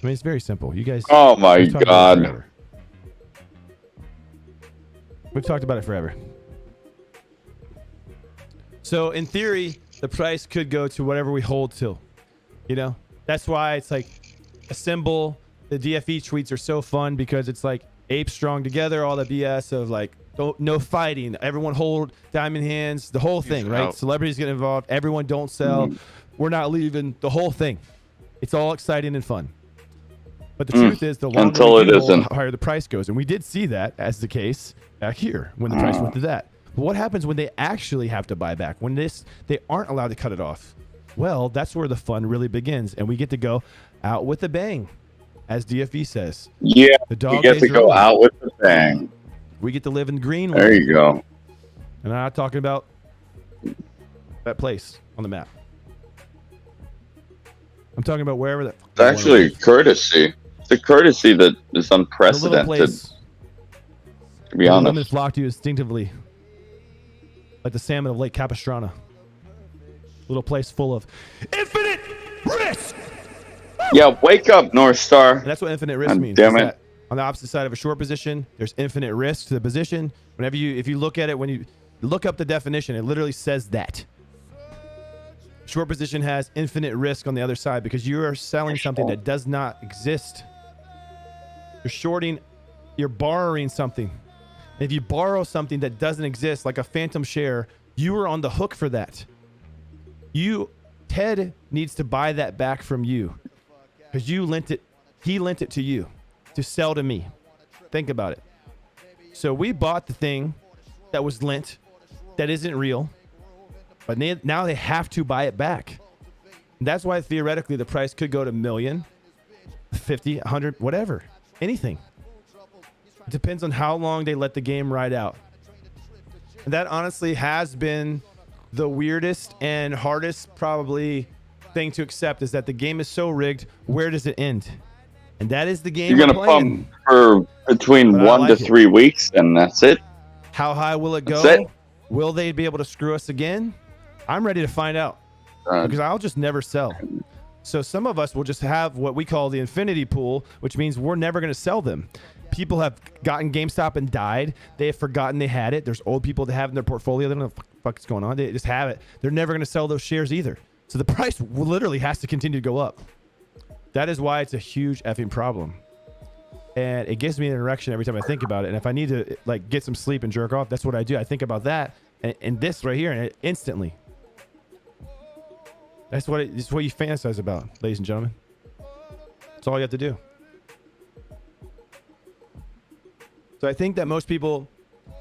I mean, it's very simple. You guys. Oh my we've talked about it god. forever. We've talked about it forever. So in theory, the price could go to whatever we hold till. You know, that's why it's like a symbol. The DFE tweets are so fun because it's like apes strong together, all the BS of like no fighting, everyone hold diamond hands, the whole thing, right? out. Celebrities get involved, everyone don't sell, we're not leaving, the whole thing. It's all exciting and fun. But the truth is, the longer Until we it do hold, isn't. the higher the price goes. And we did see that as the case back here when the price went to that. But what happens when they actually have to buy back? When they aren't allowed to cut it off? Well, that's where the fun really begins. And we get to go out with a bang, as DFE says. Yeah, The you dog get days to are go over. out with the bang. We get to live in Greenland. There you go. And I'm not talking about that place on the map. I'm talking about wherever that. It's actually courtesy. It's a courtesy that is The little unprecedented, place to be where the women honest. flock to you instinctively, like the salmon of Lake Capistrano. Little place full of infinite risk. Yeah, wake up, North Star. And that's what infinite risk God means. damn is it. that on the opposite side of a short position, there's infinite risk to the position. Whenever if you look at it, when you look up the definition, it literally says that. Short position has infinite risk on the other side because you are selling something that does not exist. You're shorting, you're borrowing something. If you borrow something that doesn't exist, like a phantom share, you are on the hook for that. Ted needs to buy that back from you because you lent it. He lent it to you to sell to me. Think about it. So we bought the thing that was lent that isn't real, but now they have to buy it back. And that's why theoretically the price could go to $1 million, 50, 100, whatever, anything. It depends on how long they let the game ride out. And that honestly has been the weirdest and hardest probably thing to accept, is that the game is so rigged. Where does it end? And that is the game You're we're gonna playing. pump for between But I 1 like to it. 3 weeks, and that's it. How high will it That's go? it. Will they be able to screw us again? I'm ready to find out, because I'll just never sell. So some of us will just have what we call the infinity pool, which means we're never going to sell them. People have gotten GameStop and died. They have forgotten they had it. There's old people that have it in their portfolio. They don't know what the fuck's going on. They just have it. They're never going to sell those shares either. So the price literally has to continue to go up. That is why it's a huge effing problem. And it gives me an erection every time I think about it. And if I need to like get some sleep and jerk off, that's what I do. I think about that and this right here, and it instantly. That's what you fantasize about, ladies and gentlemen. That's all you have to do. So I think that most people,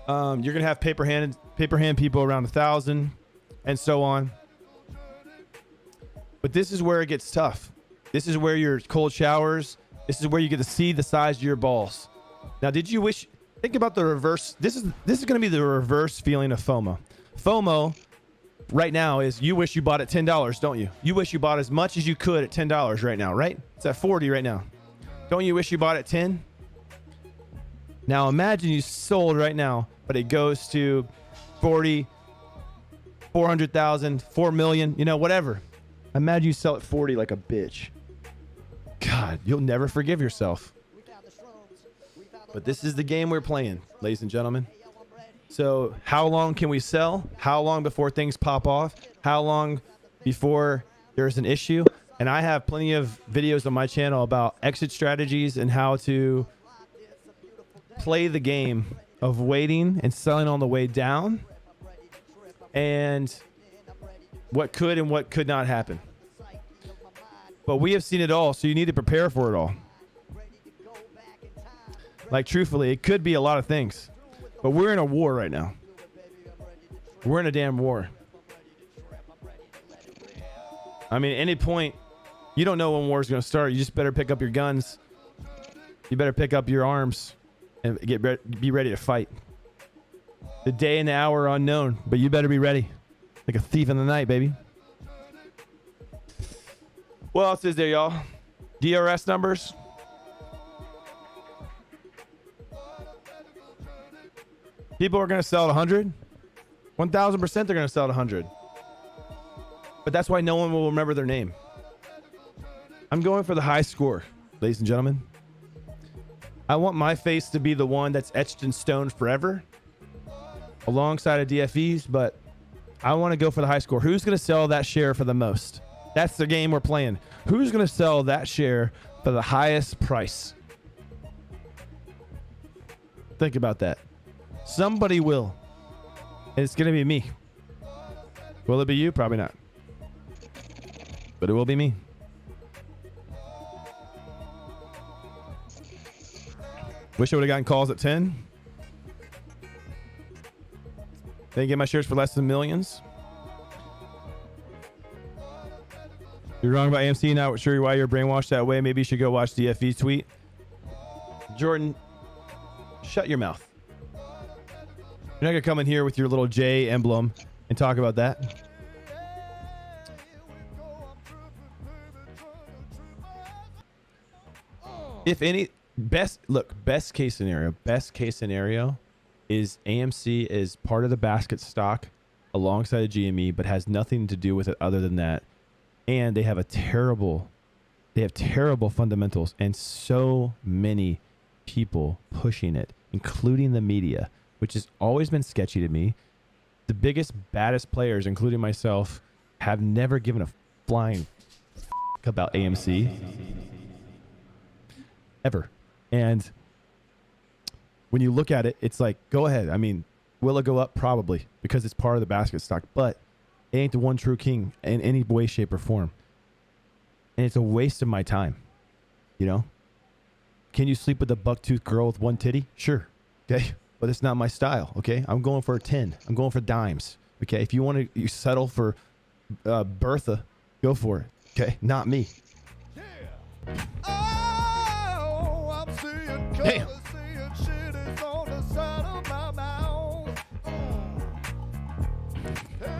you're gonna have paper hand people around 1,000, and so on. But this is where it gets tough. This is where your cold showers. This is where you get to see the size of your balls. Now, did you wish? Think about the reverse. This is going to be the reverse feeling of FOMO. FOMO right now is you wish you bought at $10, don't you? You wish you bought as much as you could at $10 right now, right? It's at 40 right now. Don't you wish you bought at 10? Now imagine you sold right now, but it goes to 40, 400,000, 4 million, whatever. Imagine you sell at 40 like a bitch. God, you'll never forgive yourself. But this is the game we're playing, ladies and gentlemen. So how long can we sell? How long before things pop off? How long before there's an issue? And I have plenty of videos on my channel about exit strategies and how to play the game of waiting and selling on the way down, and what could and what could not happen. But we have seen it all, so you need to prepare for it all. Like, truthfully, it could be a lot of things. But we're in a war right now. We're in a damn war. I mean, at any point, you don't know when war is going to start. You just better pick up your guns. You better pick up your arms and be ready to fight. The day and the hour are unknown, but you better be ready. Like a thief in the night, baby. What else is there, y'all? DRS numbers. People are going to sell at 100. 1,000% they're going to sell at 100. But that's why no one will remember their name. I'm going for the high score, ladies and gentlemen. I want my face to be the one that's etched in stone forever, alongside of DFE's, but I want to go for the high score. Who's going to sell that share for the most? That's the game we're playing. Who's going to sell that share for the highest price? Think about that. Somebody will. And it's going to be me. Will it be you? Probably not. But it will be me. Wish I would have gotten calls at 10. Didn't get my shares for less than millions. You're wrong about AMC. Not sure why you're brainwashed that way. Maybe you should go watch DFE tweet. Jordan, shut your mouth. You're not going to come in here with your little J emblem and talk about that. If any, best case scenario is AMC is part of the basket stock alongside of GME, but has nothing to do with it other than that. And they have terrible fundamentals and so many people pushing it, including the media, which has always been sketchy to me. The biggest, baddest players, including myself, have never given a flying about AMC. Ever. And when you look at it, it's like, go ahead. I mean, will it go up? Probably, because it's part of the basket stock. But it ain't the one true king in any way, shape, or form. And it's a waste of my time. You know? Can you sleep with a buck-toothed girl with one titty? Sure. Okay? But it's not my style. Okay? I'm going for a 10. I'm going for dimes. Okay? If you want to settle for Bertha, go for it. Okay? Not me. Oh, I'm seeing Damn. colors, seeing shit is on the side of my mouth.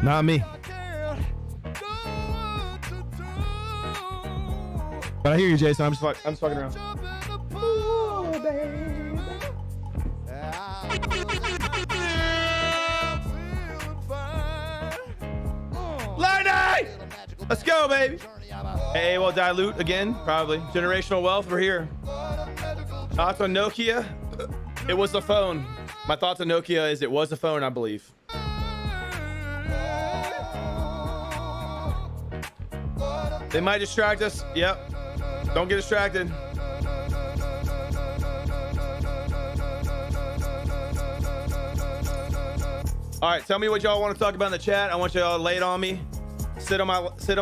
Not me. But I hear you, Jason. I'm just fucking around. Ooh, baby. Lightning! Let's go, baby. Hey, well, dilute again, probably. Generational wealth, we're here. Thoughts on Nokia? It was the phone. My thoughts on Nokia is it was the phone, I believe. They might distract us. Yep. Don't get distracted. All right, tell me what y'all want to talk about in the chat. I want y'all to lay it on me. Sit on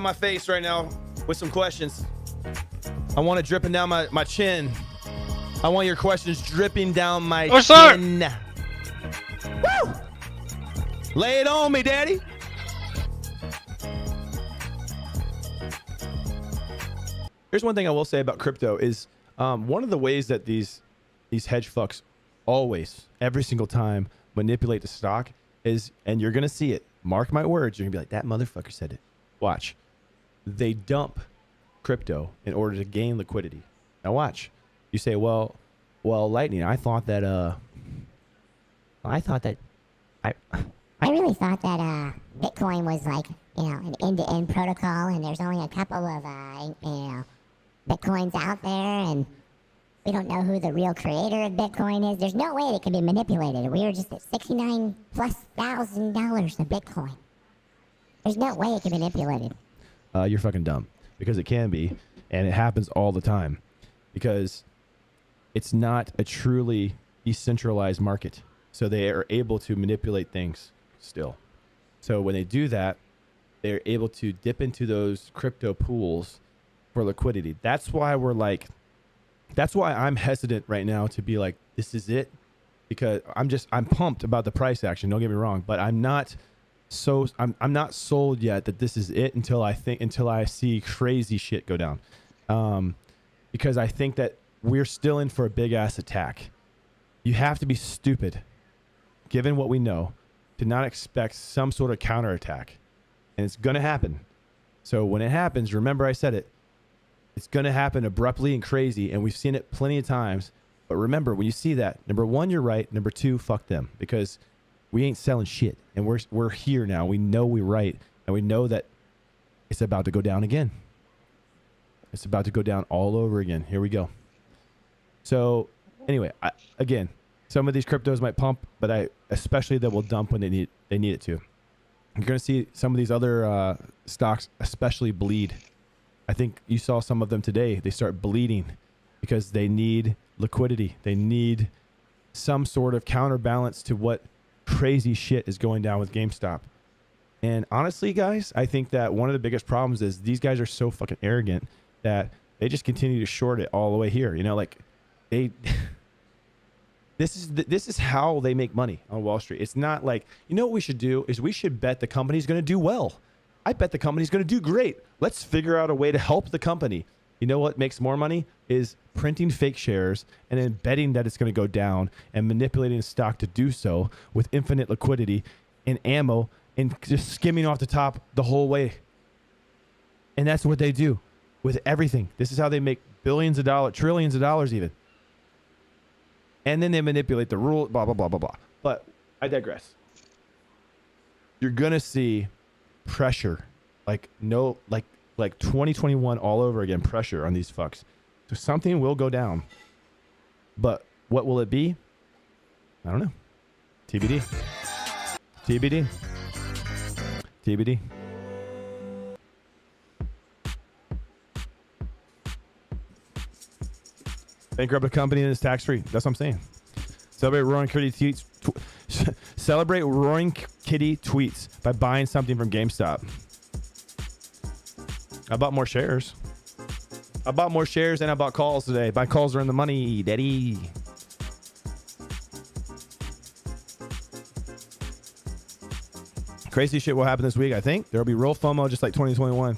my face right now with some questions. I want it dripping down my chin. I want your questions dripping down my chin. Woo! Lay it on me, daddy. Here's one thing I will say about crypto is one of the ways that these hedge fucks always, every single time, manipulate the stock is, and you're going to see it, mark my words, you're going to be like, that motherfucker said it. Watch. They dump crypto in order to gain liquidity. Now watch. You say, well, Lightning, I thought that I really thought that Bitcoin was like, an end-to-end protocol, and there's only a couple of Bitcoins out there, and we don't know who the real creator of Bitcoin is. There's no way it could be manipulated. We were just at $69,000+ of Bitcoin. There's no way it can be manipulated. You're fucking dumb, because it can be, and it happens all the time, because it's not a truly decentralized market. So they are able to manipulate things still. So when they do that, they're able to dip into those crypto pools for liquidity. That's why I'm hesitant right now to be like, this is it, because I'm pumped about the price action. Don't get me wrong, but I'm not sold yet that this is it until I see crazy shit go down. Because I think that we're still in for a big ass attack. You have to be stupid, given what we know, to not expect some sort of counterattack. And it's going to happen. So when it happens, remember I said it, it's going to happen abruptly and crazy. And we've seen it plenty of times. But remember, when you see that, number one, you're right. Number two, fuck them, because we ain't selling shit. And we're here now. We know we're right. And we know that it's about to go down again. It's about to go down all over again. Here we go. So anyway, again, some of these cryptos might pump, but especially that will dump when they need it to. You're going to see some of these other stocks especially bleed. I think you saw some of them today. They start bleeding because they need liquidity. They need some sort of counterbalance to what crazy shit is going down with GameStop. And honestly, guys, I think that one of the biggest problems is these guys are so fucking arrogant that they just continue to short it all the way here. This is how they make money on Wall Street. It's not like, what we should do is we should bet the company's going to do well. I bet the company's going to do great. Let's figure out a way to help the company. You know what makes more money is printing fake shares and then betting that it's going to go down and manipulating the stock to do so with infinite liquidity and ammo and just skimming off the top the whole way. And that's what they do with everything. This is how they make billions of dollars, trillions of dollars even. And then they manipulate the rule, blah, blah, blah, blah, blah. But I digress. You're going to see pressure, like 2021 all over again, pressure on these fucks. So something will go down. But what will it be? I don't know. TBD. TBD. TBD. Bankrupt a company and it's tax free. That's what I'm saying. Celebrate Roaring Kitty tweets. Celebrate Roaring Kitty tweets by buying something from GameStop. I bought more shares. I bought more shares and I bought calls today. My calls are in the money, daddy. Crazy shit will happen this week, I think. There'll be real FOMO just like 2021.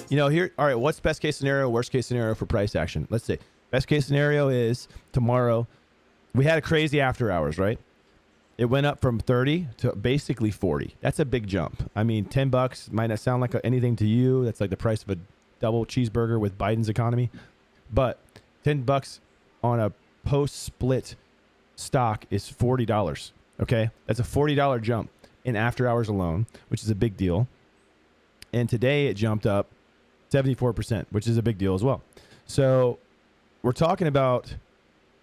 You know, here, all right, what's best case scenario, worst case scenario for price action? Let's see. Best case scenario is tomorrow. We had a crazy after hours, right? It went up from 30 to basically 40. That's a big jump. I mean, $10 might not sound like anything to you. That's like the price of a double cheeseburger with Biden's economy. But $10 on a post-split stock is $40. Okay? That's a $40 jump in after hours alone, which is a big deal. And today it jumped up 74%, which is a big deal as well. So we're talking about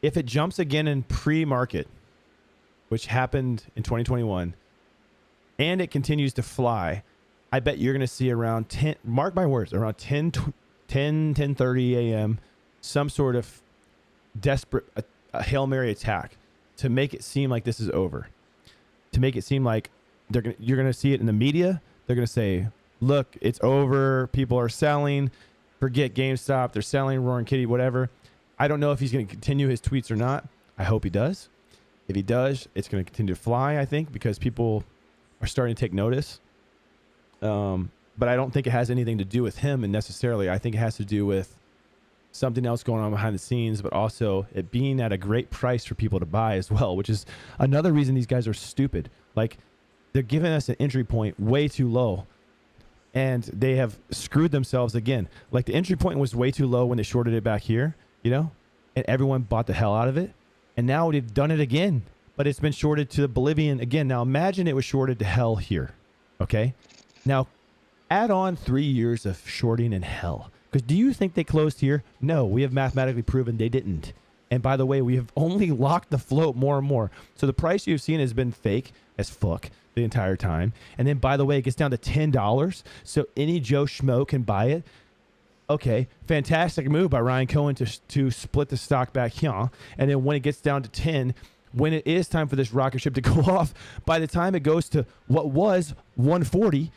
if it jumps again in pre-market, which happened in 2021, and it continues to fly, I bet you're going to see around 10, mark my words, around 10:30 a.m., some sort of desperate a Hail Mary attack to make it seem like this is over, to make it seem like you're going to see it in the media. They're going to say, look, it's over. People are selling. Forget GameStop. They're selling Roaring Kitty, whatever. I don't know if he's going to continue his tweets or not. I hope he does. If he does, it's going to continue to fly, I think, because people are starting to take notice. But I don't think it has anything to do with him and necessarily. I think it has to do with something else going on behind the scenes, but also it being at a great price for people to buy as well, which is another reason these guys are stupid. Like, they're giving us an entry point way too low, and they have screwed themselves again. Like, the entry point was way too low when they shorted it back here, you know, and everyone bought the hell out of it. And now they've done it again, but it's been shorted to oblivion again. Now imagine it was shorted to hell here, okay? Now add on 3 years of shorting in hell. Because do you think they closed here? No, we have mathematically proven they didn't. And by the way, we have only locked the float more and more. So the price you've seen has been fake as fuck the entire time. And then, by the way, it gets down to $10, so any Joe Schmo can buy it. Okay, fantastic move by Ryan Cohen to split the stock back here. And then when it gets down to 10, when it is time for this rocket ship to go off, by the time it goes to what was 140,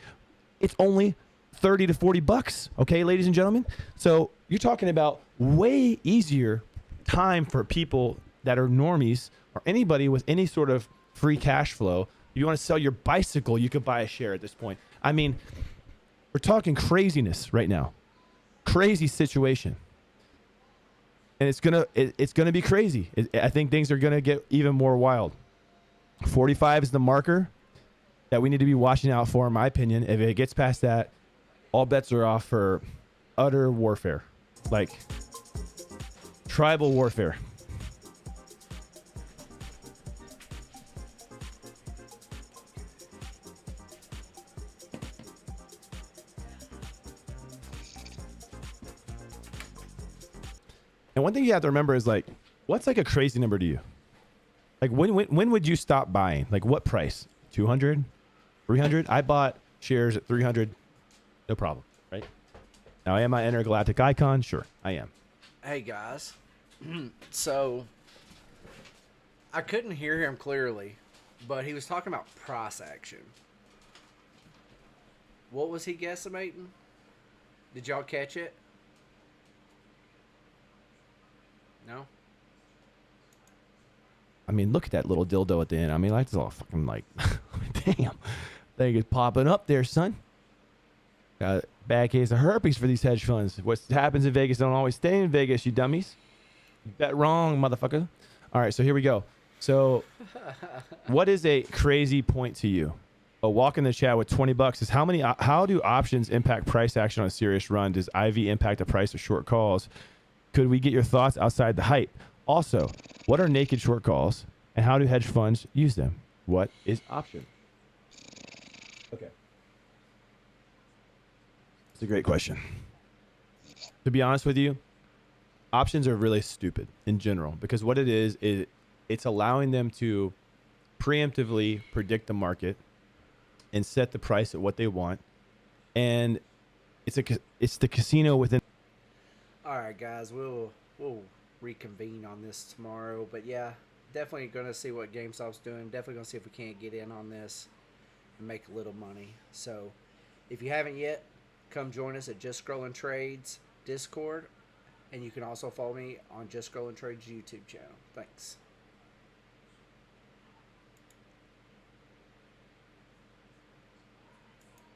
it's only 30 to 40 bucks. Okay, ladies and gentlemen. So you're talking about way easier time for people that are normies or anybody with any sort of free cash flow. If you want to sell your bicycle, you could buy a share at this point. I mean, we're talking craziness right now. Crazy situation, and it's gonna be crazy. I think things are gonna get even more wild. 45 is the marker that we need to be watching out for, in my opinion. If it gets past that, all bets are off for utter warfare, like tribal warfare. And one thing you have to remember is, like, what's like a crazy number to you? Like, when would you stop buying? Like, what price? 200, 300? I bought shares at 300, no problem, right? Now, am I intergalactic icon? Sure, I am. Hey guys, so I couldn't hear him clearly, but he was talking about price action. What was he guesstimating? Did y'all catch it? No? I mean, look at that little dildo at the end. I mean, like, it's all fucking like, damn, thing is popping up there, son. Got a bad case of herpes for these hedge funds. What happens in Vegas don't always stay in Vegas, you dummies. You bet wrong, motherfucker. All right, so here we go. So what is a crazy point to you? A walk in the chat with 20 bucks is how do options impact price action on a serious run? Does IV impact the price of short calls? Could we get your thoughts outside the hype? Also, what are naked short calls and how do hedge funds use them? What is option? Okay. It's a great question. To be honest with you, options are really stupid in general, because what it is it's allowing them to preemptively predict the market and set the price at what they want. And it's the casino within. All right, guys, we'll we'll reconvene on this tomorrow. But yeah, definitely going to see what GameStop's doing. Definitely going to see if we can't get in on this and make a little money. So if you haven't yet, come join us at Just.Scrollin.Trades Discord. And you can also follow me on Just.Scrollin.Trades YouTube channel. Thanks.